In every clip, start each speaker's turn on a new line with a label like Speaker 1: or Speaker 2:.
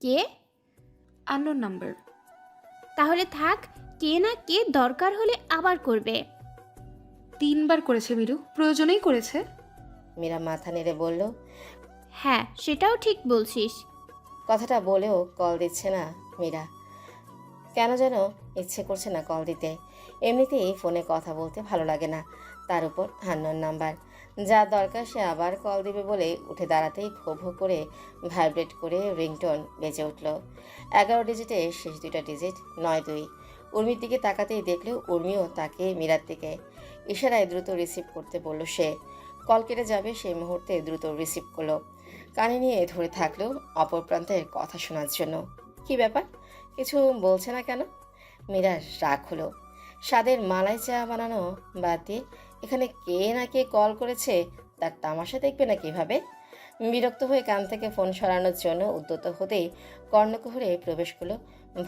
Speaker 1: কে?
Speaker 2: Unknown number.
Speaker 1: তাহলে থাক, কে না কে দরকার হলে আবার করবে।
Speaker 2: 3বার করেছে মিরু, প্রয়োজনেই করেছে।
Speaker 3: মীরা মাথা নেড়ে বলল।
Speaker 1: হ্যাঁ, সেটাও ঠিক বলছিস।
Speaker 3: কথাটা বলেও কল দিচ্ছে না মীরা। কেন যেন ইচ্ছে করছে না কল দিতে। এমনিতেই ফোনে কথা বলতে ভালো লাগে না, তার উপর আননোন নাম্বার। যা দরকার সে আবার কল দিবে বলে উঠে দাঁড়াতেই ভো ভো করে ভাইব্রেট করে রিংটোন বেজে উঠল। 11 ডিজিটের শেষ দুইটা ডিজিট 92। উর্মির দিকে তাকাতেই দেখলেও উর্মিও তাকে মীরার দিকে। ইশারায় দ্রুত রিসিভ করতে বলল সে। কল কেটে যাবে সেই মুহূর্তে দ্রুত রিসিভ করলো, কানে নিয়ে ধরে থাকলেও অপর প্রান্তের কথা শোনার জন্য। কি ব্যাপার, কিছু বলছে না কেন? মীরার রাগ হলো। স্বাদের মালাই চা বানানো বাদ দিয়ে এখানে কে না কে কল করেছে তার তামাশা দেখবে না কিভাবে? বিরক্ত হয়ে কান থেকে ফোন সরানোর জন্য উদ্যত হতেই কর্ণকুহরে প্রবেশ করলো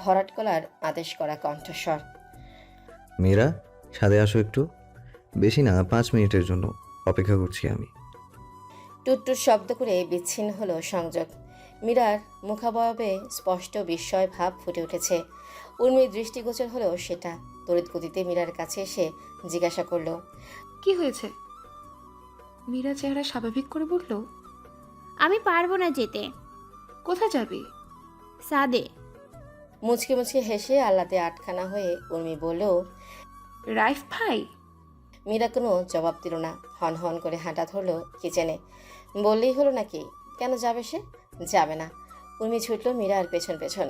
Speaker 3: ভরাট গলার আদেশ করা কণ্ঠস্বর।
Speaker 4: মীরা, ছাদে আসো একটু। বেশি না, 5 মিনিটের জন্য অপেক্ষা করছি আমি।
Speaker 3: টুটটুট শব্দ করে বিচ্ছিন্ন হলো সংযোগ। মীরার মুখাবয়বে স্পষ্ট বিস্ময় ভাব ফুটে উঠেছে। উর্মির দৃষ্টিগোচর হলো সেটা। তড়িৎ গতিতে মীরার কাছে এসে জিজ্ঞাসা করলো।
Speaker 2: কি হয়েছে? মীরা চেহারা স্বাভাবিক করে বলল,
Speaker 1: আমি পারবো না যেতে।
Speaker 2: কোথায় যাবি?
Speaker 1: সাদে।
Speaker 3: মুচকে মুচকে হেসে আহ্লাদে আটখানা হয়ে উর্মি বলল।
Speaker 2: রাইফ ভাই?
Speaker 3: মীরা কোনো জবাব দিল না, হন হন করে হাঁটা ধরলো কিচেনে। বললেই হলো নাকি, কেন যাবে সে? যাবে না। উর্মি ছুটল মীরার পেছন পেছন।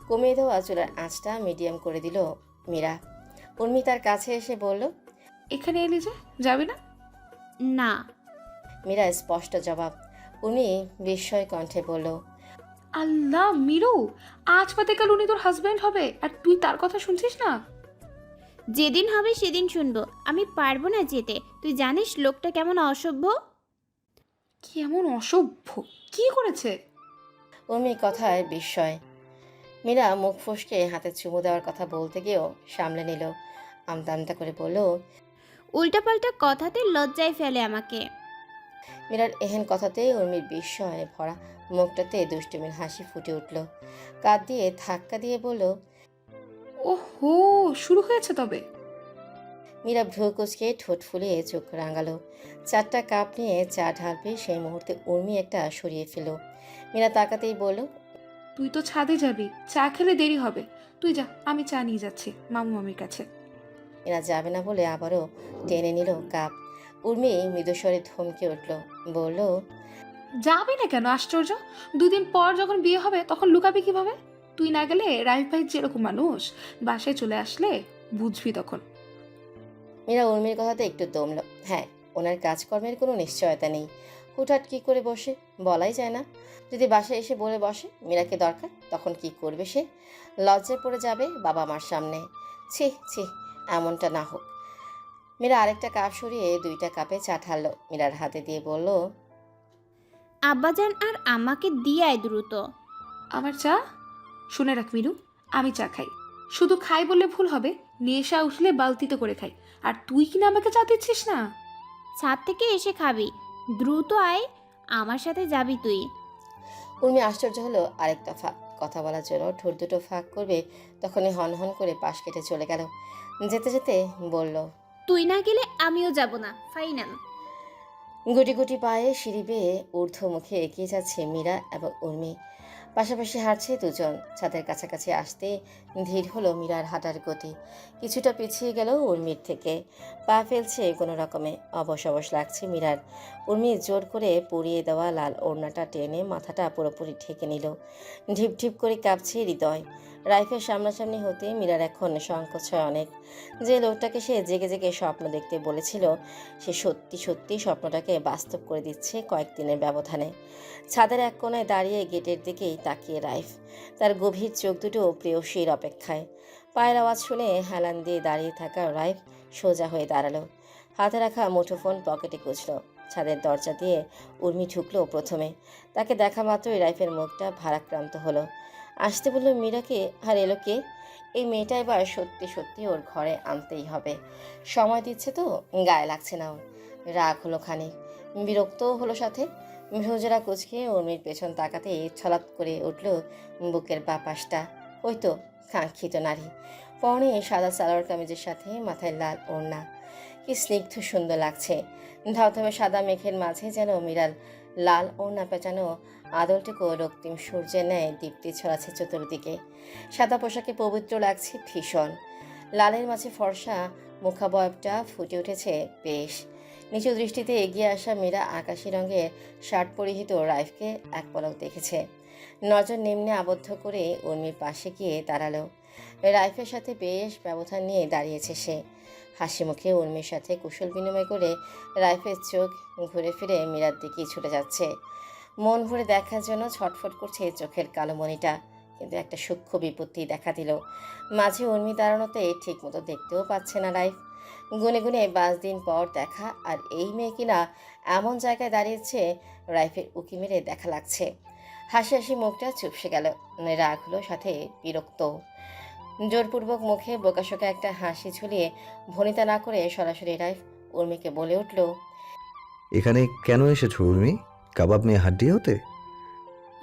Speaker 3: কমিয়ে দেওয়া চুলার আঁচটা মিডিয়াম করে দিল মীরা। উর্মি তার কাছে এসে বলল।
Speaker 2: এখানে এলি যে, যাবি না?
Speaker 1: না।
Speaker 3: মীরা স্পষ্ট জবাব। উর্মি বিস্ময় কণ্ঠে বলল।
Speaker 2: আল্লাহ মিরু, আজ পাতে কাল উনি তোর হাজব্যান্ড হবে আর তুই তার কথা শুনছিস না?
Speaker 1: যেদিন হবে সেদিন শুনবো। আমি পারবো না যেতে। তুই জানিস লোকটা কেমন অসভ্য।
Speaker 2: কেমন অসভ্য? কি করেছে?
Speaker 3: উর্মি কথায় বিস্ময়। মীরা মুখ ফসকে হাতে চুমু দেওয়ার কথা বলতে গিয়েও সামলে নিল। আমতা আমতা করে বলল।
Speaker 1: উল্টাপাল্টা কথাতে লজ্জায় ফেলে আমাকে।
Speaker 3: মীরার এহেন কথাতে উর্মির বিস্ময়ে ভরা মুখটাতে দুষ্টুমির হাসি ফুটে উঠল। কাঁধ দিয়ে ধাক্কা দিয়ে বলল।
Speaker 2: ওহো, শুরু হয়েছে তবে।
Speaker 3: মীরা ভ্রু কুচকে ঠোঁট ফুলিয়ে চোখ রাঙালো। 4টা কাপ নিয়ে চা ঢালবে সেই মুহূর্তে উর্মি একটা সরিয়ে ফেল। মীরা তাকাতেই বলল।
Speaker 2: তুই তো ছাদে যাবি, চা খেলে দেরি হবে। তুই যা, আমি চা নিয়ে যাচ্ছি মামু মামির কাছে।
Speaker 3: মীরা যাবে না বলে আবারও টেনে নিল কাপ। উর্মি মৃদুস্বরে ধমকে উঠল, বলল।
Speaker 2: যাবি না কেন? আশ্চর্য, 2 দিন পর যখন বিয়ে হবে তখন লুকাবি কিভাবে? তুই না গেলে রাইফ ভাই যেরকম মানুষ, বাসায় চলে আসলে বুঝবি তখন।
Speaker 3: মীরা উর্মির কথাতে একটু দমল। হ্যাঁ, ওনার কাজকর্মের কোনো নিশ্চয়তা নেই। হুটহাট কি করে বসে বলাই যায় না। যদি বাসায় এসে বলে বসে মীরাকে দরকার, তখন কি করবে সে? লজ্জায় পড়ে যাবে বাবা মার সামনে। ছি ছি, এমনটা না হোক। মীরা আরেকটা কাপ সরিয়ে 2টা কাপে চা ঢালল মীরার হাতে দিয়ে বলল।
Speaker 1: আব্বাজান আর আমাকে দিয়ায় দ্রুত।
Speaker 2: আমার চা? শুনে রাখ মিরু, আমি চা খাই। শুধু খাই বললে ভুল হবে, নেশা উঠলে বালতিতে করে খাই। আর তুই কিনা আমাকে চা দিচ্ছিস না?
Speaker 1: ছাদ থেকে এসে খাবি। দ্রুত আয়, আমার সাথে যাবি তুই।
Speaker 3: উর্মি আশ্চর্য হলো আরেক দফা। কথা বলার জন্য ঠোঁট দুটো ফাঁক করবে তখনই হন হন করে পাশ কেটে চলে গেল। যেতে যেতে বলল।
Speaker 1: তুই না গেলে আমিও যাব না, ফাইনাল।
Speaker 3: গুটি গুটি পায়ে সিঁড়ি বেয়ে ঊর্ধ্বমুখে এগিয়ে যাচ্ছে মীরা এবং উর্মি। পাশাপাশি হাঁটছে দুজন। ছাদের কাছাকাছি আসতে ধীর হলো মীরার হাঁটার গতি। কিছুটা পিছিয়ে গেল উর্মির থেকে। পা ফেলছে কোনো রকমে। অবশ অবশ লাগছে মীরার। উর্মি জোর করে পরিয়ে দেওয়া লাল ওড়নাটা টেনে মাথাটা পুরোপুরি ঢেকে নিল। ঢিপ ঢিপ করে কাঁপছে হৃদয়। রাইফের সামনাসামনি হতে মীরার এখন সংকোচ হয় অনেক। যে লোকটাকে সে জেগে জেগে স্বপ্ন দেখতে বলেছিল, সে সত্যি সত্যি স্বপ্নটাকে বাস্তব করে দিচ্ছে কয়েকদিনের ব্যবধানে। ছাদের এক কোণায় দাঁড়িয়ে গেটের দিকেই তাকিয়ে রাইফ। তার গভীর চোখ দুটো প্রেয়সীর অপেক্ষায়। পায়ের আওয়াজ শুনে হেলান দিয়ে দাঁড়িয়ে থাকা রাইফ সোজা হয়ে দাঁড়ালো। হাতে রাখা মুঠোফোন পকেটে গুছল। ছাদের দরজা দিয়ে উর্মি ঢুকলো প্রথমে। তাকে দেখা মাত্রই রাইফের মুখটা ভারাক্রান্ত হলো। আসতে বলল মীরাকে, আর এলো কে? এই মেয়েটা এবার সত্যি সত্যি ওর ঘরে আনতেই হবে। সময় দিচ্ছে তো, গায়ে লাগছে না ওর। রাগ হলো খানিক, বিরক্তও হলো সাথে। ভ্রুজোড়া কুচকে উর্মির পেছন তাকাতে ছলাৎ করে উঠল বুকের বাপাসটা। ওই তো কাঙ্ক্ষিত নারী, পরনে সাদা সালোয়ার কামিজের সাথে মাথায় লাল ওড়না, কি স্নিগ্ধ সুন্দর লাগছে। ধবধবে সাদা মেঘের মাঝে যেন মীরার লাল ওড়না পেঁচানো আদলটুকু রক্তিম সূর্যের ন্যায় দীপ্তি ছড়াচ্ছে চতুর্দিকে। সাদা পোশাকে পবিত্র লাগছে ভীষণ। লালের মাঝে ফর্সা মুখাবয়বটা ফুটে উঠেছে বেশ। নিচু দৃষ্টিতে এগিয়ে আসা মীরা আকাশি রঙের শার্ট পরিহিত রাইফকে এক পলক দেখেছে। নজর নিম্নে আবদ্ধ করে উর্মির পাশে গিয়ে দাঁড়ালো। রাইফের সাথে বেশ ব্যবধান নিয়ে দাঁড়িয়েছে সে। হাসি মুখে উর্মির সাথে কুশল বিনিময় করে রাইফের চোখ ঘুরে ফিরে মীরার দিকেই ছুটে যাচ্ছে। মন ভরে দেখার জন্য ছটফট করছে চোখের কালো মণিটা। কিন্তু একটা সূক্ষ্ম বিপত্তি দেখা দিল। মাঝে উর্মি দাঁড়ানোতে ঠিক মতো দেখতেও পাচ্ছে না রাইফ। গুনে গুনে 5 দিন পর দেখা, আর এই মেয়ে কিনা এমন জায়গায় দাঁড়িয়েছে রাইফের উকি মেরে দেখা লাগছে। হাসি হাসি মুখটা চুপসে গেল। রাগ হলো, সাথে বিরক্ত। জোরপূর্বক মুখে বোকাশোকা একটা হাসি ঝুলিয়ে ভনিতা না করে সরাসরি রাইফ উর্মিকে বলে উঠল,
Speaker 4: এখানে কেন এসেছো উর্মি? কাবাব মেয়ে হাড্ডি হতে?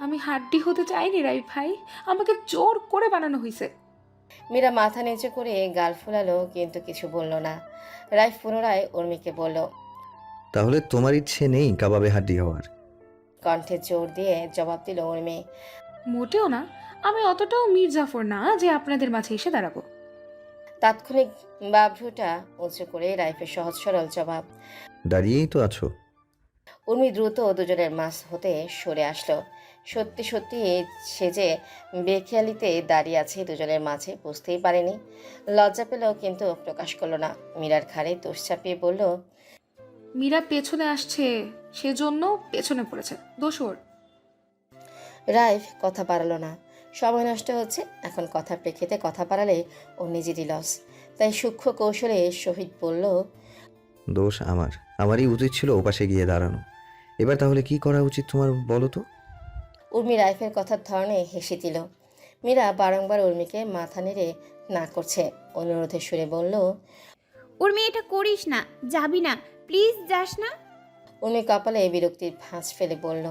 Speaker 2: আমি হাড্ডি হতে চাইনি রাইফ ভাই, আমাকে জোর করে বানানো হয়েছে।
Speaker 3: মীরা মাথা নিচু করে গাল ফুলালো, কিন্তু কিছু বলল না। রাইফ পুনরায় উর্মিকে বলল,
Speaker 4: তাহলে তোমার ইচ্ছে নেই কাবাবে হাড্ডি হওয়ার?
Speaker 3: কণ্ঠে জোর দিয়ে জবাব দিল উর্মি।
Speaker 2: মোটেও না, আমি অতটাও মীর জাফর না যে আপনাদের মাঝে এসে দাঁড়াবো।
Speaker 3: তাৎক্ষণিক বাভ্রুটা উঁচু করে রাইফের সহজ সরল জবাব।
Speaker 4: দাঁড়িয়েই তো আছো।
Speaker 3: উর্মি দ্রুত দুজনের মাঝ হতে সরে আসলো। সত্যি সত্যি সে যে বেখেয়ালিতে দাঁড়িয়ে আছে দুজনের মাঝে বুঝতেই পারেনি। লজ্জা পেল, কিন্তু প্রকাশ করলো না। মীরার ঘাড়ে দোষ চাপিয়ে বলল,
Speaker 2: মীরা পেছনে আসছে, সেজন্য পেছনে পড়েছে, দোষ ওর।
Speaker 3: রাইফ কথা বাড়ালো না। সময় নষ্ট হচ্ছে, এখন কথার প্রেক্ষিতে কথা বাড়ালে ও নিজেরই লস। তাই সূক্ষ্ম কৌশলে শহীদ বলল,
Speaker 4: দোষ আমারই উচিত ছিল ওপাশে গিয়ে দাঁড়ানো। এবার তাহলে কি করা উচিত তোমার বলো তো?
Speaker 3: উর্মি রাইফের কথার ধরনে হেসে দিল। মীরা বারংবার উর্মিকে মাথা নেড়ে না করছে, অনুরোধের সুরে বলল,
Speaker 1: উর্মি, এটা করিস না, যাবি না, প্লিজ যাস না।
Speaker 3: উর্মি কপালে বিরক্তির ভাঁজ ফেলে বলল,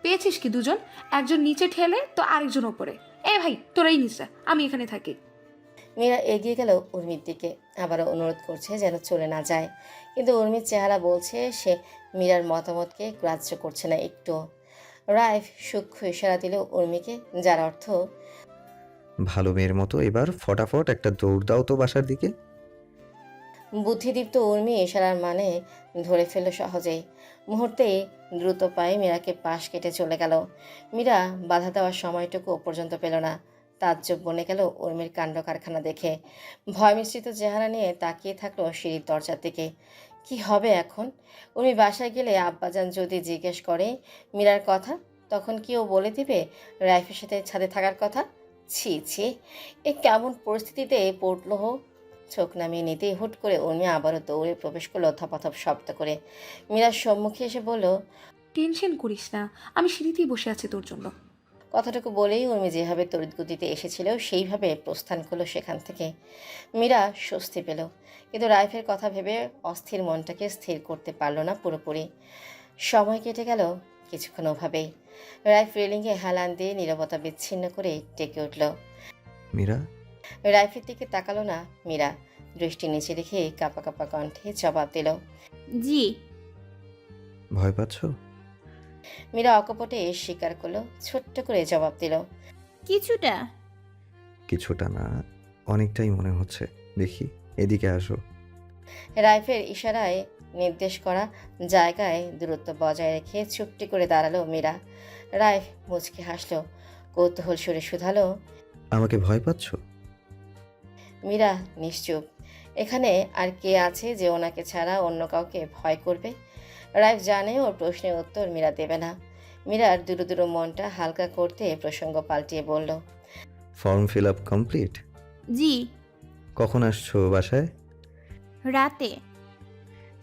Speaker 2: পেয়েছিস কি দুজন, একজন নিচে ঠেলে তো আরেকজন ওপরে। এ ভাই তোরাই নিচে, আমি এখানে থাকি।
Speaker 3: মীরা এগিয়ে গেল উর্মির দিকে, আবারও অনুরোধ করছে যেন চলে না যায়। কিন্তু উর্মির চেহারা বলছে সে মীরার মতামতকে গ্রাহ্য করছে না একটু। রাইফ সূক্ষ্ম ইশারা দিল উর্মিকে, যার অর্থ,
Speaker 4: ভালো মেয়ের মতো এবার ফটাফট একটা দৌড় দাও তো বাসার দিকে।
Speaker 3: বুদ্ধিদীপ্ত উর্মি ইশারার মানে ধরে ফেলল সহজেই। মুহূর্তেই দ্রুত পায়ে মীরাকে পাশ কেটে চলে গেল। মীরা বাধা দেওয়ার সময়টুকু পর্যন্ত পেল না। তাজ্জব বনে গেল উর্মির কাণ্ড কারখানা দেখে। ভয় মিশ্রিত চেহারা নিয়ে তাকিয়ে থাকলো সিঁড়ির দরজার দিকে। কি হবে এখন? উর্মি বাসায় গেলে আব্বাজান যদি জিজ্ঞেস করে মীরার কথা, তখন কি ও বলে দিবে রাইফের সাথে ছাদে থাকার কথা? ছি ছি, এ কেমন পরিস্থিতিতে পড়লো হো। চোখ নামিয়ে নিতেই হুট করে উর্মি আবারও দৌড়ে প্রবেশ করলো থপাথপ শব্দ করে। মীরার সম্মুখে এসে বলল,
Speaker 2: টেনশন করিস না, আমি সিঁড়িতেই বসে আছি তোর জন্য।
Speaker 3: কথাটুকু বলেই উর্মি যেভাবে তড়িৎগতিতে এসেছিল সেইভাবে প্রস্থান করলো সেখান থেকে। মীরা স্বস্তি পেল, কিন্তু রাইফের কথা ভেবে অস্থির মনটাকে স্থির করতে পারল না পুরোপুরি। সময় কেটে গেল কিছুক্ষণ ওভাবেই। রাইফ রেলিংয়ে হেলান দিয়ে নীরবতা বিচ্ছিন্ন করে ডেকে উঠল।
Speaker 4: মীরা?
Speaker 3: রাইফের দিকে তাকালো না মীরা। দৃষ্টি নিচে রেখে কাঁপা কাঁপা কণ্ঠে জবাব দিল,
Speaker 1: জি।
Speaker 4: ভয় পাচ্ছ?
Speaker 3: মীরা অকপটে স্বীকার করলো, ছোট্ট করে জবাব দিল,
Speaker 1: কিছুটা।
Speaker 4: কিছুটা না, অনেকটাই মনে হচ্ছে। দেখি, এদিকে আসো।
Speaker 3: রাইফের ইশারায় নির্দেশ করা জায়গায় দূরত্ব বজায় রেখে চুপটি করে দাঁড়ালো মীরা। রাইফ মুচকি হাসলো, কৌতূহল সুরে শুধালো,
Speaker 4: আমাকে ভয় পাচ্ছ?
Speaker 3: মীরা নিশ্চুপ। এখানে আর কে আছে যে ওনাকে ছাড়া অন্য কাউকে ভয় করবে? রাইফ জানে ওর প্রশ্নের উত্তর মীরা দেবে না। মীরার দুরু দুরু মনটা হালকা করতে প্রসঙ্গ পাল্টিয়ে বলল,
Speaker 4: ফর্ম ফিল আপ কমপ্লিট?
Speaker 1: জি।
Speaker 4: কখন আসছো বাসায়?
Speaker 1: রাতে।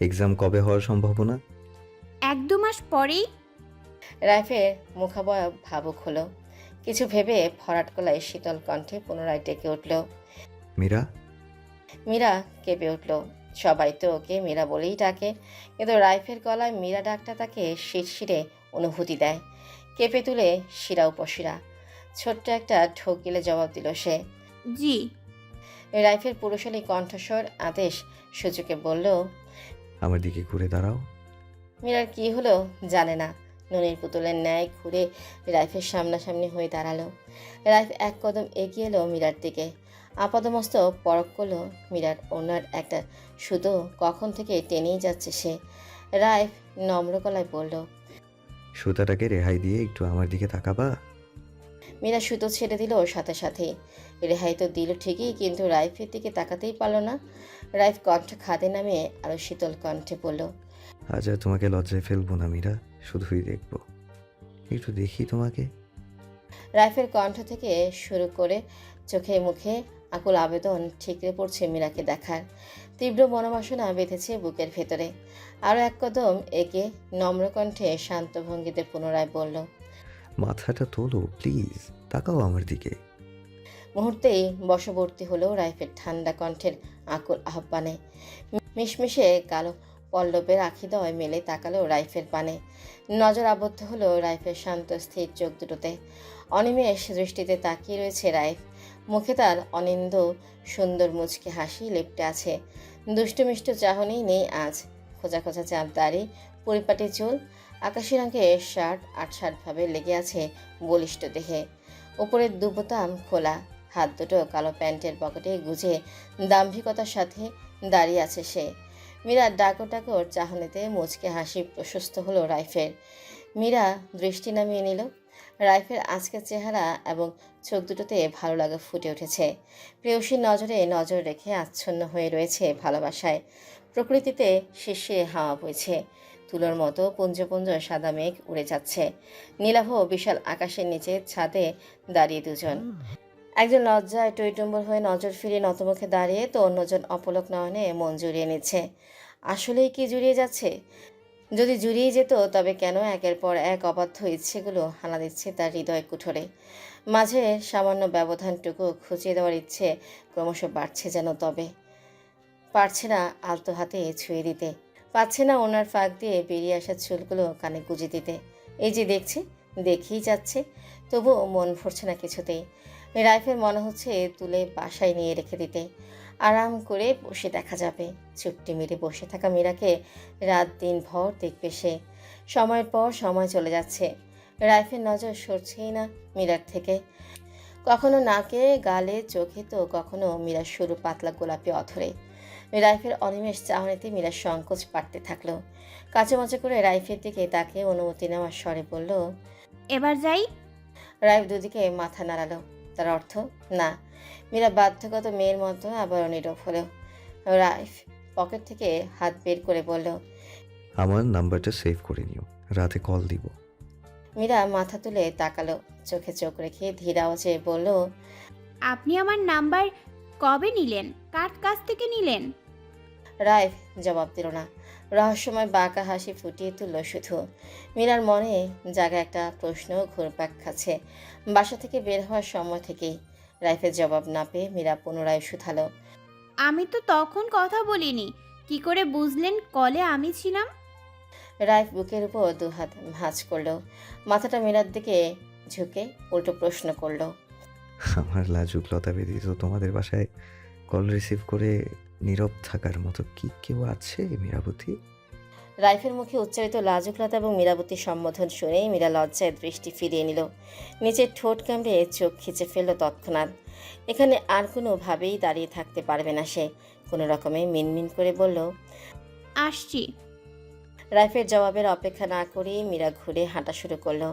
Speaker 4: এক্সাম কবে হওয়ার সম্ভাবনা?
Speaker 1: 1-2 মাস পরেই।
Speaker 3: রাইফের মুখাবয়ব ভাবুক হলো। কিছু ভেবে ভরাট গলায় শীতল কণ্ঠে পুনরায় ডেকে উঠল।
Speaker 4: মীরা?
Speaker 3: মীরা কেঁপে উঠল। সবাই তো ওকে মীরা বলেই ডাকে, কিন্তু রাইফের গলায় মীরা ডাকটা তাকে শিরশিরে অনুভূতি দেয়। কেঁপে তুলে শিরা উপশিরা। ছোট্ট একটা ঢোক গিলে জবাব দিল সে।
Speaker 1: জি।
Speaker 3: রাইফের পুরুষালী কণ্ঠস্বর আদেশ সূচকে বলল।
Speaker 4: আমার দিকে ঘুরে দাঁড়াও।
Speaker 3: মীরার কি হলো জানে না, ননির পুতুলের ন্যায় ঘুরে রাইফের সামনাসামনি হয়ে দাঁড়ালো। রাইফ এক কদম এগিয়ে এলো মীরার দিকে, আপাদমস্তক পরখ করলো মীরার ওনার একটা সুতো কখন থেকে টেনেই যাচ্ছে সে। রাইফ নম্র গলায় বলল।
Speaker 4: সুতাটাকে রেহাই দিয়ে একটু আমার দিকে তাকাবা?
Speaker 3: মীরা সুতো ছেড়ে দিল সাথে সাথেই। রেহাই তো দিল ঠিকই, কিন্তু রাইফের দিকে তাকাতেই পারল না। রাইফ কণ্ঠ খাদে নামিয়ে আরো শীতল কণ্ঠে বলল।
Speaker 4: আজ আর তোমাকে লজ্জায় ফেলবো না মীরা, শুধুই দেখবো, একটু দেখি তোমাকে।
Speaker 3: রাইফের কণ্ঠ থেকে শুরু করে চোখে মুখে আকুল আবেদন ঠিকরে পড়ছে মীরাকে দেখার। তীব্র মনোবাসনা বেঁধেছে বুকের ভেতরে। আরও এক কদম এগিয়ে নম্র কণ্ঠে শান্ত ভঙ্গিতে পুনরায় বলল।
Speaker 4: মাথাটা তোলো প্লিজ, তাকাও আমার দিকে।
Speaker 3: মুহূর্তেই বশবর্তী হলো রাইফের ঠান্ডা কণ্ঠের আকুল আহ্বানে। মিশমিশে কালো পল্লবের আখিদয় মেলে তাকালো রাইফের পানে। নজর আবদ্ধ হলো রাইফের শান্ত স্থির চোখ দুটোতে। অনিমেষ দৃষ্টিতে তাকিয়ে রয়েছে রাইফ। মুখে তার অনিন্দ সুন্দর মুচকে হাসি লেপ্টে আছে। দুষ্টুমিষ্ট চাহনি নেই আজ। খোঁজা খোঁজা চাপ দাড়ি, পরিপাটি চুল, আকাশি রঙের শার্ট আটসাটভাবে লেগে আছে বলিষ্ঠ দেহে। উপরের দুবোতাম খোলা, হাত দুটো কালো প্যান্টের পকেটে গুজে দাম্ভিকতার সাথে দাঁড়িয়ে আছে সে। মীরা ডাকর ডাকর চাহনিতে মুচকে হাসি প্রশস্ত হলো রাইফের। মীরা দৃষ্টি নামিয়ে নিল। রাইফের আজকের চেহারা এবং চোখ দুটোতে ভালো লাগা ফুটে উঠেছে। প্রেয়সীর নজরে নজর রেখে আচ্ছন্ন হয়ে রয়েছে ভালোবাসায়। প্রকৃতিতে শিরশিরে হাওয়া বইছে। তুলোর মতো পুঞ্জ পুঞ্জ সাদা মেঘ উড়ে যাচ্ছে। নীলাভ বিশাল আকাশের নিচে ছাদে দাঁড়িয়ে দুজন। একজন লজ্জায় টইটুম্বর হয়ে নজর ফিরিয়ে নতমুখে দাঁড়িয়ে, তো অন্যজন অপলক নয়নে মন জুড়িয়ে নিচ্ছে। আসলেই কি জুড়িয়ে যাচ্ছে? যদি জুড়িয়ে যেত তবে কেন একের পর এক অবাধ্য ইচ্ছেগুলো হানা দিচ্ছে তার হৃদয় কুঠোরে। মাঝে সামান্য ব্যবধানটুকু খুঁচিয়ে দেওয়ার ইচ্ছে ক্রমশ বাড়ছে যেন, তবে পারছে না আলতো হাতে ছুঁয়ে দিতে। পাচ্ছে না ওনার ফাঁক দিয়ে বেরিয়ে আসা চুলগুলো কানে গুঁজে দিতে। এই যে দেখছে, দেখেই যাচ্ছে, তবুও মন ভরছে না কিছুতেই। রাইফের মনে হচ্ছে তুলে বাসায় নিয়ে রেখে দিতে, আরাম করে বসে দেখা যাবে। চুপটি মেরে বসে থাকা মীরাকে রাত দিন ভর দেখবে সে। সময়ের পর সময় চলে যাচ্ছে, রাইফের নজর সরছেই না মীরার থেকে। কখনো নাকে, গালে, চোখে, তো কখনো মীরার সরু পাতলা গোলাপি অথরে। রাইফের অনিমেষ চাহনিতে মীরার সংকোচ বাড়তে থাকলো। কাঁচামাচা করে রাইফের দিকে তাকে অনুমতি নেওয়ার স্বরে বলল।
Speaker 1: এবার যাই।
Speaker 3: রাইফ দুদিকে মাথা নাড়ালো। তার অর্থ না। মীরা বাধ্যগত মেয়ের মতো আবারও নীরব হলো। রাইফ পকেট থেকে হাত বের করে বলল।
Speaker 4: আমার নাম্বারটা সেভ করে নিও, রাতে কল দিব।
Speaker 3: মীরা মাথা তুলে তাকালো, চোখে চোখ রেখে ধীর আওয়াজে বলল।
Speaker 1: আপনি আমার নাম্বার কবে নিলেন? কার কাছ থেকে নিলেন?
Speaker 3: রাইফ জবাব দিল না। রহস্যময় বাঁকা হাসি ফুটিয়ে তুলল শুধু। মীরার মনে জায়গা একটা প্রশ্ন ঘুরপাক খাচ্ছে বাসা থেকে বের হওয়ার সময় থেকেই। রাইফের জবাব না পেয়ে মীরা পুনরায় শুধালো।
Speaker 1: আমি তো তখন কথা বলিনি, কি করে বুঝলেন কলে আমি ছিলাম?
Speaker 3: রাইফ বুকের উপর দুহাত ভাঁজ করলো, মাথাটা মীরার দিকে ঝুঁকে উল্টো প্রশ্ন করলো।
Speaker 4: আমার লাজুক লতা বেদি তো তোমাদের বাসায় কল রিসিভ করে নীরব থাকার মতো কি কেউ আছে মীরাবতী?
Speaker 3: রাইফের মুখে উচ্চারিত লাজুকলতা এবং মীরাবতীর সম্বোধন শুনেই মীরা লজ্জায় দৃষ্টি ফিরিয়ে নিল। নিচের ঠোঁট কামড়ে চোখ খিচে ফেলল তৎক্ষণাৎ। এখানে আর কোনোভাবেই দাঁড়িয়ে থাকতে পারবে না সে। কোনো রকমে মিনমিন করে বলল।
Speaker 1: আসছি।
Speaker 3: রাইফের জবাবের অপেক্ষা না করেই মীরা ঘুরে হাঁটা শুরু করলো।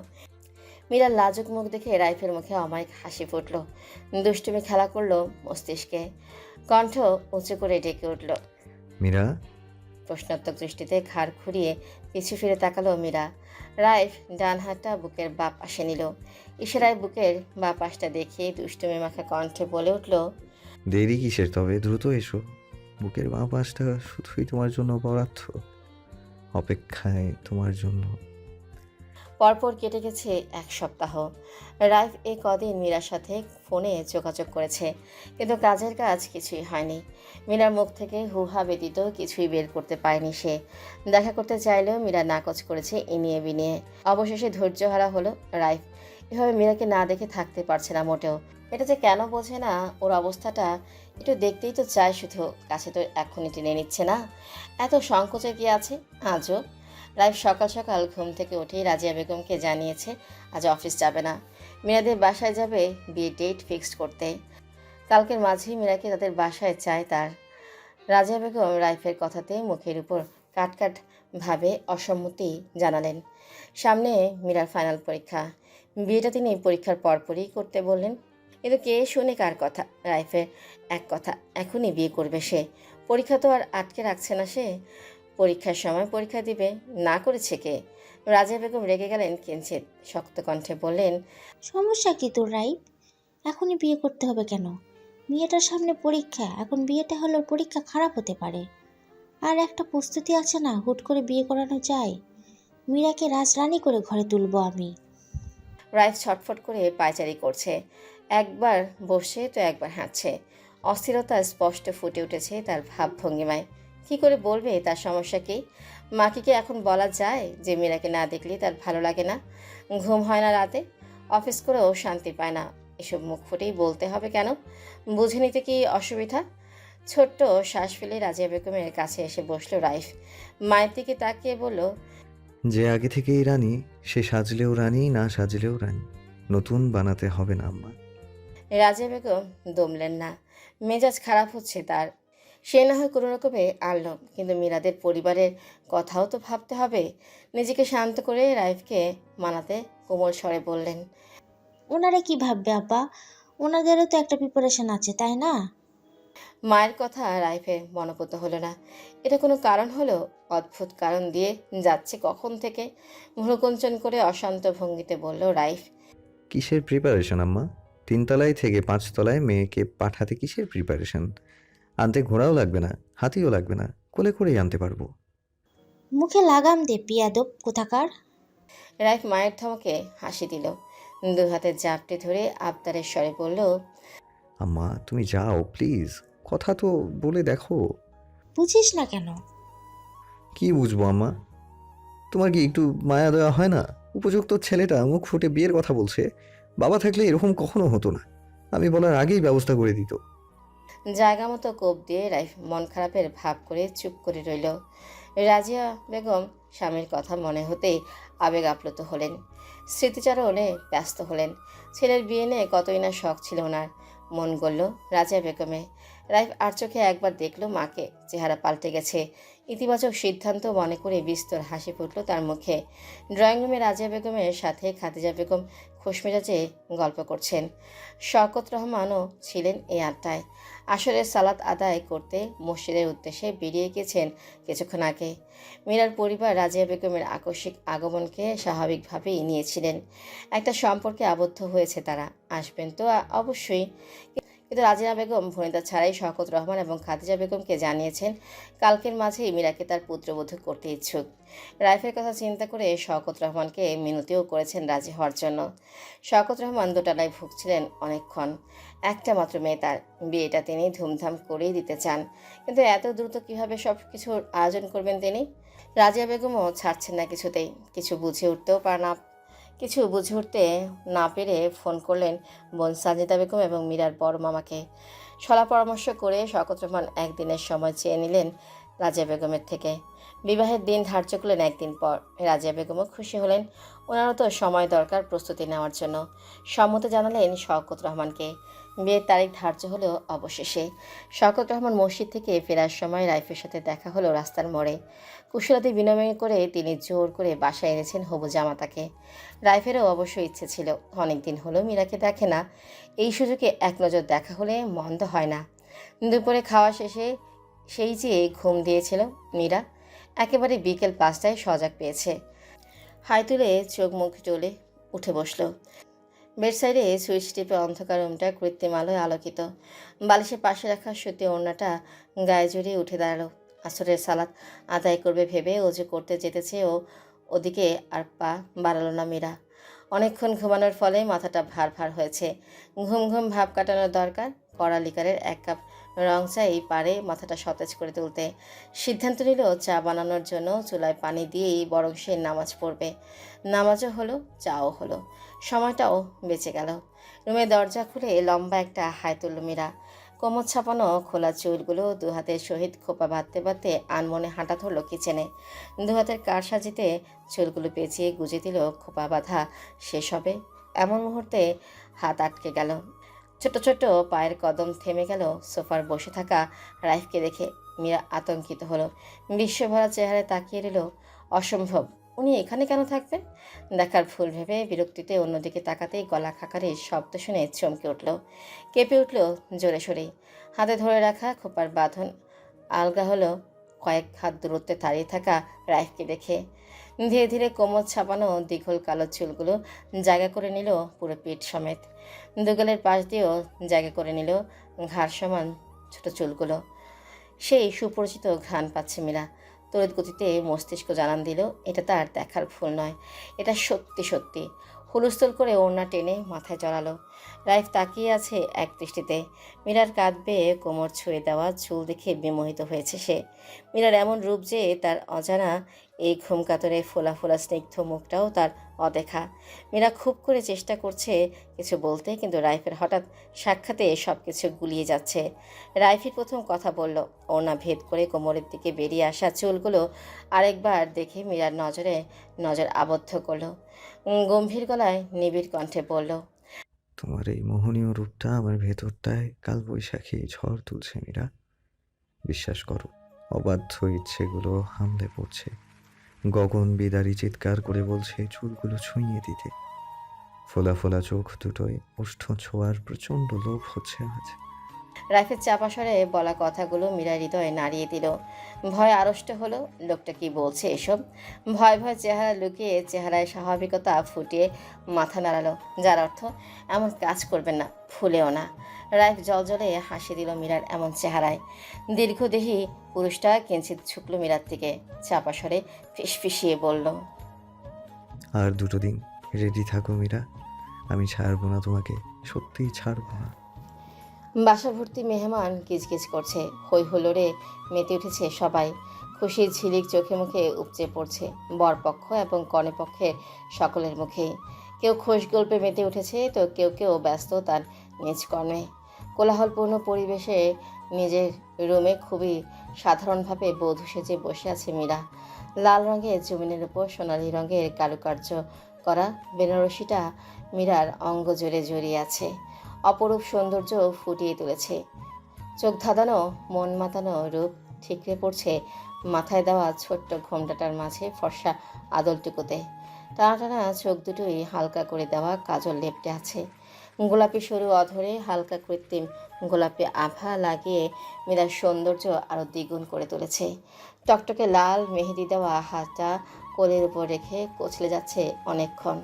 Speaker 3: মীরার লাজুক মুখ দেখে রাইফের মুখে অমায়িক হাসি ফুটল। দুষ্টুমি খেলা করলো মস্তিষ্কে। কণ্ঠ উঁচু করে ডেকে উঠল।
Speaker 4: মীরা।
Speaker 3: প্রশ্নাত্মক দৃষ্টিতে ঘাড় ঘুরিয়ে পিছু ফিরে তাকালো মীরা। রাইফ ডান হাতটা বুকের বাঁ পাশে নিল। ইশারায় বুকের বাঁ পাশটা দেখিয়ে দুষ্টুমি মাখা কণ্ঠে বলে উঠল।
Speaker 4: দেরি কিসের তবে, দ্রুত এসো। বুকের বাঁ পাশটা শুধুই তোমার জন্য বরাদ্দ, অপেক্ষায় তোমার জন্য।
Speaker 3: পরপর কেটে গেছে 1 সপ্তাহ। রাইফ এ কদিন মীরার সাথে ফোনে যোগাযোগ করেছে, কিন্তু কাজের কাজ কিছুই হয়নি। মীরার মুখ থেকে হুহা ব্যতীত কিছুই বের করতে পারেনি সে। দেখা করতে চাইলেও মীরা নাকচ করেছে ইনিয়ে বিনিয়ে। অবশেষে ধৈর্যহারা হলো রাইফ। এভাবে মীরাকে না দেখে থাকতে পারছে না মোটেও। এটা যে কেন বোঝে না, ওর অবস্থাটা একটু দেখতেই তো চায়, শুধু কাছে তো এখনই টেনে নিচ্ছে না। এত সংকোচে কি আছে আজও? রাইফ সকাল সকাল ঘুম থেকে উঠেই রাজিয়া বেগমকে জানিয়েছে আজ অফিস যাবে না, মীরাদের বাসায় যাবে বিয়ে ডেট ফিক্সড করতে। কালকের মাঝেই মীরাকে তাদের বাসায় চায় তার। রাজিয়া বেগম রাইফের কথাতে মুখের উপর কাটকাট ভাবে অসম্মতি জানালেন। সামনে মীরার ফাইনাল পরীক্ষা, বিয়েটা তিনি পরীক্ষার পরপরই করতে বললেন। কিন্তু কে শুনে কার কথা? রাইফের এক কথা, এখনই বিয়ে করবে সে। পরীক্ষা তো আর আটকে রাখছে না সে। পরীক্ষার সময় পরীক্ষা দিবে, না করেছে কে? রাজিয়া বেগম রেগে গেলেন কিঞ্চিত, শক্ত কণ্ঠে বললেন,
Speaker 5: সমস্যা কি তোর রাইফ? এখনই বিয়ে করতে হবে কেন? বিয়েটার সামনে পরীক্ষা, এখন বিয়েটা হলো পরীক্ষা খারাপ হতে পারে। আর একটা প্রস্তুতি আছে না, হুট করে বিয়ে করানো যায়? মীরাকে রাজরানী করে ঘরে তুলবো আমি।
Speaker 3: রাইফ ছটফট করে পায়চারি করছে, একবার বসে তো একবার হাঁটছে। অস্থিরতা স্পষ্ট ফুটে উঠেছে তার ভাবভঙ্গিমায়। কি করে বলবে তার সমস্যা কি? মাকে কি এখন বলা যায় যে মীরাকে না দেখলে তার ভালো লাগে না, ঘুম হয় না রাতে, অফিস করেও শান্তি পায় না? এসব মুখ ফুটেই বলতে হবে কেন? বুঝে নিতে কি অসুবিধা? ছোট্ট শ্বাস ফেলে রাজিয়া বেগমের কাছে এসে বসলো রাইফ। মায়ের দিকে তাকিয়ে বলল,
Speaker 4: যে আগে থেকেই রানী, সে সাজলেও রানী, না সাজলেও রানী। নতুন বানাতে হবে না আম্মা।
Speaker 3: রাজিয়া বেগম দমলেন না, মেজাজ খারাপ হচ্ছে তার। সে না হয় কোনো রকমে আনল, কিন্তু মীরাদের পরিবারের কথাও তো ভাবতে হবে। নিজেকে শান্ত করে রাইফকে মানাতে কোমল স্বরে বললেন,
Speaker 5: ওনারা কি ভাববে আব্বা? ওনাদেরও তো একটা প্রিপারেশন আছে, তাই না?
Speaker 3: মায়ের কথা রাইফের মনোপুত হলো না। এটা কোনো কারণ হলো? অদ্ভুত কারণ দিয়ে যাচ্ছে কখন থেকে। ভ্রুকুঞ্চন করে অশান্ত ভঙ্গিতে বলল রাইফ,
Speaker 4: কিসের প্রিপারেশন আম্মা? 3 তলায় থেকে 5 তলায় মেয়েকে পাঠাতে কিসের প্রিপারেশন? আনতে ঘোড়াও লাগবে না, হাতিও লাগবে না, কোলে করেই আনতে পারবো।
Speaker 5: মুখে লাগাম দে পিয়াদব কোথাকার।
Speaker 3: রাইফ মায়ের ধমকে হাসি দিল, দু হাতে জাপটে ধরে আবদারের স্বরে বলল,
Speaker 4: আম্মা তুমি যাও প্লিজ, কথা তো বলে দেখো।
Speaker 5: বুঝিস না কেন?
Speaker 4: কি বুঝবো আম্মা? তোমার কি একটু মায়া দেওয়া হয় না? উপযুক্ত ছেলেটা মুখ ফুটে বিয়ের কথা বলছে। বাবা থাকলে এরকম কখনো হতো না, আমি বলার আগেই ব্যবস্থা করে দিত।
Speaker 3: জায়গা মতো কোপ দিয়ে রাইফ মন খারাপের ভাব করে চুপ করে রইল। রাজিয়া বেগম স্বামীর কথা মনে হতেই আবেগ আপ্লুত হলেন, স্মৃতিচারণে ব্যস্ত হলেন। ছেলের বিয়ে নিয়ে কতই না শখ ছিল ওনার। মন গড়ল রাজিয়া বেগমে। রাইফ আর চোখে একবার দেখল মাকে, চেহারা পাল্টে গেছে। ইতিবাচক সিদ্ধান্ত মনে করে বিস্তর হাসি ফুটল তার মুখে। ড্রয়িং রুমে রাজিয়া বেগমের সাথে খাদিজা বেগম খোশমেজাজে গল্প করছেন। শওকত রহমানও ছিলেন এই আড্ডায়। আসরের সালাত আদায় করতে মসজিদের উদ্দেশ্যে বেরিয়ে গেছেন কিছুক্ষণ আগে। মীরার পরিবার রাজিয়া বেগমের আকস্মিক আগমনকে স্বাভাবিকভাবেই নিয়েছিলেন। একটা সম্পর্কে আবদ্ধ হয়েছে তারা, আসবেন তো অবশ্যই। কিন্তু রাজিয়া বেগম ভনিতা ছাড়াই শওকত রহমান এবং খাদিজা বেগমকে জানিয়েছেন কালকের মাঝেই মীরাকে তার পুত্রবধূ করতে ইচ্ছুক। রাইফের কথা চিন্তা করে শওকত রহমানকে মিনতিও করেছেন রাজি হওয়ার জন্য। শওকত রহমান দোটানায় ভুগছিলেন অনেকক্ষণ। একটা মাত্র মেয়ে তার, বিয়েটা তিনি ধুমধাম করেই দিতে চান, কিন্তু এত দ্রুত কিভাবে সব কিছুর আয়োজন করবেন তিনি? রাজিয়া বেগমও ছাড়ছেন না কিছুতেই। কিছু বুঝে উঠতে না পেরে ফোন করলেন বোন সাজিদা বেগম এবং মীরার বড় মামাকে। সলা পরামর্শ করে শওকত রহমান একদিনের সময় চেয়ে নিলেন রাজিয়া বেগমের থেকে। বিবাহের দিন ধার্য করলেন একদিন পর। রাজিয়া বেগমও খুশি হলেন, ওনারও তো সময় দরকার প্রস্তুতি নেওয়ার জন্য। সম্মতি জানালেন শওকত রহমানকে। বিয়ের তারিখ ধার্য হলো অবশেষে। শওকত রহমান মসজিদ থেকে ফেরার সময় রাইফের সাথে দেখা হলো রাস্তার মোড়ে। কুশলাদি বিনিময় করে তিনি জোর করে বাসায় এনেছেন হবু জামাতাকে। রাইফেরও অবশ্য ইচ্ছে ছিল, অনেকদিন হলো মীরাকে দেখে না, এই সুযোগে এক নজর দেখা হলে মন্দ হয় না। দুপুরে খাওয়া শেষে সেই যে ঘুম দিয়েছিল মীরা, একেবারে বিকেল 5টায় সজাগ পেয়েছে। হাই তুলে চোখ মুখ জ্বলে উঠে বসলো। বেডসাইডে সুইচ টিপে অন্ধকার রুমটা কৃত্রিম আলোয় আলোকিত। বালিশের পাশে রাখা সুতি ওড়নাটা গায়ে জড়িয়ে উঠে দাঁড়ালো। আসরের সালাত আদায় করবে ভেবে অজু করতে যেতেছে ও ওদিকে আর পা বাড়ালো না মীরা। অনেকক্ষণ ঘুমানোর ফলে মাথাটা ভার ভার হয়েছে। ঘুম ঘুম ভাব কাটানোর দরকার। কড়া লিকারের 1 কাপ রং চাই পারে মাথাটা সতেজ করে তুলতে। সিদ্ধান্ত নিল চা বানানোর জন্য চুলায় পানি দিয়েই বরং সে নামাজ পড়বে। নামাজও হলো, চাও হলো, সময়টাও বেঁচে গেল। রুমের দরজা খুলে লম্বা একটা হাই তুলল মীরা। কোমর ছাপানো খোলা চুলগুলো দু হাতের সহিত খোপা বাঁধতে বাঁধতে আনমনে হাঁটা ধরল কিচেনে। দু হাতের কারসাজিতে চুলগুলো পেঁচিয়ে গুজে দিল খোপা বাঁধা শেষ হবে এমন মুহূর্তে হাত আটকে গেল। ছোট ছোট পায়ের কদম থেমে গেল সোফার বসে থাকা রাইফকে দেখে। মীরা আতঙ্কিত হলো। বিশ্বভরা চেহারায় তাকিয়ে রইল। অসম্ভব, উনি এখানে কেন থাকবেন? দেখার ভুল ভেবে বিরক্তিতে অন্যদিকে তাকাতেই গলা খাকারির শব্দ শুনে চমকে উঠল, কেঁপে উঠল জোরে সোরেই। হাতে ধরে রাখা খোপার বাঁধন আলগা হলো কয়েক হাত দূরত্বে দাঁড়িয়ে থাকা রাইফকে দেখে। ধীরে ধীরে কোমর ছাপানো দীঘল কালো চুলগুলো জায়গা করে নিল পুরো পিঠ সমেত। দুগালের পাশ দিয়েও জায়গা করে নিল ঘাড় সমান ছোট চুলগুলো। সেই সুপরিচিত ঘ্রাণ পাচ্ছে মীরা। তড়িৎ গতিতে মস্তিষ্ক জানান দিল এটা তার দেখার ভুল নয়, এটা সত্যি সত্যি। হুলস্থুল করে ওড়না টেনে মাথায় জড়ালো। রাইফ তাকিয়ে আছে এক দৃষ্টিতে। মীরার কাঁধ বেয়ে কোমর ছুঁয়ে দেওয়া চুল দেখে বিমোহিত হয়েছে সে। মীরার এমন রূপ যে তার অজানা, এই ঘুমকাতরে ফোলা ফোলা স্নিগ্ধ মুখটাও তার অদেখা। মীরা খুব করে চেষ্টা করছে কিছু বলতে, কিন্তু রাইফের হঠাৎ সাক্ষাতে সব কিছু গুলিয়ে যাচ্ছে। রাইফি প্রথম কথা বলল। ওড়না ভেদ করে কোমরের দিকে বেরিয়ে আসা চুলগুলো আরেকবার দেখে মীরার নজর আবদ্ধ করলো। গম্ভীর গলায় নিবিড় কণ্ঠে বলল,
Speaker 4: তোমার এই মোহনীয় রূপটা আমার ভেতরটায় কালবৈশাখী ঝড় তুলছে মীরা। বিশ্বাস করো, অবাধ্য ইচ্ছেগুলো হামলে পড়ছে। গগন বিদারী চিৎকার করে বলছে চুলগুলো ছুঁয়ে দিতে। ফোলা ফোলা চোখ দুটোয় ওষ্ঠ ছোঁয়ার প্রচণ্ড লোভ হচ্ছে আজ।
Speaker 3: রাইফের চাপা স্বরে বলা কথাগুলো মীরা হৃদয়ে নাড়িয়ে দিল। ভয় আড়ষ্ট হলো। লোকটা কি বলছে এসব? ভয় ভয় চেহারা লুকিয়ে চেহারায় স্বাভাবিকতা ফুটিয়ে মাথা নাড়ালো, যার অর্থ এমন কাজ করবেন না, ভুলেও না। রাইফ জলজলে হাসি দিল মীরার এমন চেহারায়। দীর্ঘদেহী পুরুষটা কিঞ্চিত ঝুঁকল মীরার দিকে, চাপা স্বরে ফিসফিসিয়ে বলল,
Speaker 4: আর 2 দিন রেডি থাকো মীরা, আমি ছাড়বো না তোমাকে, সত্যিই ছাড়বো না।
Speaker 3: বাসা ভর্তি মেহমান কিচকিচ করছে, হই হুল্লোড়ে মেতে উঠেছে সবাই। খুশির ঝিলিক চোখে মুখে উপচে পড়ছে বরপক্ষ এবং কনেপক্ষের সকলের মুখেই। কেউ খোশ গল্পে মেতে উঠেছে, তো কেউ কেউ ব্যস্ত তার নিজ কর্মে। কোলাহলপূর্ণ পরিবেশে নিজের রুমে খুবই সাধারণভাবে বধূ সেজে বসে আছে মীরা। লাল রঙের জমিনের উপর সোনালি রঙের কারুকার্য করা বেনারসিটা মীরার অঙ্গ জুড়ে জড়িয়ে আছে, অপরূপ সৌন্দর্য ফুটিয়ে তুলেছে। চোখ ধাঁধানো মন মাতানো রূপ ঠিকরে পড়ছে মাথায় দেওয়া ছোট্ট ঘোমটাটার মাঝে ফর্সা আদলটুকুতে। টানা টানা চোখ দুটোই হালকা করে দেওয়া কাজল লেপটে আছে। গোলাপি সরু অধরে হালকা কৃত্রিম গোলাপি আভা লাগিয়ে মীরার সৌন্দর্য আরও দ্বিগুণ করে তুলেছে। টকটকে লাল মেহেদি দেওয়া হাতটা কোলের উপর রেখে কচলে যাচ্ছে অনেকক্ষণ।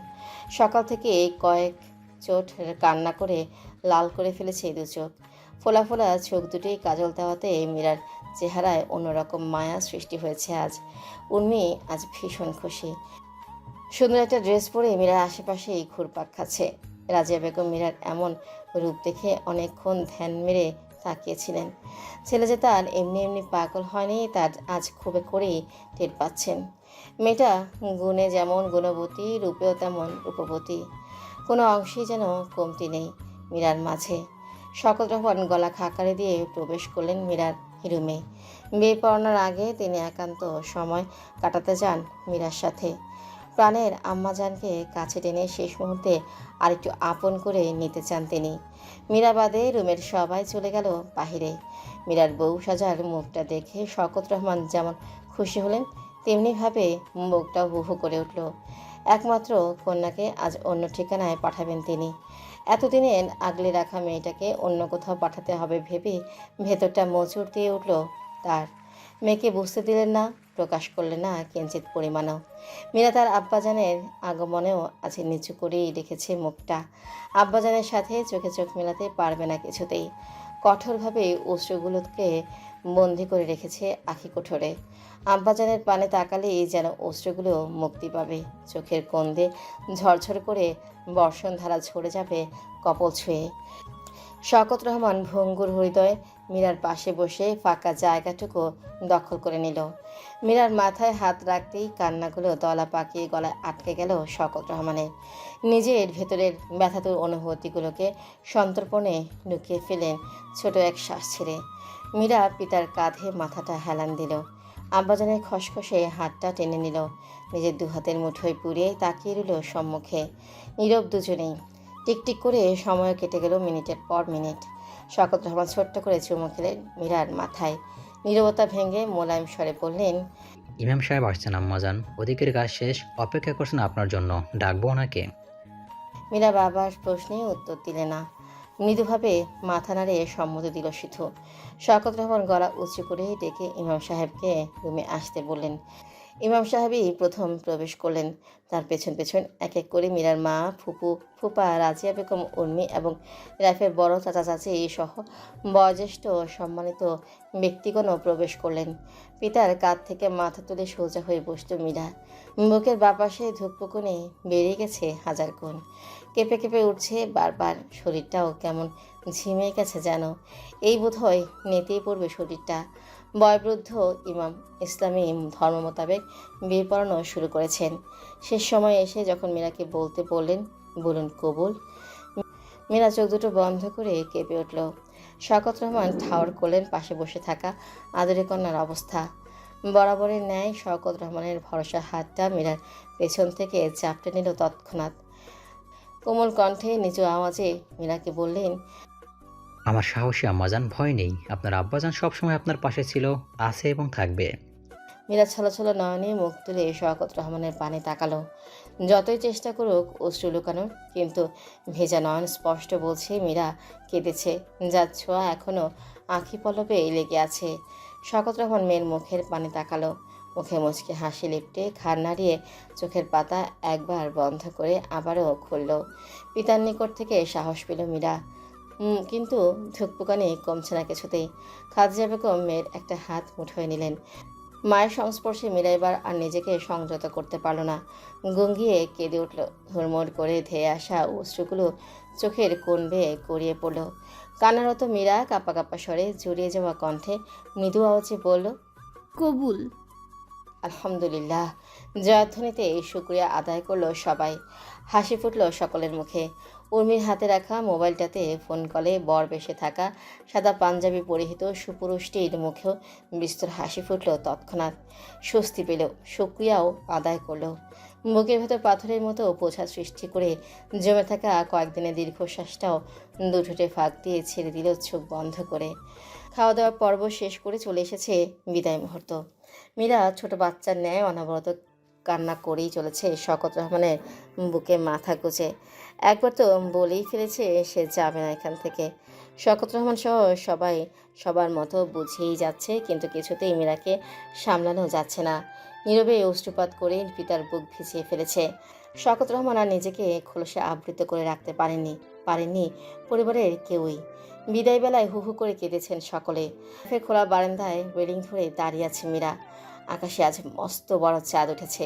Speaker 3: সকাল থেকে কয়েক চোট কান্না করে লাল করে ফেলেছে দু চোখ। ফোলা ফোলা চোখ দুটোই কাজল দেওয়াতে মীরার চেহারায় অন্যরকম মায়া সৃষ্টি হয়েছে আজ। উর্মি আজ ভীষণ খুশি। সুন্দর একটা ড্রেস পরে মীরার আশেপাশেই ঘুরপাক খাচ্ছে। রাজিয়া বেগম মীরার এমন রূপ দেখে অনেকক্ষণ ধ্যান মেরে তাকিয়েছিলেন। ছেলে যে তার এমনি এমনি পাগল হয়নি, তার আজ খুবই করেই টের পাচ্ছেন। মেয়েটা গুণে যেমন গুণবতী, রূপেও তেমন রূপবতী। কোনো অংশেই যেন কমতি নেই মীরার মাঝে। শকত রহমান গলা খাকারে দিয়ে প্রবেশ করলেন মীরার রুমে। বিয়ে পড়ানোর আগে তিনি একান্ত সময় কাটাতে যান মীরার সাথে। প্রাণের আম্মাজানকে কাছে টেনে শেষ মুহূর্তে আরেকটু আপন করে নিতে চান তিনি। মীরা বাদে রুমের সবাই চলে গেল বাহিরে। মীরার বউ সাজার মুখটা দেখে শকত রহমান যেমন খুশি হলেন, তেমনিভাবে মুখটাও হু হু করে উঠল। একমাত্র কন্যাকে আজ অন্য ঠিকানায় পাঠাবেন তিনি। এতদিনে আগলে রাখা মেয়েটাকে অন্য কোথাও পাঠাতে হবে ভেবে ভেতরটা মোচড় দিয়ে উঠল তার। মেয়েকে বুঝতে দিলেন না, প্রকাশ করলেন না কিঞ্চিত পরিমাণও। মীরা তার আব্বাজানের আগমনেও আজ নিচু করেই রেখেছে মুখটা। আব্বাজানের সাথে চোখে চোখ মেলাতে পারবে না কিছুতেই। কঠোরভাবে অশ্রুগুলোকে বন্দি করে রেখেছে আখি কোঠরে। আব্বাজানের পানে তাকালেই যেন অশ্রুগুলো মুক্তি পাবে, চোখের কোণ দিয়ে ঝরঝর করে বর্ষণধারা ঝরে যাবে কপল ছুঁয়ে। শওকত রহমান ভঙ্গুর হৃদয়ে মীরার পাশে বসে ফাঁকা জায়গাটুকু দখল করে নিল। মীরার মাথায় হাত রাখতেই কান্নাগুলো দলা পাকিয়ে গলায় আটকে গেল শওকত রহমানের। নিজের ভেতরের ব্যথাতুর অনুভূতিগুলোকে সন্তর্পণে লুকিয়ে ফেলেন ছোট এক শ্বাস ছেড়ে। মীরা পিতার কাঁধে মাথাটা হেলান দিল, আব্বাজানের খসখসে হাতটা টেনে নিল, নিজের দুহাতের মুঠোয় পুড়িয়ে তাকিয়ে রইল সম্মুখে। নীরব দুজনেই। টিকটিক করে সময় কেটে গেল মিনিটের পর মিনিট। শওকত রহমান ছোট্ট করে চুমু খেলেন মীরার মাথায়। নীরবতা ভেঙে মোলায়েম স্বরে বললেন,
Speaker 6: ইমাম সাহেব আসছেন আম্মাজান, ওদিকের কাজ শেষ, অপেক্ষা করছেন আপনার জন্য, ডাকবো ওনাকে?
Speaker 3: মীরা বাবার প্রশ্নে উত্তর দিলে না, মৃদুভাবে মাথা নাড়ে সম্মতি দিল শুধু। শওকত রহমান গলা উঁচু করে ডেকে ইমাম সাহেবকে রুমে আসতে বললেন। ইমাম সাহেবই প্রথম প্রবেশ করলেন। তার পেছন পেছন এক এক করে মীরার মা, ফুপু, ফুপা, রাজিয়া বেগম, উর্মি এবং রাইফের বড় চাচা চাচি সহ বয়োজ্যেষ্ঠ সম্মানিত ব্যক্তিগণও প্রবেশ করলেন। পিতার কাঁধ থেকে মাথা তুলে সোজা হয়ে বসত মীরা। বুকের বাপাশে ধুকপুকুনি বেরিয়ে গেছে হাজার গুণ। কেঁপে কেঁপে উঠছে বারবার, শরীরটাও কেমন ঝিমিয়ে গেছে যেন। এই বোধহয় নেতেই পড়বে শরীরটা। বয়োবৃদ্ধ ইমাম ইসলামী ধর্ম মোতাবেক বিয়ে পড়ানো শুরু করেছেন। শেষ সময় এসে যখন মীরাকে বলতে বললেন, বলুন কবুল, মীরা চোখ দুটো বন্ধ করে কেঁপে উঠল। শওকত রহমান ঠাওর করলেন পাশে বসে থাকা আদরে কন্যার অবস্থা। বরাবরের ন্যায় শওকত রহমানের ভরসা হাতটা মীরার পেছন থেকে চাপটে নিল তৎক্ষণাৎ। কোমল কণ্ঠে নিচু আওয়াজে মীরাকে বললেন,
Speaker 6: আমার সাহসী আম্মাজান, ভয় নেই, আপনার আব্বাজান সবসময় আপনার পাশে ছিল, আছে এবং থাকবে।
Speaker 3: মীরা ছলছল নয়নে মুখ তুলে শওকত রহমানের পানে তাকালো। যতই চেষ্টা করুক অশ্রু লুকানোর, কিন্তু ভেজা নয়ন স্পষ্ট বলছে মীরা কেঁদেছে, যার ছোঁয়া এখনও আঁখি পল্লবে লেগে আছে। শওকত রহমান মেয়ের মুখের পানে তাকালো, মুখে মুচকে হাসি লিপটে ঘাড় নাড়িয়ে চোখের পাতা একবার বন্ধ করে আবারও খুলল। পিতার নিকট থেকে সাহস পেল মীরা, কিন্তু ধুকপুকানি কমছে না কিছুতেই। খাদিজা বেগম মেয়ের একটা হাত মুঠোয় নিলেন। মায়ের সংস্পর্শে মীরা এবার আর নিজেকে সংযত করতে পারল না, গঙ্গিয়ে কেঁদে উঠল। হুড়মুড় করে ধেয়ে আসা অশ্রুগুলো চোখের কোণ বেয়ে গড়িয়ে পড়ল। কান্নারত মীরা কাঁপা কাঁপা স্বরে জড়িয়ে যাওয়া কণ্ঠে মৃদু আওয়াজে বলল,
Speaker 1: কবুল।
Speaker 3: আলহামদুলিল্লাহ। জয়ধ্বনিতে শুকরিয়া আদায় করলো সবাই। হাসি ফুটল সকলের মুখে। উর্মির হাতে রাখা মোবাইলটাতে ফোন কলে বর বেশে থাকা সাদা পাঞ্জাবি পরিহিত সুপুরুষটির মুখেও বিস্তর হাসি ফুটল তৎক্ষণাৎ। স্বস্তি পেল, শুকরিয়াও আদায় করলো। বুকের ভেতর পাথরের মতো বোঝা সৃষ্টি করে জমে থাকা কয়েকদিনের দীর্ঘশ্বাসটাও দুঠোঁটে ফাঁক দিয়ে ছেড়ে দিল চোখ বন্ধ করে। খাওয়া দাওয়ার পর্ব শেষ করে চলে এসেছে বিদায় মুহূর্ত। মীরা ছোট বাচ্চার ন্যায় অনবরত কান্না করেই চলেছে শওকত রহমানের বুকে মাথা গুজে। একবার তো বলেই ফেলেছে সে যাবে না এখান থেকে। শওকত রহমান সহ সবাই সবার মতো বুঝেই যাচ্ছে, কিন্তু কিছুতেই মীরাকে সামলানো যাচ্ছে না। নীরবে অশ্রুপাত করে পিতার বুক ভিজিয়ে ফেলেছে। শওকত রহমান আর নিজেকে খোলসে আবৃত করে রাখতে পারেননি পরিবারের কেউই। বিদায় বেলায় হু হু করে কেঁদেছেন সকলে। ফের খোলা বারান্দায় রেলিং ধরে দাঁড়িয়ে আছে মীরা। আকাশে আজ মস্ত বড় চাঁদ উঠেছে,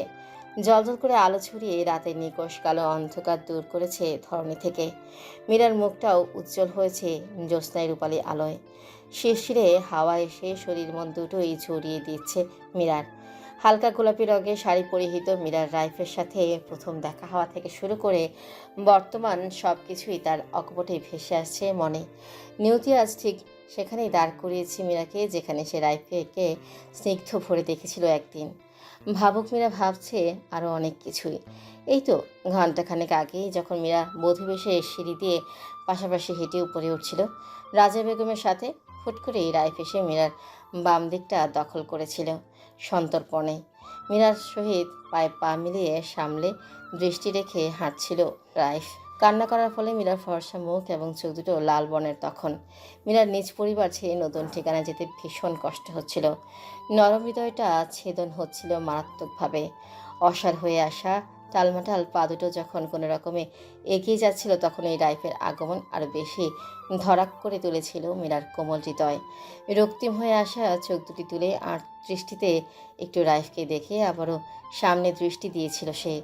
Speaker 3: জলজল করে আলো ছড়িয়ে রাতের নিকষ কালো অন্ধকার দূর করেছে ধরণী থেকে। মীরার মুখটাও উজ্জ্বল হয়েছে জ্যোৎস্নায় রূপালী আলোয়। শিরশিরে হাওয়া এসে শরীর মন দুটোই ঝরিয়ে দিচ্ছে মীরার। হালকা গোলাপি রঙের শাড়ি পরিহিত মীরার রাইফের সাথে প্রথম দেখা হওয়া থেকে শুরু করে বর্তমান সব কিছুই তার অকপটে ভেসে আসছে মনে। নিয়তি আজ ঠিক সেখানেই দাঁড় করিয়েছে মীরাকে, যেখানে সে রাইফেকে স্নিগ্ধ ভরে দেখেছিল একদিন। ভাবুক মীরা ভাবছে আরও অনেক কিছুই। এই তো ঘণ্টাখানেক আগেই যখন মীরা বধূ বেশে সিঁড়ি দিয়ে পাশাপাশি হেঁটে উপরে উঠছিল রাজা বেগমের সাথে, হুট করে রাইফ এসে মীরার বাম দিকটা দখল করেছিল সন্তর্পণে। মীরার সহিত পায়ে পা মিলিয়ে সামলে দৃষ্টি রেখে হাঁটছিল রাইফ। কান্না করার ফলে মীরার ফর্সা মুখ এবং চোখ দুটো লাল বর্ণের তখন। মীরার নিজ পরিবার ছেড়ে নতুন ঠিকানায় যেতে ভীষণ কষ্ট হচ্ছিল। নরম হৃদয়টা ছেদন হচ্ছিল মারাত্মকভাবে। অসার হয়ে আসা টালমাটাল পা দুটো যখন কোনো রকমে এগিয়ে যাচ্ছিল, তখন এই রাইফের আগমন আরও বেশি ধরাক করে তুলেছিল মীরার কোমল হৃদয়। রক্তিম হয়ে আসা চোখ দুটি তুলে আর দৃষ্টিতে একটু রাইফকে দেখে আবারও সামনে দৃষ্টি দিয়েছিল সে।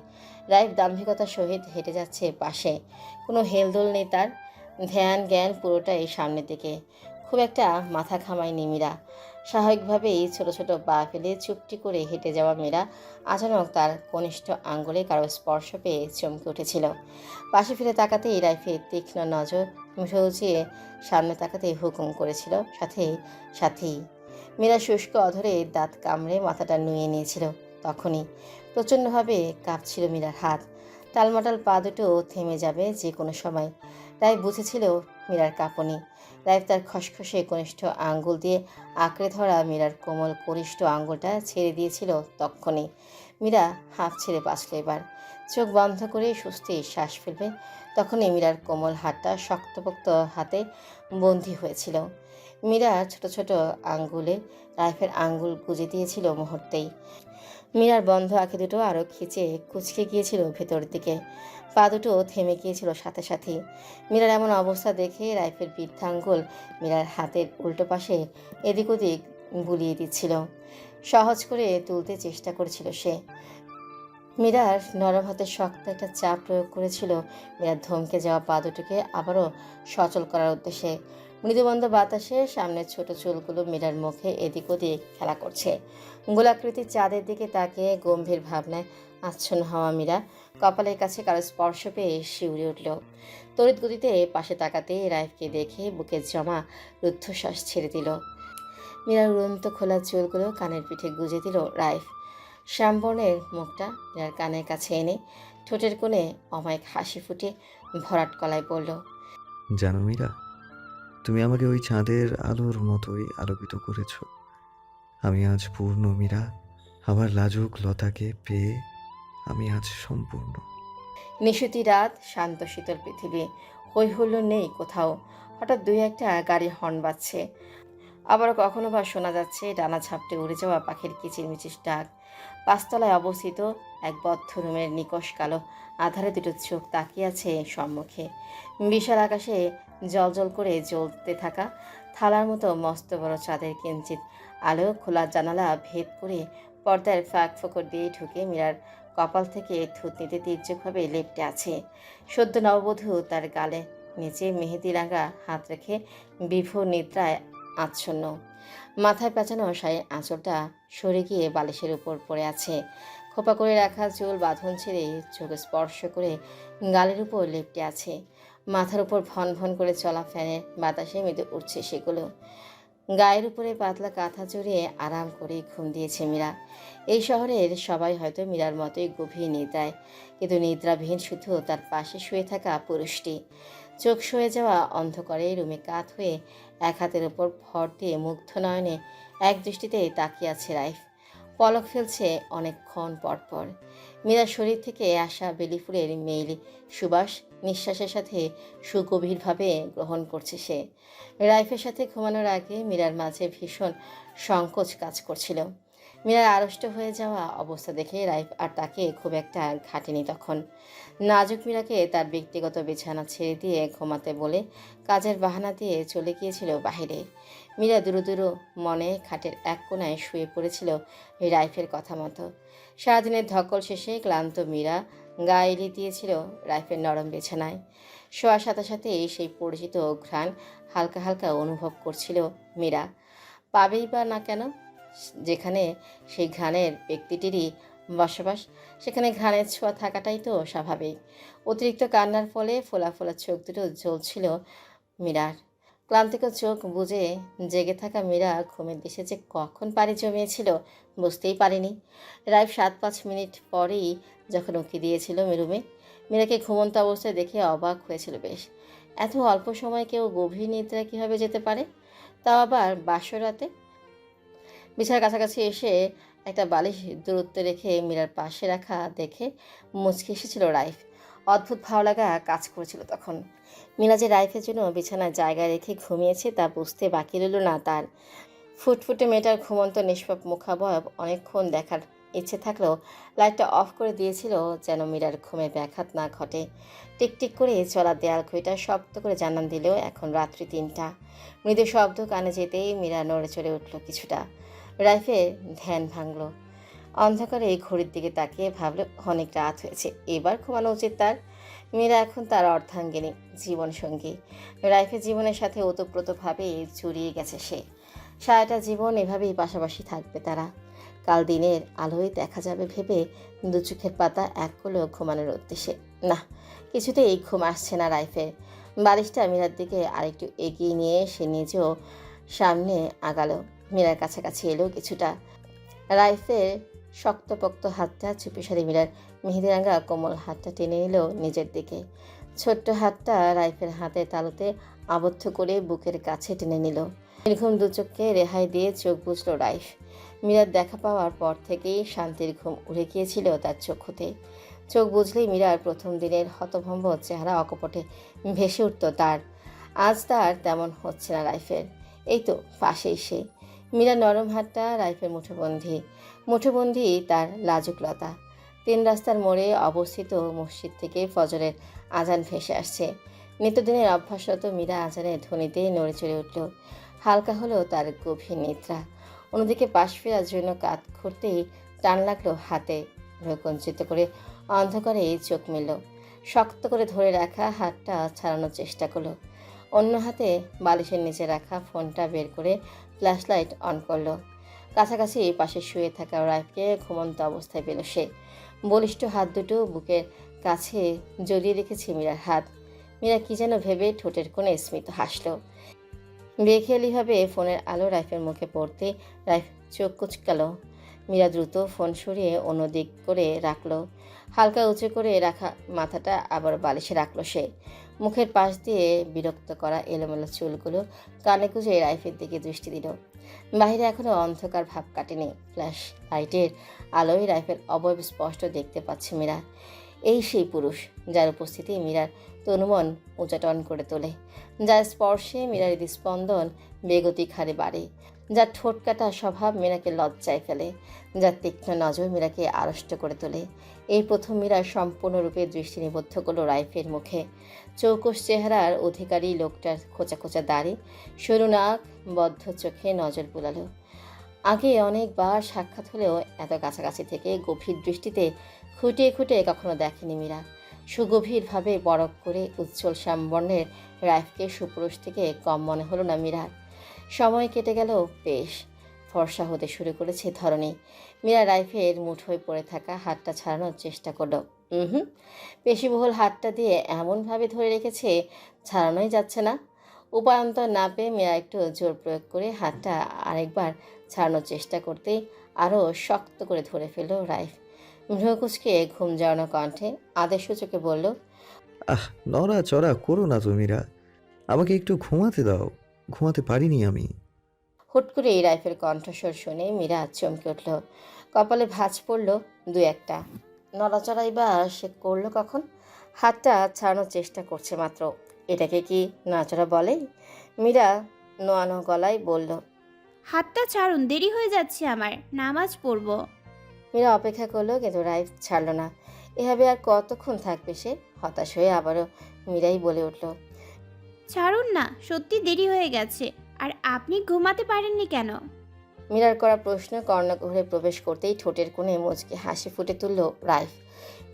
Speaker 3: রাইফ দাম্ভিকতার সহিত হেঁটে যাচ্ছে পাশে, কোনো হেলদোল নেই তার, ধ্যান জ্ঞান পুরোটাই সামনের দিকে। খুব একটা মাথা ঘামায়নি মীরা। স্বাভাবিকভাবেই ছোট ছোট পা ফেলে চুপটি করে হেঁটে যাওয়া মীরা আচানক তার কনিষ্ঠ আঙ্গুলে কারো স্পর্শ পেয়ে চমকে উঠেছিল। পাশে ফিরে তাকাতেই রাইফের তীক্ষ্ণ নজর মুঠো উঁচিয়ে সামনে তাকাতে হুকুম করেছিল, সাথেই মীরা শুষ্ক অধরে দাঁত কামড়ে মাথাটা নুয়ে নিয়েছিল। তখনই প্রচণ্ডভাবে কাঁপছিল মীরার হাত, টালমাটাল পা দুটো থেমে যাবে যে কোনো সময়। রাইফ বুঝেছিল মীরার কাঁপুনি। রাইফ তার খসখসে কনিষ্ঠ আঙ্গুল দিয়ে আঁকড়ে ধরা মীরার কোমল কনিষ্ঠ আঙ্গুলটা ছেড়ে দিয়েছিল তক্ষণি। মীরা হাঁপ ছেড়ে বাঁচল এবার। চোখ বন্ধ করে স্বস্তির শ্বাস ফেলবে, তখনই মীরার কোমল হাতটা শক্তপোক্ত হাতে বন্দী হয়েছিল। মীরা ছোট ছোট আঙ্গুলে রাইফের আঙ্গুল গুজে দিয়েছিল মুহূর্তেই। মীরার বন্ধ আঁখি দুটো আরও খিচে কুচকে গিয়েছিল ভেতর দিকে, পা দুটো থেমে গিয়েছিল সাথে সাথেই। মীরার এমন অবস্থা দেখে রাইফের বৃদ্ধাঙ্গুল মীরার হাতের উল্টো পাশে এদিক ওদিক বুলিয়ে দিচ্ছিল, সহজ করে তুলতে চেষ্টা করেছিল সে। মীরার নরম হাতে শক্ত একটা চাপ প্রয়োগ করেছিল মীরার ধমকে যাওয়া পা দুটোকে আবারও সচল করার উদ্দেশ্যে। মৃদুবন্ধ বাতাসে সামনের ছোট চুলগুলো মীরার মুখে এদিক ওদিক খেলা করছে। গোলাকৃতির চাঁদের দিকে তাকিয়ে গম্ভীর ভাবনায় আচ্ছন্ন হওয়া মীরা কপালের কাছে কারো স্পর্শ পেয়ে শিউরে উঠল। তড়িৎ গতিতে পাশে তাকাতে রাইফকে দেখে বুকের জমা রুদ্ধশ্বাস ছেড়ে দিল। মীরার উড়ন্ত খোলা চুলগুলো কানের পিঠে গুজে দিল রাইফ। শ্যামবর্ণের মুখটা মীরার কানের কাছে এনে ঠোঁটের কোণে অমায়িক হাসি ফুটে ভরাট গলায় বলল,
Speaker 4: জানো মীরা, তুমি আমাকে ওই চাঁদের আলোর মতোই আলোকিত করেছ। আমি আজ পূর্ণ মীরা। আমার লাজুক লতাকে পেয়ে আমি আজ সম্পূর্ণ।
Speaker 3: নিশুতি রাত, শান্ত শীতল পৃথিবী, হই হুল্লোড় নেই কোথাও। হঠাৎ দুই একটা গাড়ির হর্ন বাজছে, আবার কখনো বা শোনা যাচ্ছে ডানা ঝাপটে উড়ে যাওয়া পাখির কিচিরমিচির ডাক। পাঁচতলায় অবস্থিত এক বদ্ধ রুমের নিকষ কালো আধারে দুটো চোখ তাকিয়ে আছে সম্মুখে। বিশাল আকাশে জলজল করে জ্বলতে থাকা থালার মতো মস্ত বড় চাঁদের কিঞ্চিত আলো খোলা জানালা ভেদ করে পর্দার ফাঁক ফোকর দিয়ে ঢুকে মীরার কপাল থেকে থুতনিতে তীর্যকভাবে লেপ্টে আছে। সদ্য নববধূ তার গালে নিচে মেহেদি রাঙা হাত রেখে বিভোর নিদ্রায় আচ্ছন্ন। মাথায় পেঁচানো শাড়ির আঁচলটা সরে গিয়ে বালিশের উপর পড়ে আছে। খোপা করে রাখা চুল বাঁধন ছেড়ে চোখ স্পর্শ করে গালের উপর লেপ্টে আছে। মাথার উপর ভন ভন করে চলা ফ্যানের বাতাসে মেতে উঠছে সেগুলো। গায়ের উপরে পাতলা কাঁথা জড়িয়ে আরাম করে ঘুম দিয়েছে মীরা। এই শহরের সবাই হয়তো মীরার মতোই গভীর নিদ্রায়, কিন্তু নিদ্রাবিহীন শুধু তার পাশে শুয়ে থাকা পুরুষটি। চোখ সয়ে যাওয়া অন্ধকারে রুমে কাত হয়ে এক হাতের উপর ভর দিয়ে মুগ্ধ নয়নে এক দৃষ্টিতে তাকিয়ে আছে রাইফ। পলক ফেলছে অনেকক্ষণ পরপর। মীরার শরীর থেকে আসা বেলি ফুলের মেইলি সুবাস নিঃশ্বাসের সাথে সুগভীরভাবে গ্রহণ করছে সে। রাইফের সাথে ঘুমানোর আগে মীরার মাঝে ভীষণ সংকোচ কাজ করছিল। মীরার আড়ষ্ট হয়ে যাওয়া অবস্থা দেখে রাইফ আর তাকে খুব একটা ঘাটেনি তখন। নাজুক মীরাকে তার ব্যক্তিগত বিছানা ছেড়ে দিয়ে ঘুমাতে বলে কাজের বাহানা দিয়ে চলে গিয়েছিল বাহিরে। মীরা দুরু দুরু মনে খাটের এক কোণায় শুয়ে পড়েছিল রাইফের কথা মতো। সারাদিনের ধকল শেষে ক্লান্ত মীরা গা এলিয়ে দিয়েছিল রাইফের নরম বিছানায়। শোয়ার সাথে সাথে সেই পরিচিত ঘ্রাণ হালকা হালকা অনুভব করছিল মীরা। পাবেই বা না কেন? যেখানে সেই ঘ্রাণের ব্যক্তিটিরই বসবাস, সেখানে ঘ্রাণের ছোঁয়া থাকাটাই তো স্বাভাবিক। অতিরিক্ত কান্নার ফলে ফোলা ফোলা চোখ দুটো জ্বলছিল মীরার। ক্লান্তিকর চোখ বুজে জেগে থাকা মীরা ঘুমের দেশে যে কখন পাড়ি জমিয়েছিল বুঝতেই পারেনি। রাইফ 7-5 মিনিট পরেই যখন উঁকি দিয়েছিল রুমে, মীরাকে ঘুমন্ত অবস্থায় দেখে অবাক হয়েছিল বেশ। এত অল্প সময় কেউ গভীর নিদ্রায় কীভাবে যেতে পারে, তাও আবার বাসর রাতে? বিছানার কাছাকাছি এসে একটা বালিশ দূরত্বে রেখে মীরার পাশে রাখা দেখে মুচকি এসেছিল রাইফ। অদ্ভুত ভালো লাগা কাজ করেছিল তখন। মীরা যে রাইফের জন্য বিছানায় জায়গায় রেখে ঘুমিয়েছে তা বুঝতে বাকি রইল না তার। ফুটফুটে মেয়েটার ঘুমন্ত নিষ্পাপ মুখাবয়ব অনেকক্ষণ দেখার ইচ্ছে থাকলেও লাইটটা অফ করে দিয়েছিল যেন মীরার ঘুমে ব্যাঘাত না ঘটে। টিকটিক করে চলা দেয়াল ঘড়িটা শব্দ করে জানান দিলেও এখন রাত্রি ৩টা। মৃদু শব্দ কানে যেতেই মীরা নড়ে চড়ে উঠল কিছুটা। রাইফের ধ্যান ভাঙল। অন্ধকারে এই ঘড়ির দিকে তাকিয়ে ভাবল অনেক রাত হয়েছে, এবার ঘুমানো উচিত তার। মীরা এখন তার অর্ধাঙ্গিনী, জীবনসঙ্গী। রাইফের জীবনের সাথে ওতপ্রোতভাবে জড়িয়ে গেছে সে। সারাটা জীবন এভাবেই পাশাপাশি থাকবে তারা। কাল দিনের আলোয় দেখা যাবে ভেবে দু চোখের পাতা এক করলো ঘুমানোর উদ্দেশ্যে। না, কিছুতেই ঘুম আসছে না রাইফের। বালিশটা মীরার দিকে আরেকটু এগিয়ে নিয়ে সে নিজেও সামনে আগালো। মীরার কাছাকাছি এলো কিছুটা। রাইফের শক্তপোক্ত হাতটা চুপিসারে মীরার মেহেদিরাঙ্গা কোমল হাতটা টেনে নিল নিজের দিকে। ছোট্ট হাতটা রাইফের হাতে তালুতে আবদ্ধ করে বুকের কাছে টেনে নিল। নির্ঘুম দু চোখকে রেহাই দিয়ে চোখ বুঝল রাইফ। মীরার দেখা পাওয়ার পর থেকেই শান্তির ঘুম উড়ে গিয়েছিল তার চোখতে। চোখ বুঝলেই মীরার প্রথম দিনের হতভম্ব চেহারা অকপটে ভেসে উঠত তার। আজ তার তেমন হচ্ছে না রাইফের। এই তো পাশেই সে। মীরার নরম হাতটা রাইফের মুঠোবন্ধি তার লাজুকলতা। ৩ রাস্তার মোড়ে অবস্থিত মসজিদ থেকে ফজরের আজান ভেসে আসছে। নিত্যদিনের অভ্যাসরত মীরা আজানের ধ্বনিতে নড়ে চড়ে উঠল। হালকা হলো তার গভীর নিদ্রা। অন্যদিকে পাশ ফেরার জন্য কাত করতেই টান লাগলো হাতে। ভ্রুকুঞ্চিত করে অন্ধকারে চোখ মেলল। শক্ত করে ধরে রাখা হাতটা ছাড়ানোর চেষ্টা করলো। অন্য হাতে বালিশের নিচে রাখা ফোনটা বের করে ফ্ল্যাশ লাইট অন করলো। কাছাকাছি পাশে শুয়ে থাকা রাইফকে ঘুমন্ত অবস্থায় পেল সে। বলিষ্ঠ হাত দুটো বুকের কাছে জড়িয়ে রেখেছে মীরার হাত। মীরা কি যেন ভেবে ঠোঁটের কোণে স্মিত হাসল। বেখেয়ালিভাবে ফোনের আলো রাইফের মুখে পড়তে রাইফ চোখ কুচকালো। মীরা দ্রুত ফোন সরিয়ে অন্যদিক করে রাখলো। হালকা উঁচু করে রাখা মাথাটা আবার বালিশে রাখলো সে। মুখের পাশ দিয়ে বিরক্ত করা এলোমেলো চুলগুলো কানে গুঁজে রাইফের দিকে দৃষ্টি দিল। বাহিরে এখনো অন্ধকার ভাব কাটেনি। ফ্ল্যাশ লাইটের আলোয় রাইফের অবয়ব স্পষ্ট দেখতে পাচ্ছে মীরা। এই সেই পুরুষ যার উপস্থিতি মীরার তনুমন উচাটন করে তোলে, যার স্পর্শে মীরার হৃদস্পন্দন বেগতিক হারে বাড়ে, যার ঠোঁট কাটা স্বভাব মীরাকে লজ্জায় ফেলে, যার তীক্ষ্ণ নজর মীরাকে আড়ষ্ট করে তোলে। এই প্রথম মীরা সম্পূর্ণরূপে দৃষ্টি নিবদ্ধ করল রাইফের মুখে। চৌকস চেহারার অধিকারী লোকটার খোঁচা খোঁচা দাড়ি, সরু নাক, বদ্ধ চোখে নজর বুলালো। আগে অনেকবার সাক্ষাৎ হলেও এত কাছাকাছি থেকে গভীর দৃষ্টিতে খুঁটিয়ে খুঁটিয়ে কখনো দেখেনি মীরা। সুগভীরভাবে পরখ করে উজ্জ্বল শ্যামবর্ণের রাইফকে সুপুরুষ থেকে কম মনে হলো না মীরার। সময় কেটে গেল বেশ। ফর্সা হতে শুরু করেছে ধরনী। মীরা রাইফের মুঠোয় পড়ে থাকা হাতটা ছাড়ানোর চেষ্টা করলো। পেশিবহুল হাতটা দিয়ে এমনভাবে ধরে রেখেছে ছাড়ানোই যাচ্ছে না। উপায়ন্তর না পেয়ে মীরা একটু জোর প্রয়োগ করে হাতটা আরেকবার ছাড়ানোর চেষ্টা করতেই আরও শক্ত করে ধরে ফেলল রাইফ। ভ্রুকুচকে ঘুম জড়ানো কণ্ঠে আদেশসূচকে বলল,
Speaker 4: নড়াচড়া করো না তুমিরা, আমাকে একটু ঘুমাতে দাও, ঘুমাতে পারিনি আমি।
Speaker 3: হুট করে এই রাইফের কণ্ঠস্বর শুনে মীরা চমকে উঠল। কপালে ভাঁজ পড়ল ২-১টা। নড়াচড়াই বা সে করলো কখন? হাতটা ছাড়ানোর চেষ্টা করছে মাত্র, এটাকে কি নড়াচড়া বলে? মীরা নোয়ানো গলায় বলল,
Speaker 1: হাতটা ছাড়ুন, দেরি হয়ে যাচ্ছে আমার, নামাজ পড়বো।
Speaker 3: মীরা অপেক্ষা করলো কিন্তু রাইফ ছাড়ল না। এভাবে আর কতক্ষণ থাকবে সে? হতাশ হয়ে আবারও মীরাই বলে উঠল,
Speaker 1: ছাড়ুন না, সত্যি দেরি হয়ে গেছে। আর আপনি ঘুমাতে পারেননি কেন?
Speaker 3: মীরার করা প্রশ্ন কর্ণগহ্বরে প্রবেশ করতেই ঠোঁটের কোণে মুচকে হাসি ফুটে তুলল রাইফ।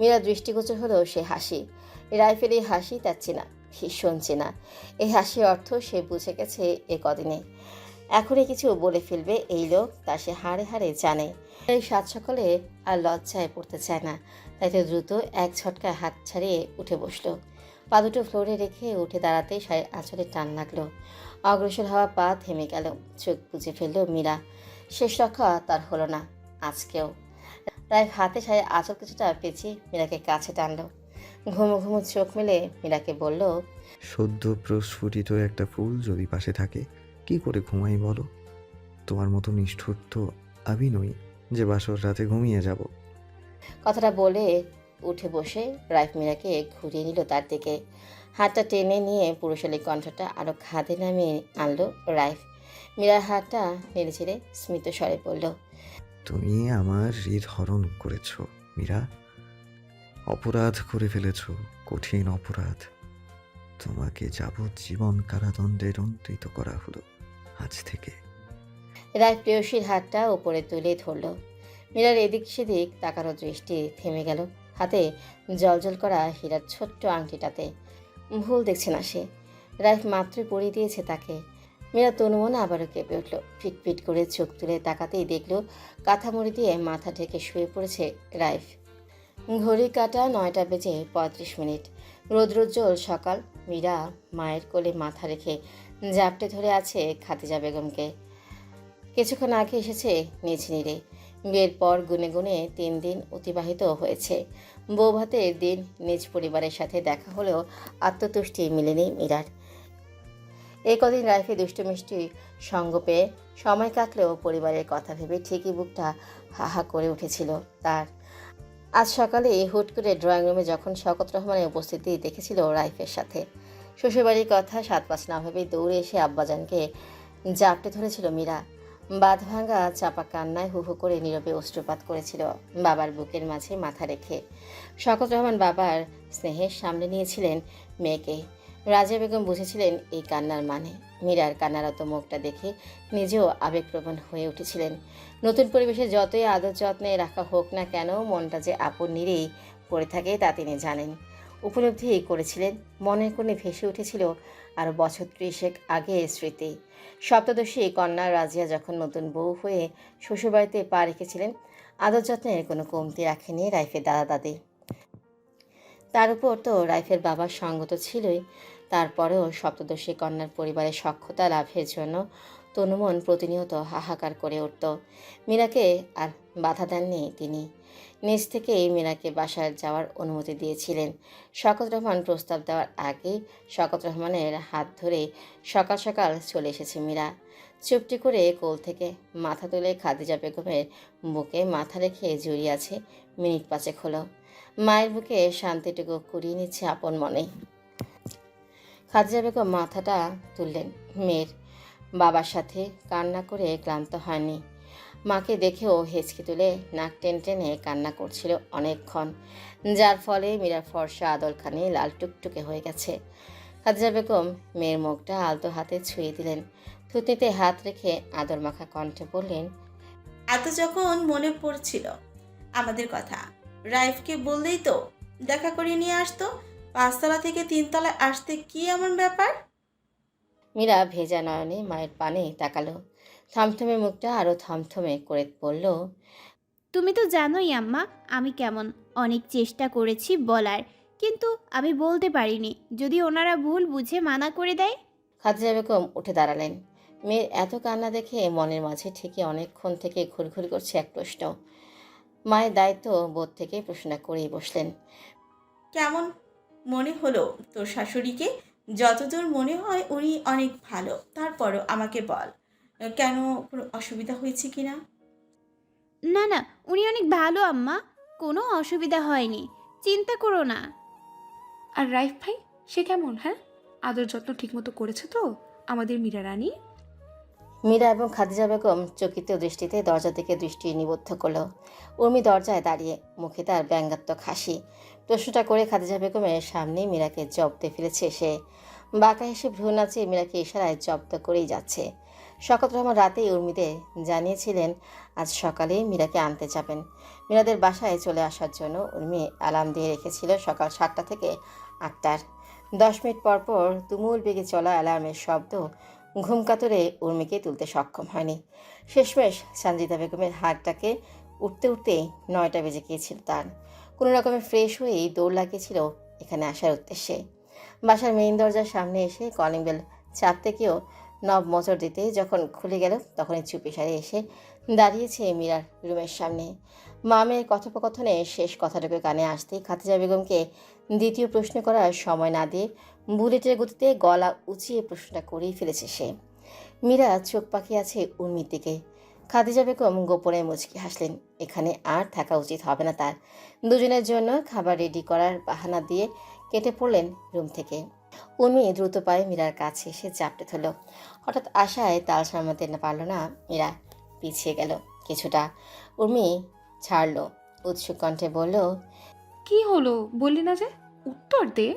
Speaker 3: মীরা দৃষ্টিগোচর হলো সে হাসি। রাইফের এই হাসি তার চেনা, ভীষণ চেনা। এই হাসির অর্থ সে বুঝে গেছে এ কদিনে। এখনই কিছু বলে ফেলবে এই লোক, তা সে হাড়ে হাড়ে জানে। এই সাত সকালে আর লজ্জায় পড়তে চায় না, তাই তো দ্রুত এক ঝটকায় হাত ছাড়িয়ে উঠে বসলো। পা দুটো ফ্লোরে রেখে উঠে দাঁড়াতে শাড়ির আঁচলে টান লাগলো। অগ্রসর হওয়া পা থেমে গেল। চোখ বুজে ফেলল মীরা। শেষ রক্ষা তার হলো না আজকেও। রাইফ হাতে শাড়ির আঁচল কিছুটা পেঁচিয়ে মীরাকে কাছে টানলো। ঘুমো ঘুমো চোখ মেলে মীরাকে বলল,
Speaker 4: সদ্য প্রস্ফুটিত একটা ফুল যদি পাশে থাকে কি করে ঘুমাই বলো? তোমার মতো নিষ্ঠুর তো আমি নই যে বাসর রাতে ঘুমিয়ে যাব।
Speaker 3: কথাটা বলে উঠে বসে রাইফ মীরাকে ঘুরিয়ে নিল তার দিকে। হাতটা টেনে নিয়ে পুরুষালী কণ্ঠটা আরও খাদে নামিয়ে আনলো রাইফ। মীরার হাতটা নেড়ে ছেড়ে স্মিত স্বরে বলল,
Speaker 4: তুমি আমার হৃদহরণ করেছ মীরা, অপরাধ করে ফেলেছ, কঠিন অপরাধ। তোমাকে যাবজ্জীবন কারাদণ্ডে দণ্ডিত করা হলো আজ থেকে।
Speaker 3: রায় প্রেয়সীর হাতটা উপরে তুলে ধরল। মীরার এদিক সেদিক তাকানো দৃষ্টি থেমে গেল হাতে জলজল করা হীরার ছোট্ট আংটিটাতে। ভুল দেখছে না সে, রাইফ মাত্রই পরিয়ে দিয়েছে তাকে। মীরা তনুমনে আবারও কেঁপে উঠল। ফিটফিট করে চোখ তুলে তাকাতেই দেখল কাঁথামুড়ি দিয়ে মাথা ঢেকে শুয়ে পড়েছে রাইফ। ঘড়ি কাটা 9:35। রৌদ্রোজ্জ্বল সকাল। মীরা মায়ের কোলে মাথা রেখে জাপটে ধরে আছে খাদিজা বেগমকে। কিছুক্ষণ আগে এসেছে নিজ নিরে। বিয়ের পর গুনে গুনে 3 দিন অতিবাহিত হয়েছে। বৌভাতের দিন নিজ পরিবারের সাথে দেখা হলেও আত্মতুষ্টি মিলেনি মীরার। এই কদিন রাইফে দুষ্টমিষ্টি সঙ্গ পেয়ে সময় কাটলেও পরিবারের কথা ভেবে ঠিকই বুকটা হাহা করে উঠেছিল তার। আজ সকালে হুট করে ড্রয়িং রুমে যখন শওকত রহমানের উপস্থিতি দেখেছিল রাইফের সাথে, শ্বশুরবাড়ির কথা 7-5 না ভেবেই দৌড়ে এসে আব্বাজানকে জাপটে ধরেছিল মীরা। বাঁধ ভাঙা চাপা কান্নায় হু হু করে নীরবে অশ্রুপাত করেছিল বাবার বুকের মাঝে মাথা রেখে। শওকত রহমান বাবার স্নেহের সামনে নিয়েছিলেন মেয়েকে। রাজিয়া বেগম বুঝেছিলেন এই কান্নার মানে। মীরার কান্নারত মুখটা দেখে নিজেও আবেগপ্রবণ হয়ে উঠেছিলেন। নতুন পরিবেশে যতই আদর যত্নে রাখা হোক না কেন, মনটা যে আপন নিরেই পড়ে থাকে তা তিনি জানেন। উপলব্ধি করেছিলেন। মনের কোণে ভেসে উঠেছিল আর বছর 30 আগে স্মৃতি। সপ্তদশী কন্যা রাজিয়া যখন নতুন বউ হয়ে শ্বশুরবাড়িতে পা রেখেছিলেন, আদর যত্নের কোনো কমতি রাখেনি রাইফের দাদা দাদি। তার উপর তো রাইফের বাবার সঙ্গ তো ছিলই। তারপরেও সপ্তদশী কন্যার পরিবারের সখ্যতা লাভের জন্য তনুমন প্রতিনিয়ত হাহাকার করে উঠত। মীরাকে আর বাধা দেননি তিনি। নিজ থেকেই মীরাকে বাসায় যাওয়ার অনুমতি দিয়েছিলেন। শওকত রহমান প্রস্তাব দেওয়ার আগেই শওকত রহমানের হাত ধরে সকাল সকাল চলে এসেছে মীরা। চুপটি করে কোল থেকে মাথা তুলে খাদিজা বেগমের বুকে মাথা রেখে জড়িয়ে আছে মিনিট 5 হলো। মায়ের বুকে শান্তিটুকু কুড়িয়ে নিচ্ছে আপন মনে। খাদিজা বেগম মাথাটা তুললেন। মেয়ের বাবার সাথে কান্না করে ক্লান্ত হয়নি। মাকে দেখেও হেঁচকি তুলে নাক টেনে টেনে কান্না করছিল অনেকক্ষণ, যার ফলে মীরার ফর্সা আদলখানি লাল টুকটুকে হয়ে গেছে। খাদিজা বেগম মেয়ের মুখটা আলতো হাতে ছুঁয়ে দিলেন। থুতনিতে হাত রেখে আদর মাখা কণ্ঠে বললেন,
Speaker 7: এত যখন মনে পড়ছিল আমাদের কথা, রাইফকে বললেই তো দেখা করিয়ে নিয়ে আসতো। 5 তলা থেকে 3 তলায় আসতে কি এমন ব্যাপার?
Speaker 3: মীরা ভেজা নয়নে মায়ের পানে তাকালো। থমথমে মুখটা আরও থমথমে করে বলল,
Speaker 1: তুমি তো জানোই আম্মা আমি কেমন। অনেক চেষ্টা করেছি বলার, কিন্তু আমি বলতে পারিনি। যদি ওনারা ভুল বুঝে মানা করে দেয়।
Speaker 3: খাদিজা বেগম উঠে দাঁড়ালেন। মেয়ের এত কান্না দেখে মনের মাঝে ঠিকই অনেকক্ষণ থেকে ঘুরঘুর করছে এক প্রশ্ন। মায়ের দায়িত্ব বোধ থেকে প্রশ্ন করেই বসলেন।
Speaker 7: কেমন মনে হলো তোর শাশুড়িকে? যতদূর মনে হয় উনি অনেক ভালো। তারপরও আমাকে বল, কেন কোনো অসুবিধা হয়েছে কিনা?
Speaker 1: না না, উনি অনেক ভালো আম্মা, কোনো অসুবিধা হয়নি, চিন্তা করো না।
Speaker 2: আর রাইফ ভাই, সে কেমন? হ্যাঁ, আদর যত্ন ঠিকমতো করেছে তো আমাদের মীরা রানী?
Speaker 3: মীরা এবং খাদিজা বেগম চকিত দৃষ্টিতে দরজা থেকে দৃষ্টি নিবদ্ধ করল। উর্মি দরজায় দাঁড়িয়ে, মুখে তার ব্যঙ্গাত্মক হাসি। প্রশ্নটা করে খাদিজা বেগমের সামনে মীরাকে জব্দে ফেলেছে সে। বাঁকা হেসে ভ্রু নাচিয়ে মীরাকে ইশারায় জব্দ করেই যাচ্ছে। শওকত রহমান রাতেই উর্মিদের জানিয়েছিলেন আজ সকালে মীরাকে আনতে যাবেন। মীরাদের বাসায় চলে আসার জন্য উর্মি অ্যালার্ম দিয়ে রেখেছিল সকাল 7টা থেকে 8টার। 10 মিনিট পর পর তুমুল বেগে চলা অ্যালার্মের শব্দ ঘুম কাতরে উর্মিকে তুলতে সক্ষম হয়নি। শেষমেশ সঞ্জিতা বেগমের হাতটাকে উঠতে উঠতেই 9টা বেজে গিয়েছিল তার। কোনো রকমে ফ্রেশ হয়েই দৌড় লাগিয়েছিল এখানে আসার উদ্দেশ্যে। বাসার মেইন দরজার সামনে এসে কলিং বেল চাপতে গিয়েও নব মোচড় দিতে যখন খুলে গেল, তখনই চুপি সারে এসে দাঁড়িয়েছে মীরার রুমের সামনে। মামের কথোপকথনে শেষ কথাটুকু কানে আসতেই খাদিজা বেগমকে দ্বিতীয় প্রশ্ন করার সময় না দিয়ে বুলেটের গতিতে গলা উঁচিয়ে প্রশ্নটা করেই ফেলেছে সে। মীরা চোখ পাকিয়ে আছে উর্মির দিকে। খাদিজা বেগম গোপনে মুচকি হাসলেন। এখানে আর থাকা উচিত হবে না তার। দুজনের জন্য খাবার রেডি করার বাহানা দিয়ে কেটে পড়লেন রুম থেকে। উর্মি দ্রুত পায়ে মীরার কাছে এসে চাপটে ধরল। হঠাৎ আশায় তাল সামলাতে না পারল না মীরা, পিছিয়ে গেল কিছুটা। উর্মি ছাড়ল, উৎসুক কণ্ঠে বলল,
Speaker 2: কি হলো বললি না যে? উত্তর দে।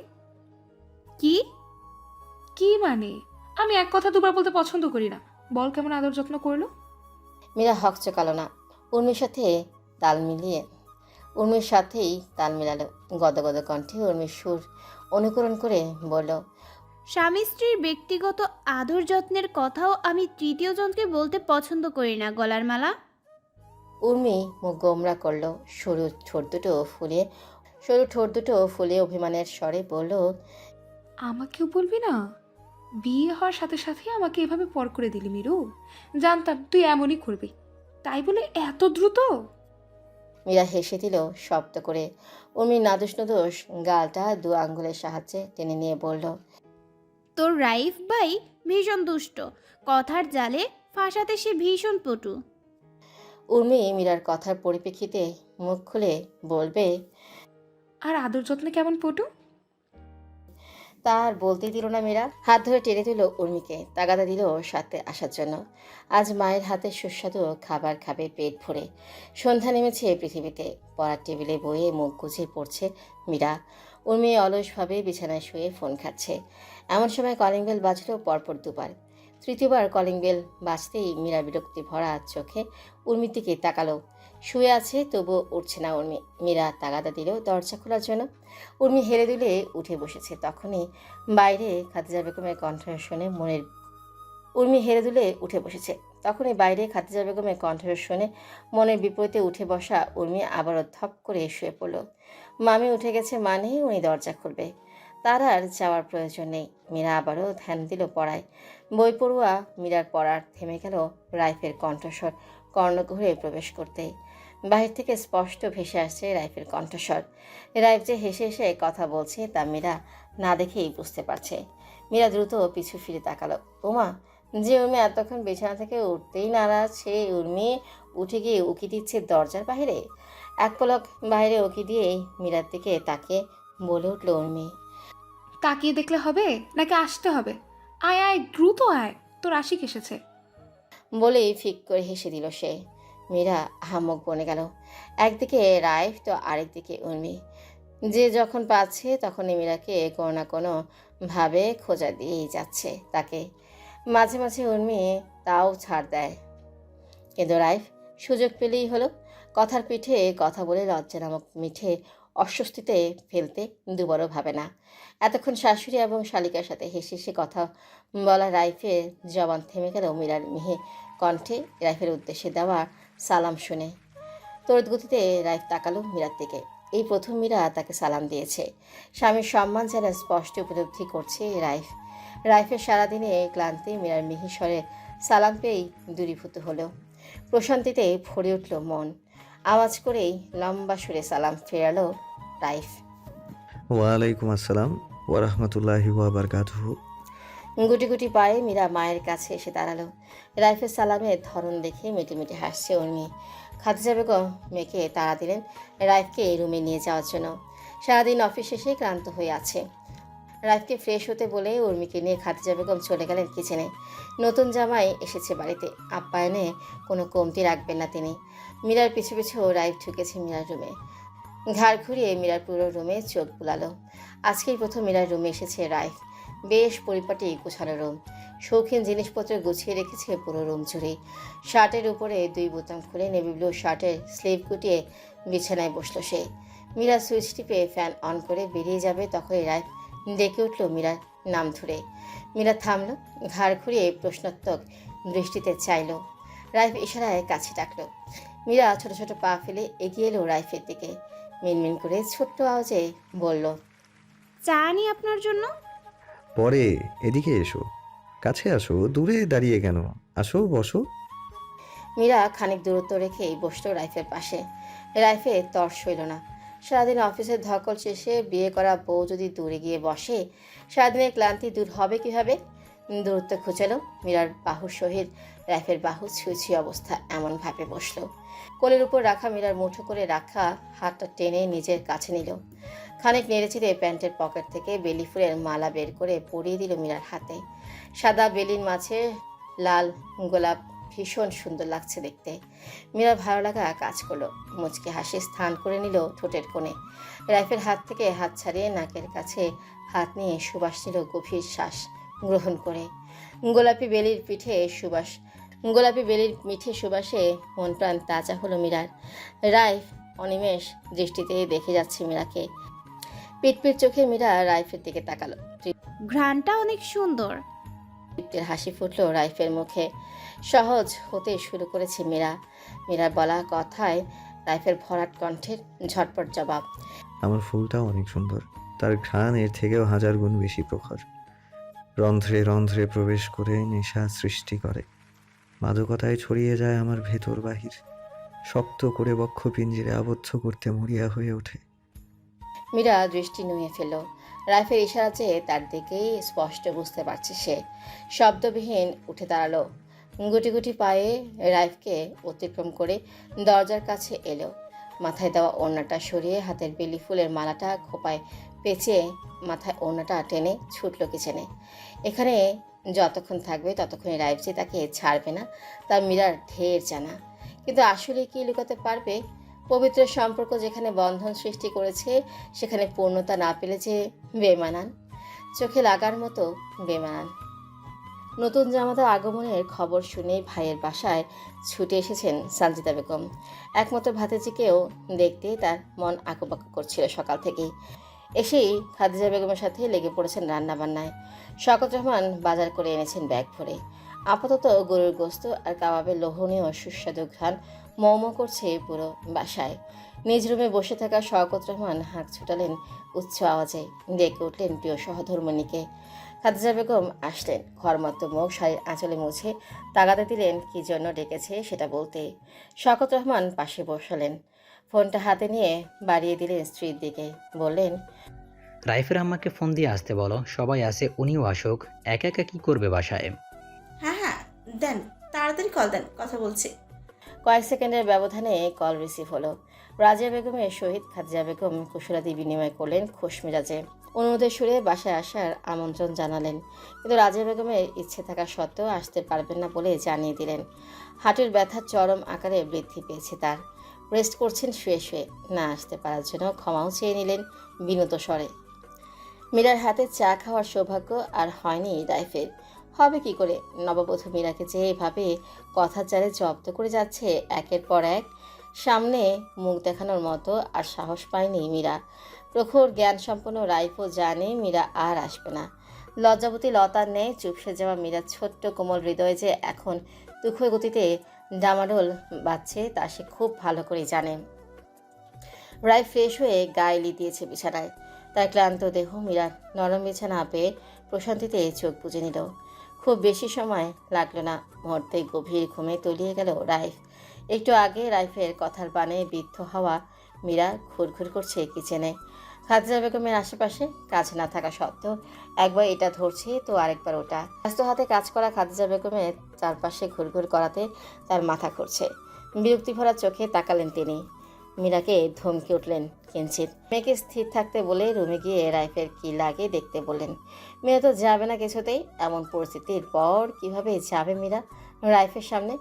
Speaker 1: কি?
Speaker 2: কি মানে? আমি এক কথা দুবার বলতে পছন্দ করি না। বল কেমন আদর যত্ন করলো?
Speaker 3: মীরা হকচকালো না। উর্মির সাথে তাল মিলিয়ে উর্মির সাথেই তাল মিলালো। গদগদ কণ্ঠে উর্মির সুর অনুকরণ করে বলল,
Speaker 1: স্বামী স্ত্রীর ব্যক্তিগত আদর যত্নের কথাও আমি তৃতীয় জনকে বলতে পছন্দ করি না, গলার মালা।
Speaker 3: উর্মি মুখ গোমরা করলো। সরু ঠোঁট দুটো ফুলে অভিমানের স্বরে বলল,
Speaker 2: আমাকেও বলবি না? বিয়ে হওয়ার সাথে সাথে আমাকে এভাবে পর করে দিলি মিরু। জানতাম তুই এমনই করবি, তাই বলে এত দ্রুত?
Speaker 3: মীরা হেসে দিল শব্দ করে। উর্মির নাদুস নুদুস গালটা 2 আঙ্গুলের সাহায্যে টেনে নিয়ে বলল,
Speaker 1: তোর রাইফ ভাই ভীষণ দুষ্ট, কথার জালে ফাঁসাতে সে ভীষণ পটু।
Speaker 3: উর্মি মীরার কথার পরিপ্রেক্ষিতে মুখ খুলে বলবে,
Speaker 2: আর আদর যত্নে কেমন পটু?
Speaker 3: তার বলতে দিল না মীরা। হাত ধরে টেনে দিল উর্মিকে, তাগাদা দিল সাথে আসার জন্য। আজ মায়ের হাতে সুস্বাদু খাবার খাবে পেট ভরে। সন্ধ্যা নেমেছে পৃথিবীতে। পড়ার টেবিলে বইয়ে মুখ গুজে পড়ছে মীরা। উর্মি অলসভাবে বিছানায় শুয়ে ফোন খাচ্ছে। এমন সময় কলিং বেল বাজলো পরপর 2 বার। তৃতীয়বার কলিং বেল বাজতেই মীরা বিরক্তি ভরা চোখে উর্মির দিকে তাকালো। শুয়ে আছে তবুও উঠছে না উর্মি। মীরা তাগাদা দিল দরজা খোলার জন্য। উর্মি হেলে দুলে উঠে বসেছে। তখনই বাইরে খাদিজা বেগমের কণ্ঠ শুনে মনের বিপরীতে উঠে বসা উর্মি আবারও ধপ করে শুয়ে পড়ল। মামি উঠে গেছে মানে উনি দরজা খুলবে, তার আর যাওয়ার প্রয়োজন নেই। মীরা আবারও ধ্যান দিল পড়ায়। বই পড়ুয়া মীরার পড়ার থেমে গেল রাইফের কণ্ঠস্বর কর্ণগহ্বরে প্রবেশ করতেই। বাহির থেকে স্পষ্ট ভেসে আসছে রাইফের কণ্ঠস্বর। রাইফ যে হেসে হেসে কথা বলছে তা মীরা না দেখেই বুঝতে পারছে। মীরা দ্রুত পিছু ফিরে তাকালো। ওমা, যে উর্মি এতক্ষণ বিছানা থেকে উঠতেই নারাজ, সে উর্মি উঠে গিয়ে উকি দিচ্ছে দরজার বাইরে। এক পলক বাইরে উকি দিয়েই মীরার দিকে তাকিয়ে বলে উঠল উর্মি,
Speaker 2: তাকিয়ে দেখলে হবে নাকি আসতে হবে? আয় আয়, দ্রুত আয়, তোর আশিক এসেছে।
Speaker 3: বলেই ফিক করে হেসে দিল সে। মীরা হাম্মক বনে গেল। একদিকে রাইফ তো আরেকদিকে উর্মি। যে যখন পাচ্ছে তখনই মীরাকে কোনো না কোনো ভাবে খোঁজা দিয়েই যাচ্ছে তাকে। মাঝে মাঝে উর্মি তাও ছাড় দেয়, কিন্তু রাইফ সুযোগ পেলেই হলো। কথার পিঠে কথা বলে লজ্জা নামক মিঠে অস্বস্তিতে ফেলতে দুবারও ভাবে না। এতক্ষণ শাশুড়ি এবং শালিকার সাথে হেসে হেসে কথা বলা রাইফের জবান থেমে গেল মীরার মিহি কণ্ঠে রাইফের উদ্দেশ্যে দেওয়া সালাম শুনে। তড়িৎ গতিতে রাইফ তাকালো মীরার দিকে। এই প্রথম মীরা তাকে সালাম দিয়েছে। স্বামীর সম্মান যেন স্পষ্ট উপলব্ধি করছে রাইফের সারাদিনে ক্লান্তি মীরার মিহি স্বরে সালাম পেয়েই দূরীভূত হলো। প্রশান্তিতে ভরে উঠল মন। আওয়াজ করেই লম্বা সুরে সালাম ফেরালো রাইফ।
Speaker 4: ওয়ালাইকুম আসসালাম ওয়ারহমতুল্লাহি ওয়াবারকাতুহু।
Speaker 3: গুটি গুটি পায়ে মীরা মায়ের কাছে এসে দাঁড়ালো। রাইফের সালামের ধরন দেখে মিটিমিটি হাসছে উর্মি। খাদিজা বেগম মেয়েকে তাড়া দিলেন রাইফকে রুমে নিয়ে যাওয়ার জন্য। সারাদিন অফিস শেষে ক্লান্ত হয়ে আছে। রাইফকে ফ্রেশ হতে বলে উর্মিকে নিয়ে খাদিজা বেগম চলে গেলেন কিচেনে। নতুন জামাই এসেছে বাড়িতে, আপ্যায়নে কোনো কমতি রাখবেন না তিনি। মীরার পিছু পিছু রাইফ ঢুকেছে মীরার রুমে। ঘাড় ঘুরিয়ে মীরার পুরো রুমে চোখ বুলালো। আজকেই প্রথম মীরার রুমে এসেছে রাইফ। বেশ পরিপাটি গোছানো রুম। শৌখিন জিনিসপত্র গুছিয়ে রেখেছে পুরো রুম জুড়ে। শার্টের উপরে 2 বোতাম খুলে নেভি ব্লু শার্টের স্লিভ গুটিয়ে বিছানায় বসলো সে। মীরা সুইচ টিপে ফ্যান অন করে বেরিয়ে যাবে তখনই রাইফ ডেকে উঠল মীরার নাম ধরে। মীরা থামলো, ঘাড় ঘুরিয়ে প্রশ্নাত্মক দৃষ্টিতে চাইল। রাইফ ইশারায় কাছে ডাকলো। মীরা ছোট ছোট পা ফেলে এগিয়ে এলো রাইফের দিকে। মিনমিন করে ছোট্ট আওয়াজে বলল,
Speaker 1: চা আনি আপনার জন্য?
Speaker 4: পরে, এদিকে এসো, কাছে আসো, দূরে দাঁড়িয়ে কেন? আসো, বসো।
Speaker 3: মীরা খানিক দূরত্ব রেখেই বসলো রাইফের পাশে। রাইফের তর সইল না। সারাদিন অফিসের ধকল শেষে বিয়ে করা বউ যদি দূরে গিয়ে বসে, সারাদিনের ক্লান্তি দূর হবে কিভাবে? দূরত্ব খুঁচালো। মীরার বাহুর সহিত রাইফের বাহু ছুঁই অবস্থা এমন ভাবে বসলো। কোলের উপর রাখা মীরার মুঠো করে রাখা হাতটা টেনে নিজের কাছে নিল। খানিক নেড়েচেড়ে প্যান্টের পকেট থেকে বেলি ফুলের মালা বের করে পরিয়ে দিল মীরার হাতে। সাদা বেলির মাঝে লাল গোলাপ ভীষণ সুন্দর লাগছে দেখতে। মীরার ভালো লাগা কাজ করলো। মুচকি হাসি স্থান করে নিল ঠোঁটের কোণে। রাইফের হাত থেকে হাত ছাড়িয়ে নাকের কাছে হাত নিয়ে সুবাস নিল গভীর শ্বাস গ্রহণ করে। গোলাপি বেলির মিঠে সুবাসে মন প্রাণ তাজা হলো মীরার। রাইফ অনিমেষ দৃষ্টিতে দেখে যাচ্ছে মীরাকে। পিটপিট চোখে মীরা রাইফের দিকে তাকালো।
Speaker 1: ঘ্রাণটা অনেক সুন্দর।
Speaker 3: তৃপ্তির হাসি ফুটলো রাইফের মুখে। সহজ হতে শুরু করেছে মীরার বলা কথায় রাইফের ভরাট কণ্ঠের ঝটপট জবাব।
Speaker 4: আমার ফুলটাও অনেক সুন্দর, তার ঘ্রাণ এর থেকেও 1000 গুণ বেশি প্রখর। রন্ধ্রে রন্ধ্রে প্রবেশ করে নেশা সৃষ্টি করে, মাদকতায় ছড়িয়ে যায় আমার ভেতর বাহির, শক্ত করে বক্ষ পিঞ্জিরে আবদ্ধ করতে মরিয়া হয়ে ওঠে।
Speaker 3: মীরা দৃষ্টি নুয়ে ফেলল। রাইফের ইশারাতে তার দিকেই স্পষ্ট বুঝতে পারছে সে। শব্দবিহীন উঠে দাঁড়ালো। গুটি গুটি পায়ে রাইফকে অতিক্রম করে দরজার কাছে এলো। মাথায় দেওয়া ওড়নাটা সরিয়ে হাতের বেলি ফুলের মালাটা খোপায় পেঁচিয়ে মাথায় ওড়নাটা টেনে ছুটল কিচেনে। এখানে যতক্ষণ থাকবে ততক্ষণই রাইফ যে তাকে ছাড়বে না তা মীরার ঢের জানা। কিন্তু আসলে কি লুকাতে পারবে? পবিত্র সম্পর্ক যেখানে বন্ধন সৃষ্টি করেছে সেখানে পূর্ণতা না পেলে যে বেমানান, চোখে লাগার মতো বেমানান। নতুন জামাতার আগমনের খবর শুনে ভাইয়ের বাসায় ছুটে এসেছেন সানজিদা বেগম। একমাত্র ভাতিজিকেও দেখতে তার মন আঁকুপাকু করছিল সকাল থেকেই। এসেই খাদিজা বেগমের সাথে লেগে পড়েছেন রান্নাবান্নায়। শওকত রহমান বাজার করে এনেছেন ব্যাগ ভরে। আপাতত গরুর গোস্ত আর কাবাবের লোভনীয় সুস্বাদু ঘ্রাণ মৌমো করছে পুরো বাসায়। নিজ রুমে বসে থাকা শওকত রহমান হাঁক ছুটালেন উচ্চ আওয়াজে, ডেকে উঠলেন প্রিয় সহধর্মণীকে। খাদিজা বেগম আসলেন, ঘরমত্ত মুখ শাড়ির আঁচলে মুছে তাগাদা দিলেন কি জন্য ডেকেছে সেটা বলতে। শওকত রহমান পাশে বসালেন, ফোনটা হাতে নিয়ে বাড়িয়ে দিলেন স্ত্রীর দিকে, বললেন,
Speaker 6: রাইফের আম্মাকে ফোন দিয়ে আসতে বলো, সবাই আসে, উনিও আসুক। একা একা কি করবে বাসায়?
Speaker 7: হ্যাঁ দেন, তাড়াতাড়ি কল দেন, কথা বলছি।
Speaker 3: কয়েক সেকেন্ডের ব্যবধানে কল রিসিভ হলো। রাজিয়া বেগমের সহিত খাদিজা বেগম কুশলাদি বিনিময় করলেন খোশ মেজাজে। অনুরোধের সুরে বাসায় আসার আমন্ত্রণ জানালেন, কিন্তু রাজিয়া বেগমের ইচ্ছে থাকা সত্ত্বেও আসতে পারবেন না বলে জানিয়ে দিলেন। হাঁটুর ব্যথা চরম আকারে বৃদ্ধি পেয়েছে তার। রেস্ট করছেন শুয়ে শুয়ে। না আসতে পারার জন্য ক্ষমাও চেয়ে নিলেন বিনত স্বরে। মীরার হাতে চা খাওয়ার সৌভাগ্য আর হয়নি রাইফের। হবে কি করে? নববধূ মীরাকে যে এভাবে কথার জালে জব্দ করে যাচ্ছে একের পর এক, সামনে মুখ দেখানোর মতো আর সাহস পায়নি মীরা। প্রখর জ্ঞান সম্পন্ন রাইফও জানে মীরা আর আসবে না। লজ্জাবতী লতার ন্যায় চুপসে যাওয়া মীরার ছোট্ট কোমল হৃদয়ে যে এখন দুঃখ গতিতে ডামাডোল বাজছে তা সে খুব ভালো করে জানে। রাইফ ফ্রেশ হয়ে গায়ে দিয়েছে বিছানায়। তার ক্লান্ত দেহ মীরার নরম বিছানা পেয়ে প্রশান্তিতে চোখ বুজে নিল। খুব বেশি সময় লাগলো না, মুহূর্তে গভীর ঘুমে তলিয়ে গেল রাইফ। একটু আগে রাইফের কথার বানে বিদ্ধ হওয়া মীরা ঘুরঘুর করছে কিচেনে। খাদিজা বেগমের আশেপাশে কাজ না থাকা সত্ত্বেও একবার এটা ধরছে তো আরেকবার ওটা। ব্যস্ত হাতে কাজ করা খাদিজা বেগমের চারপাশে ঘুরঘুর করাতে তার মাথা ঘুরছে। বিরক্তি ভরা চোখে তাকালেন তিনি। মীরাকে ধমকে উঠলেন কিঞ্চিত। মেয়েকে স্থির থাকতে বলে রুমে গিয়ে রাইফের কি লাগে দেখতে বললেন। মীরা তো যাবে না কিছুতেই। এমন পরিস্থিতির পর কিভাবে যাবে মীরা রাইফের সামনে?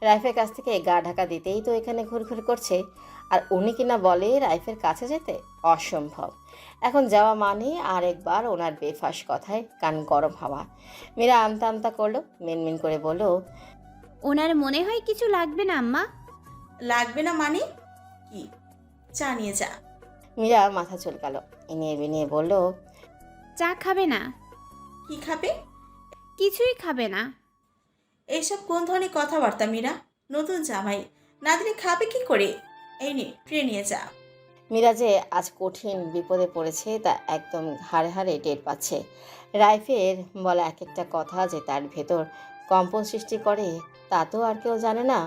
Speaker 3: রাইফের কাছ থেকে গা ঢাকা দিতেই তো এখানে ঘুরঘুর করছে, আর উনি কিনা বলে রাইফের কাছে যেতে? অসম্ভব। এখন যাওয়া মানে আরেকবার ওনার বেফাস কথায় কান গরম হওয়া। মীরা আমতা আমতা করলো, মিনমিন করে বলল,
Speaker 1: ওনার মনে হয় কিছু লাগবে না আম্মা।
Speaker 7: লাগবে না মানে কি? চা নিয়ে যা।
Speaker 3: মীরা মাথা চুলকালো, ইনিয়ে বিনিয়ে বলল,
Speaker 1: চা খাবে না?
Speaker 7: কি খাবে?
Speaker 1: কিছুই খাবে না?
Speaker 7: এইসব কোন ধরনের কথাবার্তা মীরা? নতুন জামাই না দিলে খাবে কি করে? এই নে, ট্রে নিয়ে যা।
Speaker 3: মীরা যে আজ কঠিন বিপদে পড়েছে তা একদম হাড়ে হাড়ে টের পাচ্ছে। রাইফের বলা এক একটা কথা যে তার ভেতর কম্পন সৃষ্টি করে তা তো আর কেউ জানে না।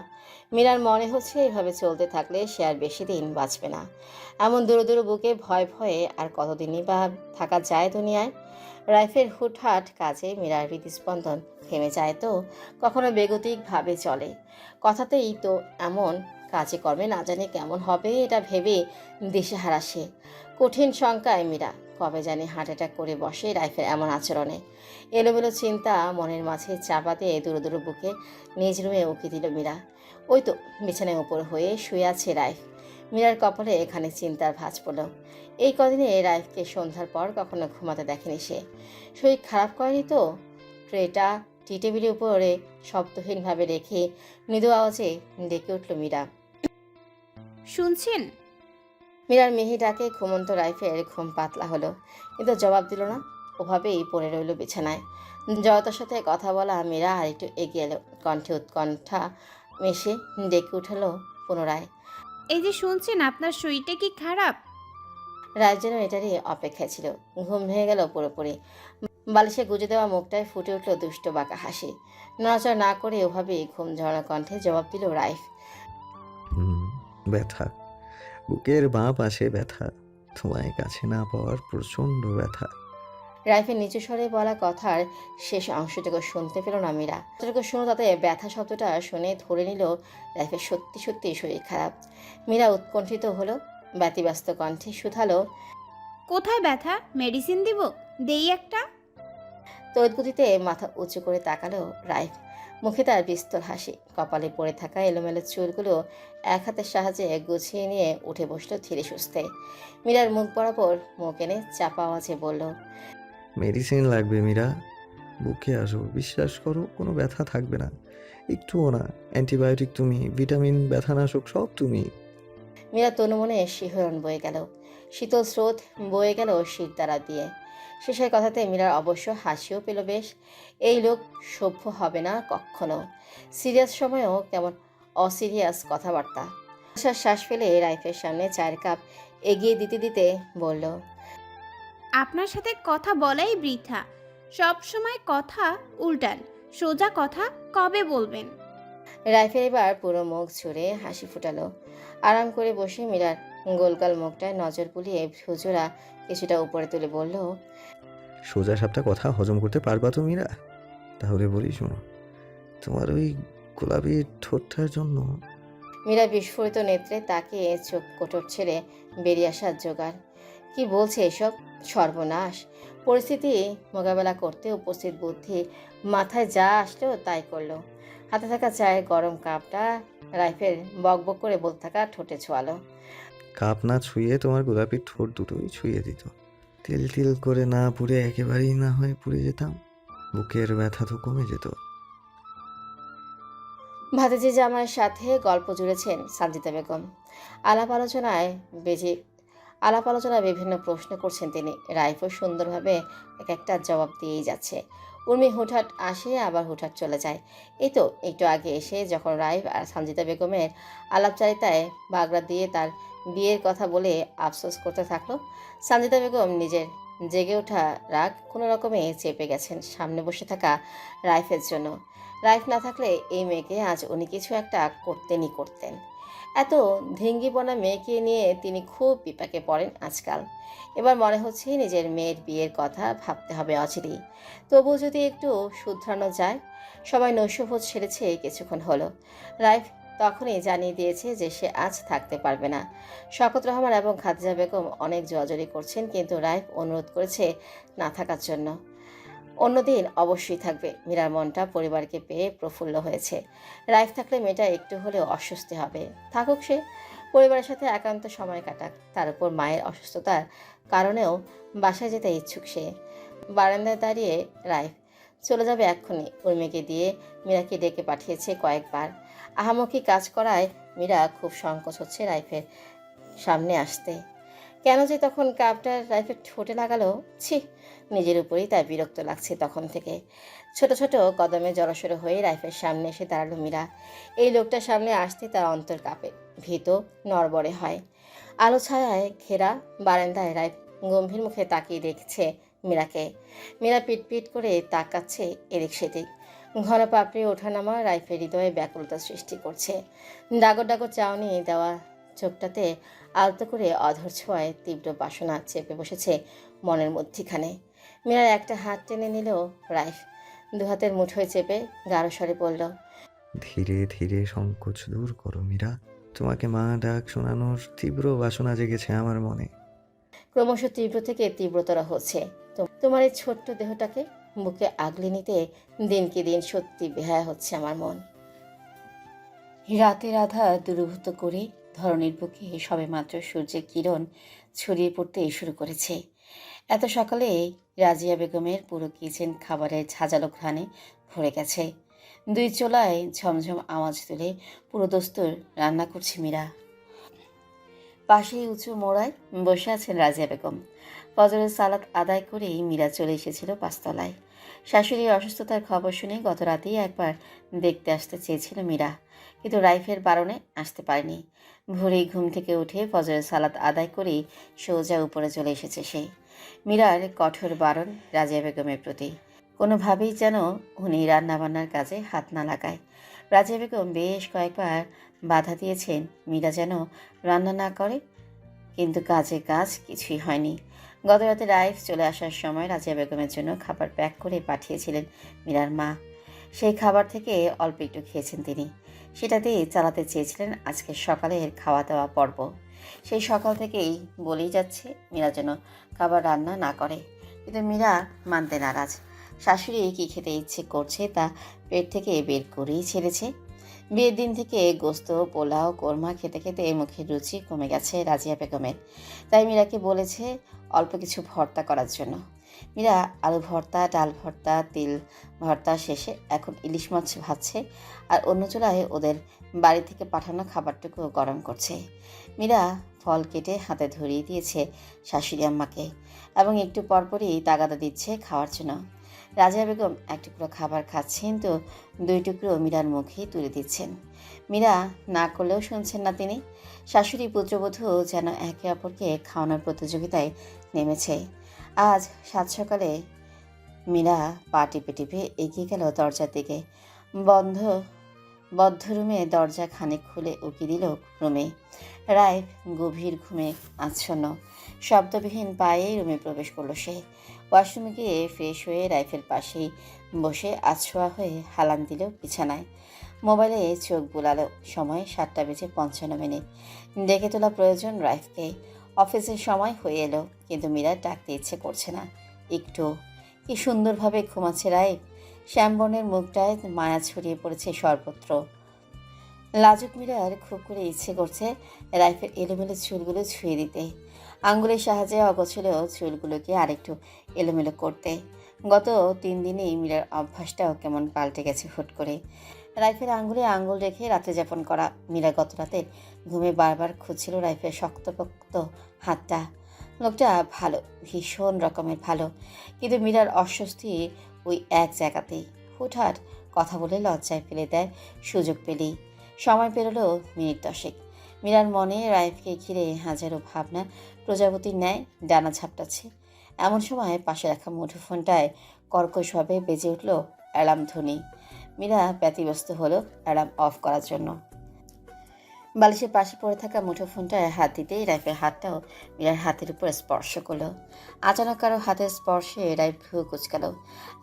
Speaker 3: মীরার মনে হচ্ছে এভাবে চলতে থাকলে সে আর বেশি দিন বাঁচবে না। এমন দূর দূর বুকে ভয়ে ভয়ে আর কতদিনই বা থাকা যায় দুনিয়ায়। রাইফের হুটহাট কাজে মীরার হৃদস্পন্দন থেমে যায় তো কখনো বেগতিকভাবে চলে। কথাতেই তো এমন, কাজে কর্মে না জানে কেমন হবে এটা ভেবে দিশেহারা সে। কঠিন শঙ্কায় মীরা কবে জানি হার্ট অ্যাটাক করে বসে রাইফের এমন আচরণে। এলোমেলো চিন্তা মনের মাঝে চাপা দিয়ে দূর দূর বুকে নিজ রুমে উকি দিল মীরা। ওই তো বিছানায় উপর হয়ে শুয়ে আছে রাইফ। মীরার কপালে এখানে চিন্তার ভাঁজ পড়ল। এই কদিনে রাইফকে সন্ধ্যার পর কখনো ঘুমাতে দেখেনি সে। শরীর খারাপ করেনি তো? ট্রেটা টি টেবিলের উপরে শব্দহীনভাবে রেখে মৃদু আওয়াজে ডেকে উঠল মীরা।
Speaker 1: শুনছেন?
Speaker 3: মীরার মিহি ডাকে ঘুমন্ত রাইফের ঘুম পাতলা হলো, কিন্তু জবাব দিল না। ওভাবেই পড়ে রইল বিছানায়। জয়তার সাথে কথা বলা মীরা আর একটু এগিয়ে এলো, কণ্ঠে উৎকণ্ঠা মিশে ডেকে উঠলো পুনরায়।
Speaker 1: এই যে শুনছেন, আপনার শরীরটা কি খারাপ?
Speaker 3: রায় যেন এটারই অপেক্ষায় ছিল। ঘুম ভেঙে গেল পুরোপুরি। বালিশে গুজে দেওয়া মুখটায় ফুটে উঠল দুষ্ট বাঁকা হাসি। নড়াচড়া না করে ওভাবেই ঘুম ঝরানো কণ্ঠে জবাব দিল রাইফ।
Speaker 4: ব্যথা, বুকের বাঁ পাশে ব্যথা, তোমায় কাছে না পাওয়ার প্রচণ্ড ব্যথা।
Speaker 3: রাইফের নিচু স্বরে বলা কথার শেষ অংশটুকু শুনতে পেল না মীরা। যতটুকু শুনো তাতে ব্যথা শব্দটা শুনে ধরে নিল রাইফের সত্যি সত্যি শরীর খারাপ। মীরা উৎকণ্ঠিত হলো, ব্যতিব্যস্ত কণ্ঠে শুধালো।
Speaker 1: কোথায় ব্যথা? মেডিসিন দিব? দেই একটা?
Speaker 3: তড়িৎগতিতে মাথা উঁচু করে তাকালো রাইফ। মুখে তার বিস্তর হাসি। কপালে পড়ে থাকা এলোমেলো চুলগুলো এক হাতের সাহায্যে গুছিয়ে নিয়ে উঠে বসলো ধীরে সুস্থে। মীরার মুখ বরাবর মুখ এনে চাপা আওয়াজে বলল।
Speaker 4: মেডিসিন লাগবে মীরা, বুকে আসো, বিশ্বাস করো কোনো ব্যথা থাকবে না, একটুও না। অ্যান্টিবায়োটিক তুমি, ভিটামিন, ব্যথানাশক সব তুমি।
Speaker 3: মীরা তনুমনে শিহরণ বয়ে গেল, শীতল স্রোত বয়ে গেল শির দ্বারা দিয়ে। শেষের কথাতে মীরার অবশ্য হাসিও পেল বেশ। এই লোক সভ্য হবে না কখনো। সিরিয়াস সময়েও কেমন অসিরিয়াস কথাবার্তা। শ্বাস ফেলে রাইফের সামনে চায়ের কাপ এগিয়ে দিতে দিতে বলল।
Speaker 1: আপনার সাথে কথা বলাই বৃথা। সব সময় কথা উল্টান। সোজা কথা কবে বলবেন?
Speaker 3: রাইফেল এবার পুরো মুখ ছুঁড়ে হাসি ফুটালো। আরাম করে বসে মীরার গোলগাল মুখটায় নজর বুলিয়ে ভ্রুজোড়া কিছুটা উপরে তুলে বলল।
Speaker 4: সোজা সাপটা কথা হজম করতে পারবা তো মীরা? তাহলে বলি শোনো, তোমার ওই গোলাপি ঠোঁটটার জন্য।
Speaker 3: মীরা বিস্ফোরিত নেত্রে তাকিয়ে চোখ কোটর ছেড়ে বেরিয়ে আসার জোগাড়। কি বলছে এসব? সর্বনাশ! পরিস্থিতি মোকাবেলা করতে উপস্থিত বুদ্ধি মাথায় যা আসলো তাই করলো। হাতে থাকা চায়ের গরম কাপটা রাইফেল বকবক করে বলতে থাকা ঠোঁটে ছোঁয়ালো।
Speaker 4: কাপ না ছুঁয়ে তোমার গোলাপি ঠোঁট দুটোই ছুঁয়ে দিত। তিল তিল করে না পুড়ে একেবারেই না হয়ে পুড়ে যেতাম, বুকের ব্যথা তো কমে যেত।
Speaker 3: ভাতিজি জামাইয়ের সাথে গল্প জুড়েছেন সানজিদা বেগম। আলাপ আলোচনায় বিভিন্ন প্রশ্ন করছেন তিনি। রাইফও সুন্দরভাবে এক একটা জবাব দিয়েই যাচ্ছে। উর্মি হুটহাট আসে আবার হুটহাট চলে যায়। এই তো একটু আগে এসে যখন রাইফ আর সানজিদা বেগমের আলাপচারিতায় বাগড়া দিয়ে তার বিয়ের কথা বলে আফসোস করতে থাকলো, সানজিদা বেগম নিজের জেগে ওঠা রাগ কোনো রকমে চেপে গেছেন সামনে বসে থাকা রাইফের জন্য। রাইফ না থাকলে এই মেয়েকে আজ উনি কিছু একটা করতেন। এত ধিঙ্গিপনা মেয়েকে নিয়ে তিনি খুব বিপাকে পড়েন আজকাল। এবার মনে হচ্ছে নিজের মেয়ের বিয়ের কথা ভাবতে হবে অচিরেই। তবু যদি একটু শুধরানো যায়। সবাই নৈশভোজ সেরেছে কিছুক্ষণ হলো। রাইফ তখনই জানিয়ে দিয়েছে যে সে আজ থাকতে পারবে না। শকত রহমান এবং খাদিজা বেগম অনেক জোরাজোরি করছেন, কিন্তু রাইফ অনুরোধ করেছে না থাকার জন্য। অন্যদিন অবশ্যই থাকবে। মীরার মনটা পরিবারকে পেয়ে প্রফুল্ল হয়েছে। রাইফ থাকলে মেয়েটা একটু হলেও অস্বস্তি হবে। থাকুক সে, পরিবারের সাথে একান্ত সময় কাটাক। তার উপর মায়ের অসুস্থতার কারণেও বাসায় যেতে ইচ্ছুক সে। বারান্দায় দাঁড়িয়ে রাইফ চলে যাবে এক্ষুনি। উর্মিকে দিয়ে মীরাকে ডেকে পাঠিয়েছে কয়েকবার। আহামকি কাজ করায় মীরা খুব সংকোচ হচ্ছে রাইফের সামনে আসতে। কেন যে তখন কাপটা রাইফের ঠোঁটে লাগালো, ছি! নিজের উপরেই তার বিরক্ত লাগছে তখন থেকে। ছোট ছোট কদমে জড়সড় হয়ে রাইফের সামনে এসে দাঁড়ালো মীরা। এই লোকটার সামনে আসতে তার অন্তর কাঁপে, ভীত নড়বড়ে হয়। আলো ছায়ায় ঘেরা বারান্দায় রাইফ গম্ভীর মুখে তাকিয়ে দেখছে মীরাকে। মীরা পিটপিট করে তাকাচ্ছে এদিক সেদিক। ঘন পাপড়ি ওঠানামা রাইফের হৃদয়ে ব্যাকুলতা সৃষ্টি করছে। ডাগর ডাগর চাউনি দেওয়া চোখটাতে আলতো করে অধর ছোঁয়ায় তীব্র বাসনা চেপে বসেছে মনের মধ্যিখানে। মীরার একটা হাত টেনে নিল রাইফ। দুহাতের মুঠোয় চেপে গাঢ় স্বরে বলল।
Speaker 4: ধীরে ধীরে সংকোচ দূর করো মীরা, তোমাকে মা ডাক শোনানোর তীব্র বাসনা জেগেছে আমার মনে।
Speaker 3: ক্রমশ তীব্র থেকে তীব্রতর হচ্ছে। তোমার এই ছোট্ট দেহটাকে বুকে আগলে নিতে দিনকে দিন সত্যি বেহায়া হচ্ছে আমার মন। রাতের আধা দূরীভূত করে ধরণীর বুকে সবেমাত্র সূর্যের কিরণ ছড়িয়ে পড়তে শুরু করেছে। এত সকালে রাজিয়া বেগমের পুরো কিচেন খাবারের ঝাঁঝালো ঘ্রাণে ভরে গেছে। দুই চোলায় ঝমঝম আওয়াজ তুলে পুরো দস্তুর রান্না করছে মীরা। পাশেই উঁচু মোড়ায় বসে আছেন রাজিয়া বেগম। ফজরের সালাত আদায় করেই মীরা চলে এসেছিল পাঁচতলায়। শাশুড়ির অসুস্থতার খবর শুনে গত রাতেই একবার দেখতে আসতে চেয়েছিল মীরা, কিন্তু রাইফের বারণে আসতে পারেনি। ভোরেই ঘুম থেকে উঠে ফজরের সালাত আদায় করেই সোজা উপরে চলে এসেছে সে। মীরার কঠোর বারণ রাজিয়া বেগমের প্রতি। কোনোভাবেই যেন উনি রান্নাবান্নার কাজে হাত না লাগায়। রাজিয়া বেগম বেশ কয়েকবার বাধা দিয়েছেন মীরা যেন রান্না না করে, কিন্তু কাজে কাজ কিছুই হয়নি। গত রাতে রাইফ চলে আসার সময় রাজিয়া বেগমের জন্য খাবার প্যাক করে পাঠিয়েছিলেন মীরার মা। সেই খাবার থেকে অল্প একটু খেয়েছেন তিনি। সেটাতেই চালাতে চেয়েছিলেন আজকের সকালের খাওয়া দাওয়া পর্ব। সেই সকাল থেকেই বলেই যাচ্ছে মীরা যেন খাবার রান্না না করে, কিন্তু মীরা মানতে নারাজ। শাশুড়ি কী খেতে ইচ্ছে করছে তা পেট থেকে বের করেই ছেড়েছে। বিয়ের দিন থেকে গোস্ত, পোলাও, কোরমা খেতে খেতে মুখের রুচি কমে গেছে রাজিয়া বেগমের। তাই মীরাকে বলেছে অল্প কিছু ভর্তা করার জন্য। মীরা আলু ভর্তা, ডাল ভর্তা, তিল ভর্তা শেষে এখন ইলিশ মাছ ভাজছে, আর অন্য চুলায় ওদের বাড়ি থেকে পাঠানো খাবারটুকু গরম করছে। মীরা ফল কেটে হাতে ধরিয়ে দিয়েছে শাশুড়ি আম্মাকে এবং একটু পরপরই তাগাদা দিচ্ছে খাওয়ার জন্য। রাজিয়া বেগম এক টুকরো খাবার খাচ্ছেন তো দুই টুকরো মীরার মুখেই তুলে দিচ্ছেন। মীরা না করলেও শুনছেন না তিনি। শাশুড়ি পুত্রবধূ যেন একে অপরকে খাওয়ানোর প্রতিযোগিতায় নেমেছে। আজ সাত সকালে মীরা পা টিপে টিপে এগিয়ে গেল দরজার দিকে। বদ্ধ রুমে দরজা খানিক খুলে উকি দিল রুমে। রাইফ গভীর ঘুমে আচ্ছন্ন। শব্দবিহীন পায়ে রুমে প্রবেশ করলো সে। ওয়াশরুমে গিয়ে ফ্রেশ হয়ে রাইফের পাশেই বসে আছোয়া হয়ে হালান দিল বিছানায়। মোবাইলে চোখ বুলালো। সময় 7:55। ডেকে তোলা প্রয়োজন রাইফকে। অফিসের সময় হয়ে এলো, কিন্তু মীরা ডাকতে ইচ্ছে করছে না একটু। কি সুন্দরভাবে ঘুমাচ্ছে রাইফ। শ্যামবর্ণের মুখটায় মায়া ছড়িয়ে পড়েছে সর্বত্র। লাজুক মীরার খুব করে ইচ্ছে করছে রাইফের এলোমেলো চুলগুলো ছুঁয়ে দিতে, আঙ্গুলের সাহায্যে অগোছলো চুলগুলোকে আরেকটু এলোমেলো করতে। গত 3 দিনেই মীরার অভ্যাসটাও কেমন পাল্টে গেছে হুট করে। রাইফের আঙ্গুলে আঙ্গুল রেখে রাতে যাপন করা। মীরা গত রাতে ঘুমে বারবার খুঁজছিল রাইফের শক্তপোক্ত হাতটা। লোকটা ভালো, ভীষণ রকমের ভালো, কিন্তু মীরার অস্বস্তি ওই এক জায়গাতেই। হুটহাট কথা বলে লজ্জায় ফেলে দেয় সুযোগ পেলেই। সময় পেরোলো মিনিট 10। মীরার মনে রাইফকে ঘিরে হাজারো ভাবনা প্রজাপতির ন্যায় ডানা ঝাপটাচ্ছে। এমন সময় পাশে রাখা মুঠোফোনটায় কর্কশভাবে বেজে উঠল অ্যালার্ম ধ্বনি। মীরা ব্যতিব্যস্ত হলো অ্যালার্ম অফ করার জন্য। বালিশের পাশে পড়ে থাকা মুঠোফোনটায় হাত দিতেই রাইফের হাতটাও মীরার হাতের উপর স্পর্শ করলো। আচানক কারো হাতের স্পর্শে রাইফ ভ্রু কুচকালো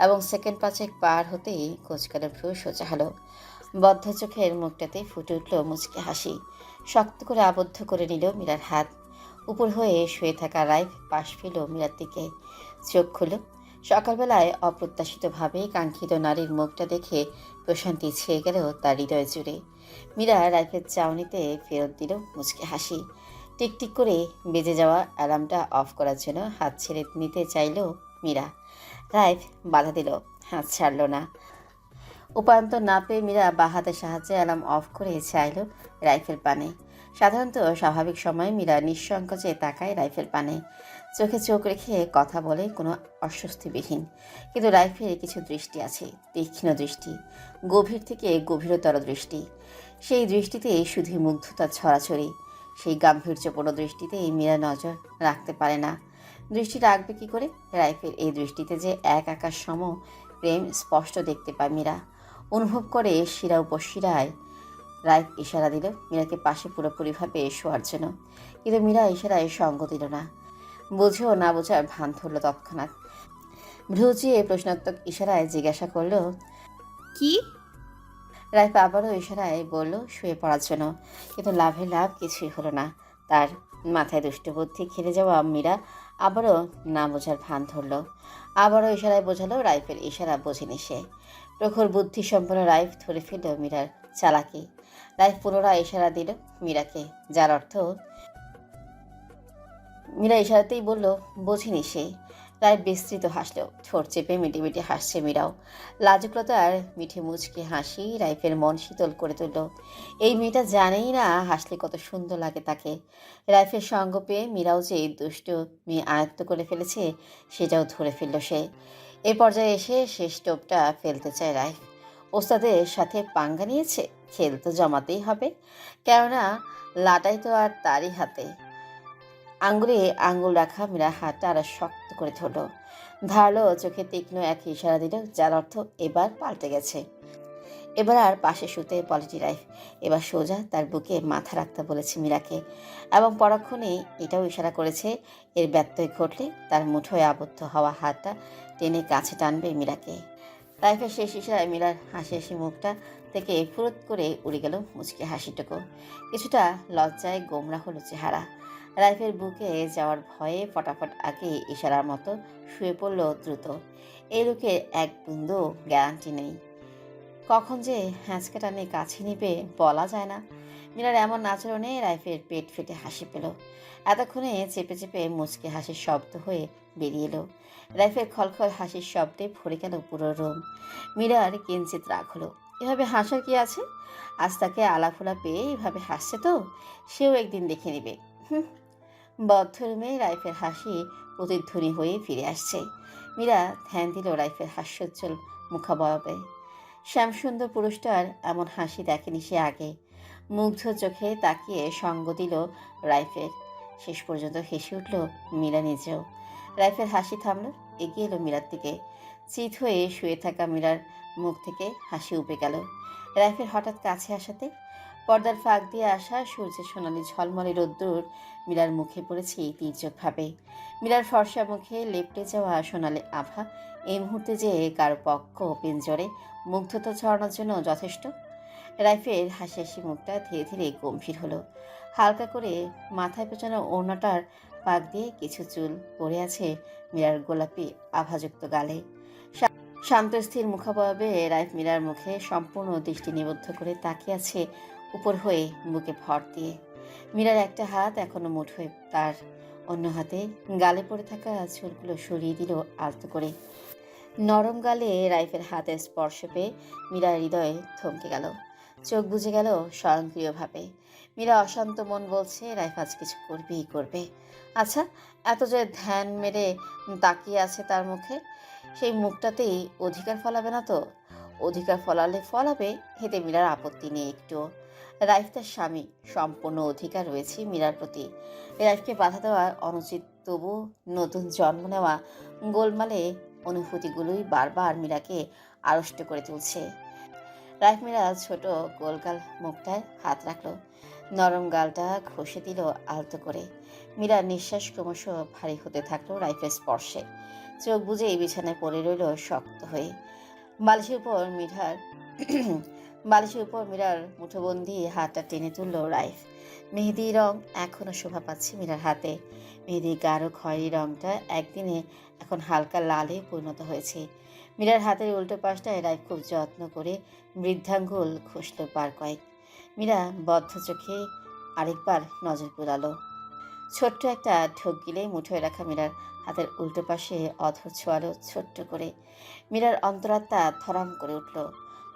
Speaker 3: এবং সেকেন্ড 5 পার হতেই কুচকালো ভ্রু সোজা হলো। বদ্ধ চোখের মুখটাতে ফুটে উঠল মুচকি হাসি। শক্ত করে আবদ্ধ করে নিল মীরার হাত। উপর হয়ে শুয়ে থাকা রাইফ পাশ ফিরল মীরার দিকে। চোখ খুলল। সকালবেলায় অপ্রত্যাশিতভাবে কাঙ্ক্ষিত নারীর মুখটা দেখে প্রশান্তি ছেয়ে গেল তার হৃদয় জুড়ে। মীরা রাইফের চাউনিতে ফেরত দিল মুচকি হাসি। টিকটিক করে বেজে যাওয়া অ্যালার্মটা অফ করার জন্য হাত ছেড়ে নিতে চাইল মীরা। রাইফ বাধা দিল, হাত ছাড়ল না। উপায়ন্তর না পেয়ে মীরা বাঁ হাতের সাহায্যে অ্যালার্ম অফ করে চাইল রাইফেল পানে। সাধারণত স্বাভাবিক সময়ে মীরা নিঃসংকোচে তাকায় রাইফেল পানে, চোখে চোখ রেখে কথা বলে কোনো অস্বস্তিবিহীন। কিন্তু রাইফের কিছু দৃষ্টি আছে, তীক্ষ্ণ দৃষ্টি, গভীর থেকে গভীরতর দৃষ্টি। সেই দৃষ্টিতে শুধু মুগ্ধতার ছড়াছড়ি। সেই গাম্ভীর্যপূর্ণ দৃষ্টিতেই মীরা নজর রাখতে পারে না। দৃষ্টি রাখবে কী করে? রাইফের এই দৃষ্টিতে যে এক আকাশ সম প্রেম স্পষ্ট দেখতে পায় মীরা। অনুভব করে শিরা উপশিরায়। রাইফ ইশারা দিল মীরাকে পাশে পুরোপুরিভাবে শোয়ার জন্য, কিন্তু মীরা ইশারায় সঙ্গ দিল না। বুঝেও না বোঝার ভান ধরল তৎক্ষণাৎ। ভ্রুচিয়ে প্রশ্নাত্মক ইশারায় জিজ্ঞাসা করল,
Speaker 1: কি?
Speaker 3: রাইফ আবারও ইশারায় বলল শুয়ে পড়ার জন্য, কিন্তু লাভের লাভ কিছুই হলো না। তার মাথায় দুষ্টবুদ্ধি খেলে যাওয়া মীরা আবারও না বোঝার ভান ধরল। আবারও ইশারায় বোঝালো। রাইফের ইশারা বোঝেনি সে। প্রখর বুদ্ধি সম্পন্ন রাইফ ধরে ফেলল মীরার চালাকি। রাইফ পুনরায় ইশারা দিল মীরাকে, যার অর্থ মীরা ইশারাতেই বলল বোঝেনি সে। রাইফ বিস্তৃত হাসল, ঠোঁট চেপে মিটি মিটি হাসছে মীরাও। লাজুকলতার মিঠে মুচকে হাসি রাইফের মন শীতল করে তুলল। এই মেয়েটা জানেই না হাসলে কত সুন্দর লাগে তাকে। রাইফের সঙ্গ পেয়ে মীরাও যে দুষ্টু মেয়ে আয়ত্ত করে ফেলেছে সেটাও ধরে ফেলল সে। এ পর্যায়ে এসে শেষ টোপটা ফেলতে চায় রাইফ। ওস্তাদের সাথে পাঙ্গা নিয়েছে, খেল তো জমাতেই হবে, কেননা লাটাই তো আর তারই হাতে। আঙ্গুলে আঙ্গুল রাখা মীরা হাতটা আরো শক্ত করে ধরল। ধারালো চোখে তীক্ষ্ণ এক ইশারা দিল, যার অর্থ এবার পাল্টে গেছে। এবার আর পাশে শুতে পলিটি রাইফ, এবার সোজা তার বুকে মাথা রাখতে বলেছে মীরাকে, এবং পরক্ষণে এটাও ইশারা করেছে এর ব্যত্যয় ঘটলে তার মুঠোয় আবদ্ধ হওয়া হাতটা টেনে কাছে টানবে মীরাকে। রাইফের শেষ ইশারায় মীরার হাসি হাসি মুখটা থেকে ফুরুত করে উড়ে গেল মুচকি হাসিটুকু। কিছুটা লজ্জায় গোমরা হলো চেহারা। রাইফের বুকে যাওয়ার ভয়ে ফটাফট আগে ইশারার মতো শুয়ে পড়ল দ্রুত। এই লোকের এক বিন্দু গ্যারান্টি নেই, কখন যে হ্যাঁচকা টানে কাছে নিবে বলা যায় না। মীরার এমন আচরণে রাইফের পেট ফেটে হাসি পেল। এতক্ষণে চেপে চেপে মুচকি হাসির শব্দ হয়ে বেরিয়ে এলো। রাইফের খলখল হাসির শব্দে ভরে গেল পুরো রুম। মীরার কিঞ্চিত রাগ হলো। এভাবে হাসার কি আছে? আজ তাকে আলাফোলা পেয়ে এভাবে হাসছে তো সেও একদিন দেখে নেবে। বদ্ধ রুমে রাইফের হাসি প্রতিধ্বনি হয়ে ফিরে আসছে। মীরা ধ্যান দিল রাইফের হাস্যোজ্জ্বল মুখাবয়বে। শ্যামসুন্দর পুরুষটার এমন হাসি দেখেনি সে আগে। মুগ্ধ চোখে তাকিয়ে সঙ্গ দিল রাইফের। শেষ পর্যন্ত হেসে উঠল মীরা নিজেও। রাইফের হাসি থামল, এগিয়ে এলো মীরার দিকে। চিত হয়ে শুয়ে থাকা মীরার মুখ থেকে হাসি উপে গেল রাইফের হঠাৎ কাছে আসাতে। পর্দার ফাঁক দিয়ে আসা সূর্যের সোনালি ঝলমলে রোদ্দুর মীরার মুখে পড়েছে তীর্যকভাবে। মীরার ফর্সা মুখে লেপটে যাওয়া সোনালি আভা এই মুহূর্তে যে কারো পক্ষ পিঞ্জরে মুগ্ধতা ছড়ানোর জন্য যথেষ্ট। রাইফের হাসি হাসি মুখটা ধীরে ধীরে গম্ভীর হলো। হালকা করে মাথায় পেঁচানো ওড়নাটার পাক দিয়ে কিছু চুল পড়ে আছে মীরার গোলাপি আভাযুক্ত গালে। শান্ত স্থির মুখাবয়বে রাইফ মীরার মুখে সম্পূর্ণ দৃষ্টি নিবদ্ধ করে তাকিয়ে আছে উপর হয়ে বুকে ভর দিয়ে। মীরার একটা হাত এখনো মুঠোয় তার, অন্য হাতে গালে পড়ে থাকা চুলগুলো সরিয়ে দিল আলতো করে। নরম গালে রাইফের হাতের স্পর্শ পেয়ে মীরার হৃদয়ে থমকে গেল, চোখ বুজে গেল স্বয়ংক্রিয়ভাবে। মীরা অশান্ত মন বলছে রাইফ আজ কিছু করবেই করবে। আচ্ছা, এত যে ধ্যান মেরে তাকিয়ে আছে তার মুখে, সেই মুখটাতেই অধিকার ফলাবে না তো? অধিকার ফলালে ফলাবে, এতে মীরার আপত্তি নেই একটু। রাইফ তার স্বামী, সম্পূর্ণ অধিকার রয়েছে মীরার প্রতি। রাইফকে বাধা দেওয়া অনুচিত, তবু নতুন জন্ম নেওয়া গোলমালে অনুভূতিগুলোই বারবার মীরাকে আড়ষ্ট করে তুলছে। রাইফ মীরা ছোট গোলগাল মুখটায় হাত রাখলো, নরম গালটা ঘষে দিল আলতো করে। মীরার নিঃশ্বাস ক্রমশ ভারী হতে থাকলো রাইফের স্পর্শে। চোখ বুজে বিছানায় পড়ে রইল শক্ত হয়ে। বালিশের উপর মীরার মুঠোবন্দি হাতটা টেনে তুলল রাইফ। মেহেদি রং এখনো শোভা পাচ্ছে মীরার হাতে। মেহেদির গাঢ় খয়েরি রংটা একদিনে এখন হালকা লালে পরিণত হয়েছে। মীরার হাতের উল্টো পাশটায় রাইফ খুব যত্ন করে বৃদ্ধাঙ্গুল ঘষল বার কয়েক। মীরা বদ্ধ চোখে আরেকবার নজর বুলালো। ছোট্ট একটা ঢোক গিলে মুঠোয় রাখা মীরার হাতের উল্টো পাশে অধর ছোঁয়ালো ছোট্ট করে। মীরার অন্তরাত্মা থরাম করে উঠল,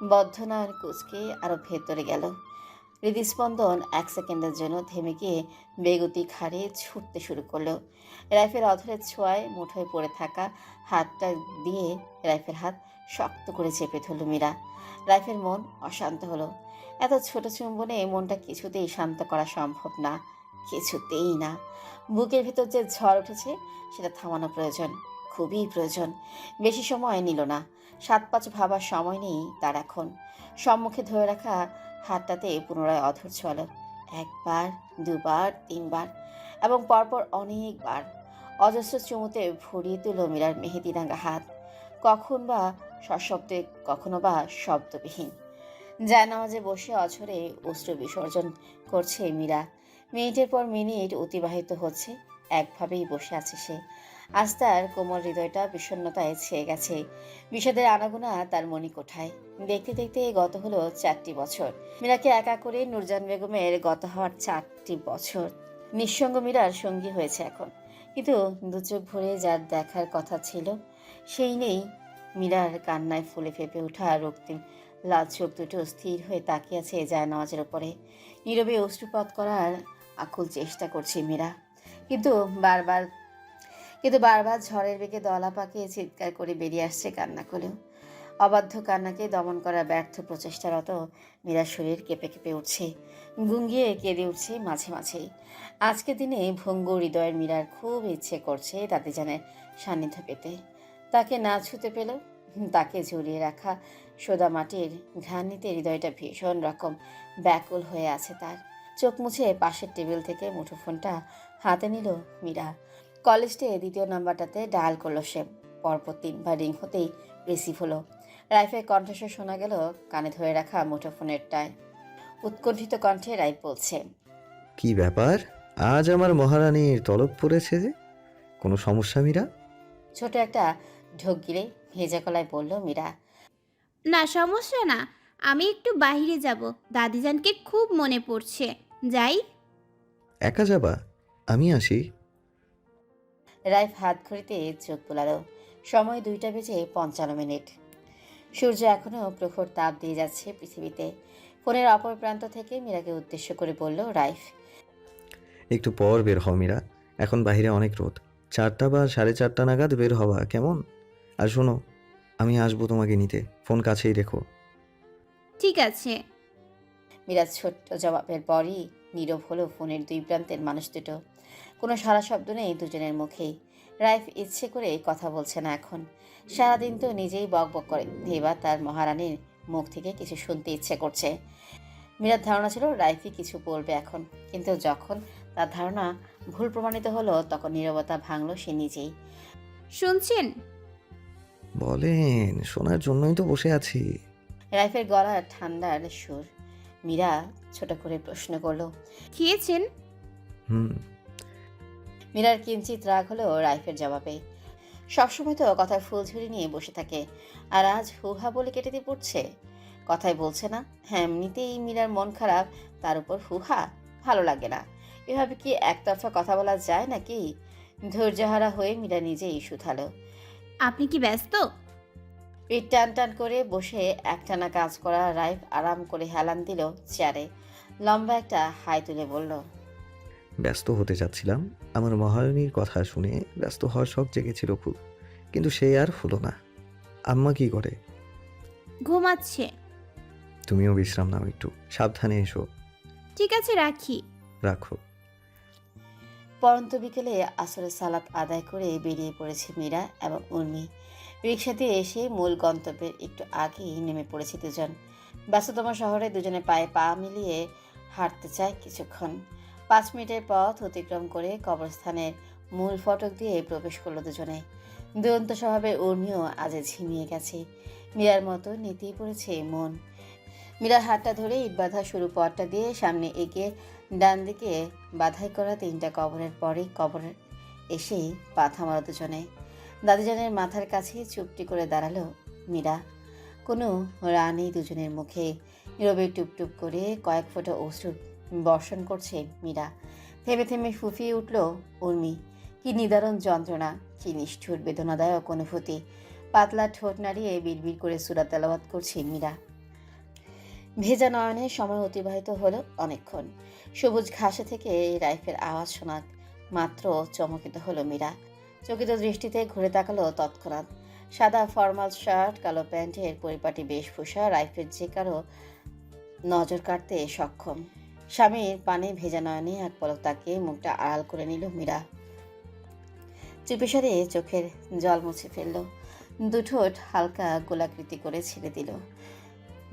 Speaker 3: বদ্ধ নয়ন কুচকে আরো ভেতরে গেল। হৃদস্পন্দন এক সেকেন্ডের জন্য থেমে গিয়ে বেগতিক হারে ছুটতে শুরু করলো। রাইফের অধরের ছোঁয়ায় মুঠোয় পড়ে থাকা হাতটা দিয়ে রাইফের হাত শক্ত করে চেপে ধরল মীরা। রাইফের মন অশান্ত হলো। এত ছোট চুম্বনে মনটা কিছুতেই শান্ত করা সম্ভব না, কিছুতেই না। বুকের ভেতর যে ঝড় উঠেছে সেটা থামানো প্রয়োজন, খুবই প্রয়োজন। বেশি সময় নিল না, 7-5 ভাবার সময় নেই তার এখন। সম্মুখে ধরে রাখা হাতটাতে পুনরায় অধর ছোঁয়ালো, 1 বার 2 বার 3 বার এবং পরপর অনেকবার। অজস্র চুমুতে ভরিয়ে তুলল মীরার মেহেদি রাঙা হাত, কখন বা সশব্দে, কখনো বা শব্দবিহীন। জায়নামাজে বসে অঝরে অশ্রু বিসর্জন করছে মীরা। মিনিটের পর মিনিট অতিবাহিত হচ্ছে, একভাবেই বসে আছে সে। আজ তার কোমল হৃদয়টা বিষণ্ণতায় ছেয়ে গেছে। বিষাদের আনাগোনা তার মণিকোঠায়। দেখতে দেখতে গত হলো 4টি বছর। মীরাকে একা করে নূরজান বেগমের গত হওয়ার 4টি বছর। নিঃসঙ্গ মীরার সঙ্গী হয়েছে এখন। কিন্তু দু চোখ ভরে যার দেখার কথা ছিল সেই নেই। মীরার কান্নায় ফুলে ফেঁপে ওঠা রক্তিম লাল চোখ দুটো স্থির হয়ে তাকিয়ে আছে জায়নামাজের ওপরে। নীরবে অশ্রুপাত করার আকুল চেষ্টা করছে মীরা, কিন্তু বারবার বারবার ঝড়ের বেগে দলা পাকিয়ে চিৎকার করে বেরিয়ে আসছে কান্না করেও। অবাধ্য কান্নাকে দমন করার ব্যর্থ প্রচেষ্টারত মীরার শরীর কেঁপে কেঁপে উঠছে, গুঙ্গিয়ে কেঁদে উঠছে মাঝে মাঝেই। আজকের দিনে ভঙ্গ হৃদয়ের মীরার খুব ইচ্ছে করছে দাদিজানের সান্নিধ্য পেতে। তাকে না ছুতে পেল, তাকে জড়িয়ে রাখা সোদা মাটির ঘ্রাণ নিতে হৃদয়টা ভীষণ রকম ব্যাকুল হয়ে আছে তার। চোখ মুছে পাশের টেবিল থেকে মুঠোফোনটা হাতে নিল মীরা। কলেজে 2য় নাম্বারটাতে ডায়াল করলো সে। পরপর 3বার রিং হতেই রিসিভ হলো। রাইফের কণ্ঠস্বর শোনা গেল কানে ধরে রাখা মুঠোফোনেরটায়। উৎকণ্ঠিত কণ্ঠে রাইফ বলছে,
Speaker 4: কি ব্যাপার, আজ আমার মহারানীর তলব পড়েছে যে? কোনো সমস্যা মীরা?
Speaker 3: ছোট একটা ঢোক গিলে ভেজা গলায় বলল মীরা।
Speaker 1: না, সমস্যা না। আমি একটু বাইরে যাব, দাদিজানকে খুব মনে পড়ছে। যাই?
Speaker 4: একা যাবা? আমি আসি।
Speaker 3: রাইফ হাত ঘড়িতে চোখ বোলালো। সময় 2:55। সূর্য এখনো প্রখর তাপ দিয়ে যাচ্ছে পৃথিবীতে। ফোনের অপর প্রান্ত থেকে মীরাকে উদ্দেশ্য করে বলল রাইফ,
Speaker 4: একটু পর বের হও মীরা, এখন বাইরে অনেক রোদ। 4টা বা 4:30 নাগাদ বের হওয়া কেমন? আর শোনো, আমি আসবো তোমাকে নিতে, ফোন কাছেই রেখো।
Speaker 1: ঠিক আছে।
Speaker 3: মীরার ছোট্ট জবাবের পরই নীরব হলো ফোনের 2 প্রান্তের মানুষ দুটো। কোনো সারা শব্দ নেই দুজনের মুখেই। রাইফ ইচ্ছে করে কথা বলছে না এখন। সারাদিন তো নিজেই বকবক করে, এবার তার মহারানীর মুখ থেকে কিছু শুনতে ইচ্ছে করছে। মীরার ধারণা ছিল রাইফই কিছু বলবে এখন, কিন্তু যখন তার ধারণা ভুল প্রমাণিত হলো তখন নীরবতা ভাঙল সে নিজেই।
Speaker 1: শুনছেন?
Speaker 4: বলেন, শোনার জন্যই তো বসে আছি।
Speaker 3: রাইফের গলা ঠান্ডার সুর। মীরা ছোট করে প্রশ্ন করলো,
Speaker 1: খেয়েছেন?
Speaker 4: হুম।
Speaker 3: মীরার কিঞ্চিত রাগ হলো রাইফের জবাবে। সবসময় তো কথার ফুলঝুরি নিয়ে বসে থাকে, আর আজ হুহা বলে কেটে দিয়ে পড়ছে। কথাই বলছে না। হ্যাঁ, এমনিতেই মীরার মন খারাপ, তার উপর হুহা। ভালো লাগে না। এভাবে কি একতরফা কথা বলা যায় নাকি? ধৈর্যহারা হয়ে মীরা নিজেই শুধালো।
Speaker 1: আপনি কি ব্যস্ত?
Speaker 3: পিঠ টান টান করে বসে একটানা কাজ করা রাইফ আরাম করে হেলান দিল চেয়ারে। লম্বা একটা হাই তুলে বলল,
Speaker 4: ব্যস্ত হতে চাচ্ছিলাম, আমার মহারানীর কথা শুনে ব্যস্ত হওয়ার শখ জেগেছিল খুব, কিন্তু সে আর হলো না। আম্মা কি করে?
Speaker 1: ঘুমাচ্ছে।
Speaker 4: তুমিও বিশ্রাম নাও একটু, সাবধানে এসো।
Speaker 1: ঠিক আছে, রাখি।
Speaker 4: রাখো।
Speaker 3: পরন্ত বিকেলে আসরের সালাত আদায় করে বেরিয়ে পড়েছে মীরা এবং উর্মি। রিকশাতে এসে মূল গন্তব্যের একটু আগেই নেমে পড়েছে দুজন। ব্যস্ততম শহরে দুজনে পায়ে পা মিলিয়ে হাঁটতে চায় কিছুক্ষণ। 5 মিনিটের পথ অতিক্রম করে কবরস্থানের মূল ফটক দিয়ে প্রবেশ করলো দুজনে। দুরন্ত স্বভাবের উর্মিও আজ ঝিমিয়ে গেছে। মীরার মতো নিতেই পড়েছে মন। মীরার হাতটা ধরে ইট বাঁধা সরু পথটা দিয়ে সামনে এগিয়ে ডান দিকে বাধাই করা 3টা কবরের পরেই কবরের এসেই পা থামালো দুজনে। দাদিজানের মাথার কাছে চুপটি করে দাঁড়ালো মীরা। কোনো রা নেই দুজনের মুখে। নীরবে টুপটুপ করে কয়েক ফোঁটা অশ্রু বর্ষণ করছে মীরা। থেমে থেমে ফুফিয়ে উঠল উর্মি। কি নিদারুণ যন্ত্রণা, কি নিষ্ঠুর বেদনাদায়ক অনুভূতি। পাতলা ঠোঁট নাড়িয়ে বিড়বিড় করে সূরা তেলাওয়াত করছে মীরা। ভেজা নয়নে সময় অতিবাহিত হলো অনেকক্ষণ। সবুজ ঘাসে থেকে রাইফের আওয়াজ শোনা মাত্র চমকিত হলো মীরা। চকিত দৃষ্টিতে ঘুরে তাকালো তৎক্ষণাৎ। সাদা ফরমাল শার্ট, কালো প্যান্টের পরিপাটি বেশভূষা রাইফের যে কারো নজর কাটতে সক্ষম। স্বামীর পানে ভেজা নয়নে এক পলক তাকিয়ে মুখটা আড়াল করে নিল মীরা। চুপিসারে চোখের জল মুছে ফেলল। দুঠোঁট হালকা গোলাকৃতি করে ছেড়ে দিল।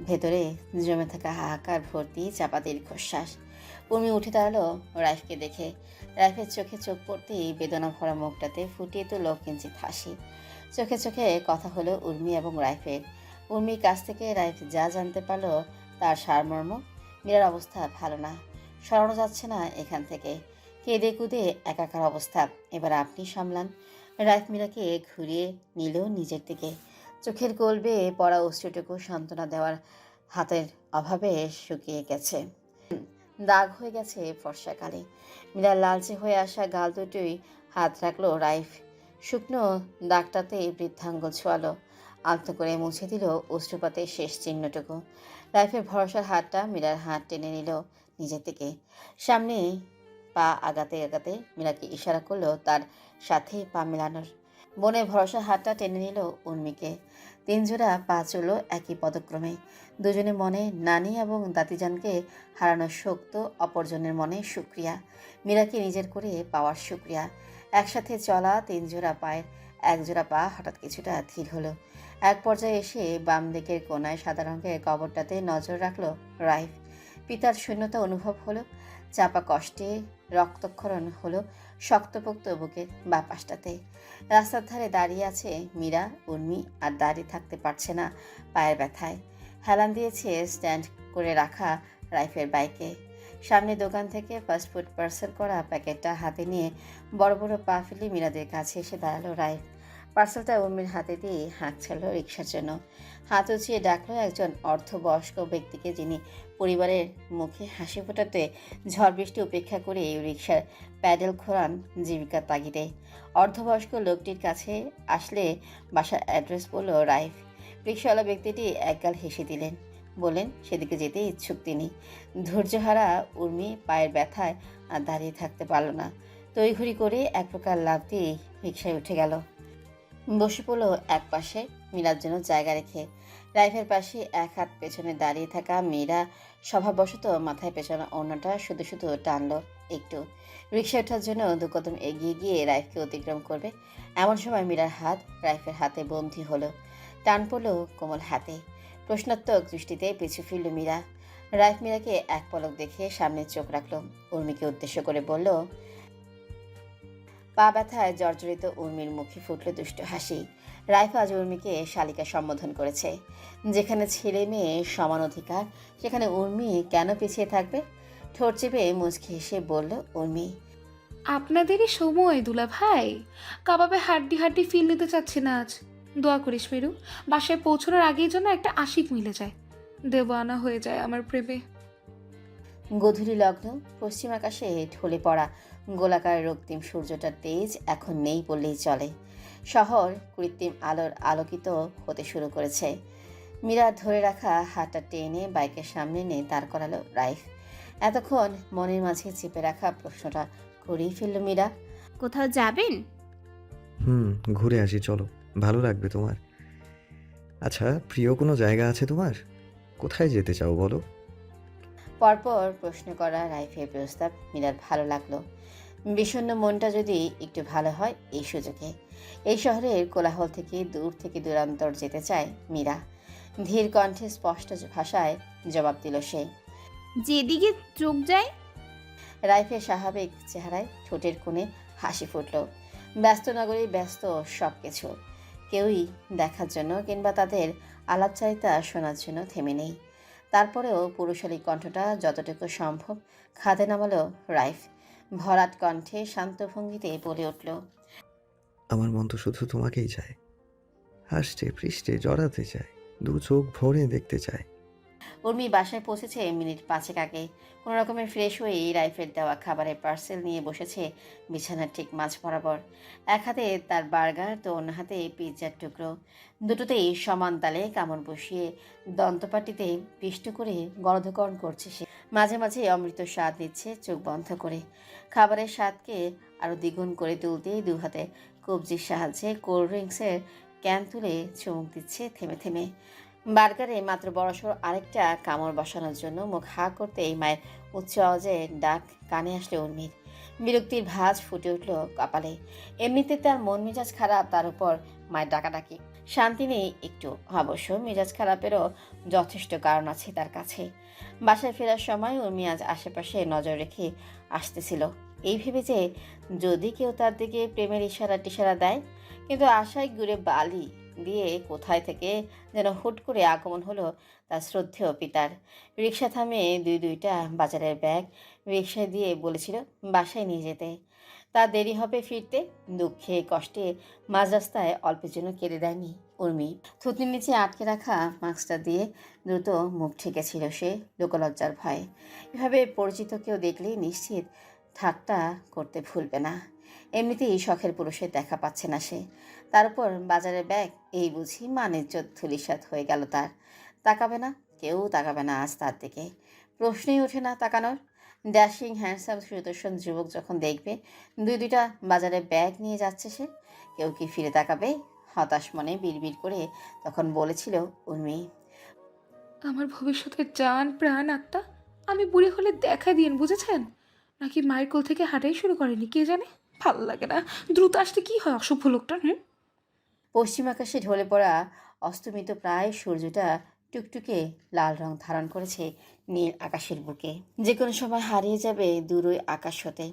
Speaker 3: ভেতরে জমে থাকা হাহাকার ভর্তি চাপা দীর্ঘশ্বাস। উর্মি উঠে দাঁড়ালো রাইফকে দেখে। রাইফের চোখে চোখ পড়তেই বেদনা ভরা মুখটাতে ফুটিয়ে তুলল কিঞ্চিৎ হাসি। চোখে চোখে কথা হলো উর্মি এবং রাইফের। উর্মির কাছ থেকে রাইফ যা জানতে পারলো তার সারমর্ম। মীরার অবস্থা ভালো না, সরানো যাচ্ছে না এখান থেকে। কেঁদে কুদে একাকার অবস্থা। এবার আপনি সামলান। রাইফ মীরাকে ঘুরিয়ে নিল নিজের দিকে। চোখের কোল বেয়ে পড়া অশ্রুটুকু সান্ত্বনা দেওয়ার হাতের অভাবে শুকিয়ে গেছে, দাগ হয়ে গেছে ফর্সাকালে। মীরার লালচে হয়ে আসা গাল দুটোই হাত রাখলো রাইফ। শুকনো দাগটাতে বৃদ্ধাঙ্গুল ছোঁয়ালো, আলতো করে মুছে দিল অশ্রুপাতের শেষ চিহ্নটুকু। রাইফের ভরসার হাতটা মীরার হাত টেনে নিল নিজের দিকে। সামনে পা আগাতে আগাতে মীরাকে ইশারা করলো তার সাথে পা মেলানোর। বনে ভরসার হাতটা টেনে নিল উর্মিকে। 3 জোড়া পা চলল একই পদক্রমে। দুজনে মনে নানি এবং দাদিজানকে হারানোর শোক, অপরজনের মনে শুক্রিয়া, মীরাকে নিজের করে পাওয়ার শুক্রিয়া। একসাথে চলা 3 জোড়া পায়ের 1 জোড়া পা হঠাৎ কিছুটা ধীর হলো। এক পর্যায়ে এসে বাম দিকের কোনায় সাদা রঙের কবরটাতে নজর রাখলো রাইফ। পিতার শূন্যতা অনুভব হলো। চাপা কষ্টে রক্তক্ষরণ হলো শক্তপোক্ত বুকের বাঁ পাশটাতে। রাস্তার ধারে দাঁড়িয়ে আছে মীরা। উর্মি আর দাঁড়িয়ে থাকতে পারছে না পায়ের ব্যথায়। হেলান দিয়েছে স্ট্যান্ড করে রাখা রাইফের বাইকে। সামনে দোকান থেকে ফাস্টফুড পার্সেল করা প্যাকেটটা হাতে নিয়ে বড় বড় পা ফেলে মীরাদের কাছে এসে দাঁড়ালো রাইফ। পার্সেলটা উর্মির হাতে দিয়ে হাঁক ছাড়লো রিক্সার জন্য। হাত উঁচিয়ে ডাকলো একজন অর্ধবয়স্ক ব্যক্তিকে, যিনি পরিবারের মুখে হাসি ফোটাতে ঝড় বৃষ্টি উপেক্ষা করে এই রিক্সার প্যাডেল ঘোরান জীবিকার তাগিদে। অর্ধবয়স্ক লোকটির কাছে আসলে বাসার অ্যাড্রেস বলল রাইফ। রিক্সাওয়ালা ব্যক্তিটি একগাল হেসে দিলেন, বললেন সেদিকে যেতে ইচ্ছুক তিনি। ধৈর্যহারা উর্মি পায়ের ব্যথায় আর দাঁড়িয়ে থাকতে পারল না। তড়িঘড়ি করে এক প্রকার লাফ দিয়ে রিক্সায় উঠে গেল। বসে পড়ল এক পাশে মীরার জন্য জায়গা রেখে। রাইফের পাশে এক হাত পেছনে দাঁড়িয়ে থাকা মীরা স্বভাববশত মাথায় পেছনে ওড়নাটা শুধু শুধু টানলো একটু। রিক্সা ওঠার জন্য 2 কদম এগিয়ে গিয়ে রাইফকে অতিক্রম করবে, এমন সময় মীরার হাত রাইফের হাতে বন্দী হলো। টান পড়ল কোমল হাতে। প্রশ্নাত্মক দৃষ্টিতে পিছু ফিরল মীরা। রাইফ মীরাকে এক পলক দেখে সামনে চোখ রাখলো। উর্মিকে উদ্দেশ্য করে বলল, পা ব্যথায় জর্জরিত উর্মির মুখে ফুটল দুষ্ট হাসি। রাইফ আজ উর্মিকে শালিকা সম্বোধন করেছে। যেখানে ছেলে মেয়ে সমান অধিকার, সেখানে উর্মি কেন পিছিয়ে থাকবে? ঠোঁট চেপে মুচকি হেসে বলল উর্মি।
Speaker 2: আপনাদেরই সময় দুলা ভাই। কাবাবে হাড্ডি হাড্ডি ফিল নিতে চাচ্ছি না আজ। দোয়া করিস মেরু, বাসায় পৌঁছানোর আগেই যেন একটা আশিক মিলে যায়, দেওয়ানা হয়ে যায় আমার প্রেমে।
Speaker 3: গধূলি লগ্ন। পশ্চিম আকাশে ঢলে পড়া গোলাকার রক্তিম সূর্যটার তেজ এখন নেই বললেই চলে। শহর কৃত্রিম আলোর আলোকিত হতে শুরু করেছে। মীরা ধরে রাখা হাতটা টেনে বাইকের সামনে এনে দাঁড় করালো রাইফ। এতক্ষণ মনের মাঝে চেপে রাখা প্রশ্নটা করেই ফেলল মীরা।
Speaker 1: কোথাও যাবেন?
Speaker 4: ঘুরে আসি চলো, ভালো লাগবে তোমার। আচ্ছা, প্রিয় কোনো জায়গা আছে তোমার? কোথায় যেতে চাও বলো?
Speaker 3: পরপর প্রশ্ন করা রাইফের প্রস্তাব মীরার ভালো লাগলো। বিষণ্ণ মনটা যদি একটু ভালো হয় এই সুযোগে। এই শহরের কোলাহল থেকে দূরান্তর যেতে চায় মীরা। ধীর কণ্ঠে স্পষ্ট ভাষায় জবাব দিল সে।
Speaker 1: যেদিকে চোখ যায়।
Speaker 3: রাইফের স্বাভাবিক চেহারায় ঠোঁটের কোণে হাসি ফুটল। ব্যস্ত নগরী, ব্যস্ত সব কিছু। কেউই দেখার জন্য কিংবা তাদের আলাপচারিতা শোনার জন্য থেমে নেই। তারপরেও পুরুষালী কণ্ঠটা যতটুকু সম্ভব খাদে নামালো রাইফ। ভরাট কণ্ঠে শান্ত ভঙ্গিতে বলে উঠল,
Speaker 4: আমার মন তো শুধু তোমাকেই চায়, হাসতে পৃষ্ঠে জড়াতে চায়, 2 চোখ ভরে দেখতে চায়।
Speaker 3: উর্মি বাসায় পৌঁছেছে মিনিট 5 আগে। কোনো রকমের ফ্রেশ হয়ে রাইফের দেওয়া খাবারের পার্সেল নিয়ে বসেছে বিছানার ঠিক মাঝ বরাবর। এক হাতে তার বার্গার, তো অন্য হাতে পিৎজার টুকরো। দুটোতেই সমান তালে কামড় বসিয়ে দন্তপাটিতে পিষ্ট করে গলধকরণ করছে সে। মাঝে মাঝে অমৃত স্বাদ নিচ্ছে চোখ বন্ধ করে। খাবারের স্বাদকে আরও দ্বিগুণ করে তুলতেই 2 হাতে কবজির সাহায্যে কোল্ড ড্রিঙ্কসের ক্যান তুলে চুমুক দিচ্ছে থেমে থেমে। বার্গারে মাত্র বড়সড় আরেকটা কামড় বসানোর জন্য মুখ হা করতে এই মায়ের উচ্চ আওয়াজে ডাক কানে আসলে উর্মির। বিরক্তির ভাঁজ ফুটে উঠল কপালে। এমনিতে তার মন মেজাজ খারাপ, তার উপর মায়ের ডাকাডাকি। শান্তি নেই একটু। অবশ্য মেজাজ খারাপেরও যথেষ্ট কারণ আছে তার কাছে। বাসায় ফেরার সময় উর্মি আজ আশেপাশে নজর রেখে আসতেছিল, এই ভেবে যে যদি কেউ তার দিকে প্রেমের ইশারা টিশারা দেয়। কিন্তু আশায় ঘুরে বালি দিয়ে কোথায় থেকে যেন হুট করে আগমন হলো তার শ্রদ্ধেয় পিতার। রিক্সা থামিয়ে দুইটা বাজারের ব্যাগ রিক্সায় দিয়ে বলেছিল বাসায় নিয়ে যেতে। তার দেরি হবে ফিরতে। দুঃখে কষ্টে মাঝ রাস্তায় অল্পের জন্য কেঁদে দেয়নি উর্মি। থুতনির নিচে আটকে রাখা মাস্কটা দিয়ে দ্রুত মুখ ঠেকেছিল সে লোকলজ্জার ভয়ে। এভাবে পরিচিত কেউ দেখলেই নিশ্চিত ঠাট্টা করতে ভুলবে না। এমনিতেই শখের পুরুষের দেখা পাচ্ছে না সে, তার উপর বাজারের ব্যাগ, এই বুঝি মানিজ্যত ধূলিসাৎ হয়ে গেল তার। তাকাবে না, কেউ তাকাবে না আজ তার দিকে, প্রশ্নই ওঠে না তাকানোর। ড্যাশিং হ্যান্ডসাম সুদর্শন যুবক যখন দেখবে দুইটা বাজারে ব্যাগ নিয়ে যাচ্ছে সে, কেউ কি ফিরে তাকাবে? হতাশ মনে বিড়বিড় করে তখন বলেছিল উর্মি।
Speaker 2: আমার ভবিষ্যতের জান প্রাণ আত্মা আমি বুড়ি হলে দেখা দিয়েন, বুঝেছেন? নাকি মায়ের কোল থেকে হাঁটাই শুরু করেনি কে জানে। ভাল লাগে না, দ্রুত আসতে কি হয় অসভ্য লোকটা।
Speaker 3: পশ্চিম আকাশে ঢলে পড়া অস্তমিত প্রায় সূর্যটা টুকটুকে লাল রং ধারণ করেছে নীল আকাশের বুকে। যে কোনো সময় হারিয়ে যাবে দূর ওই আকাশ হতে।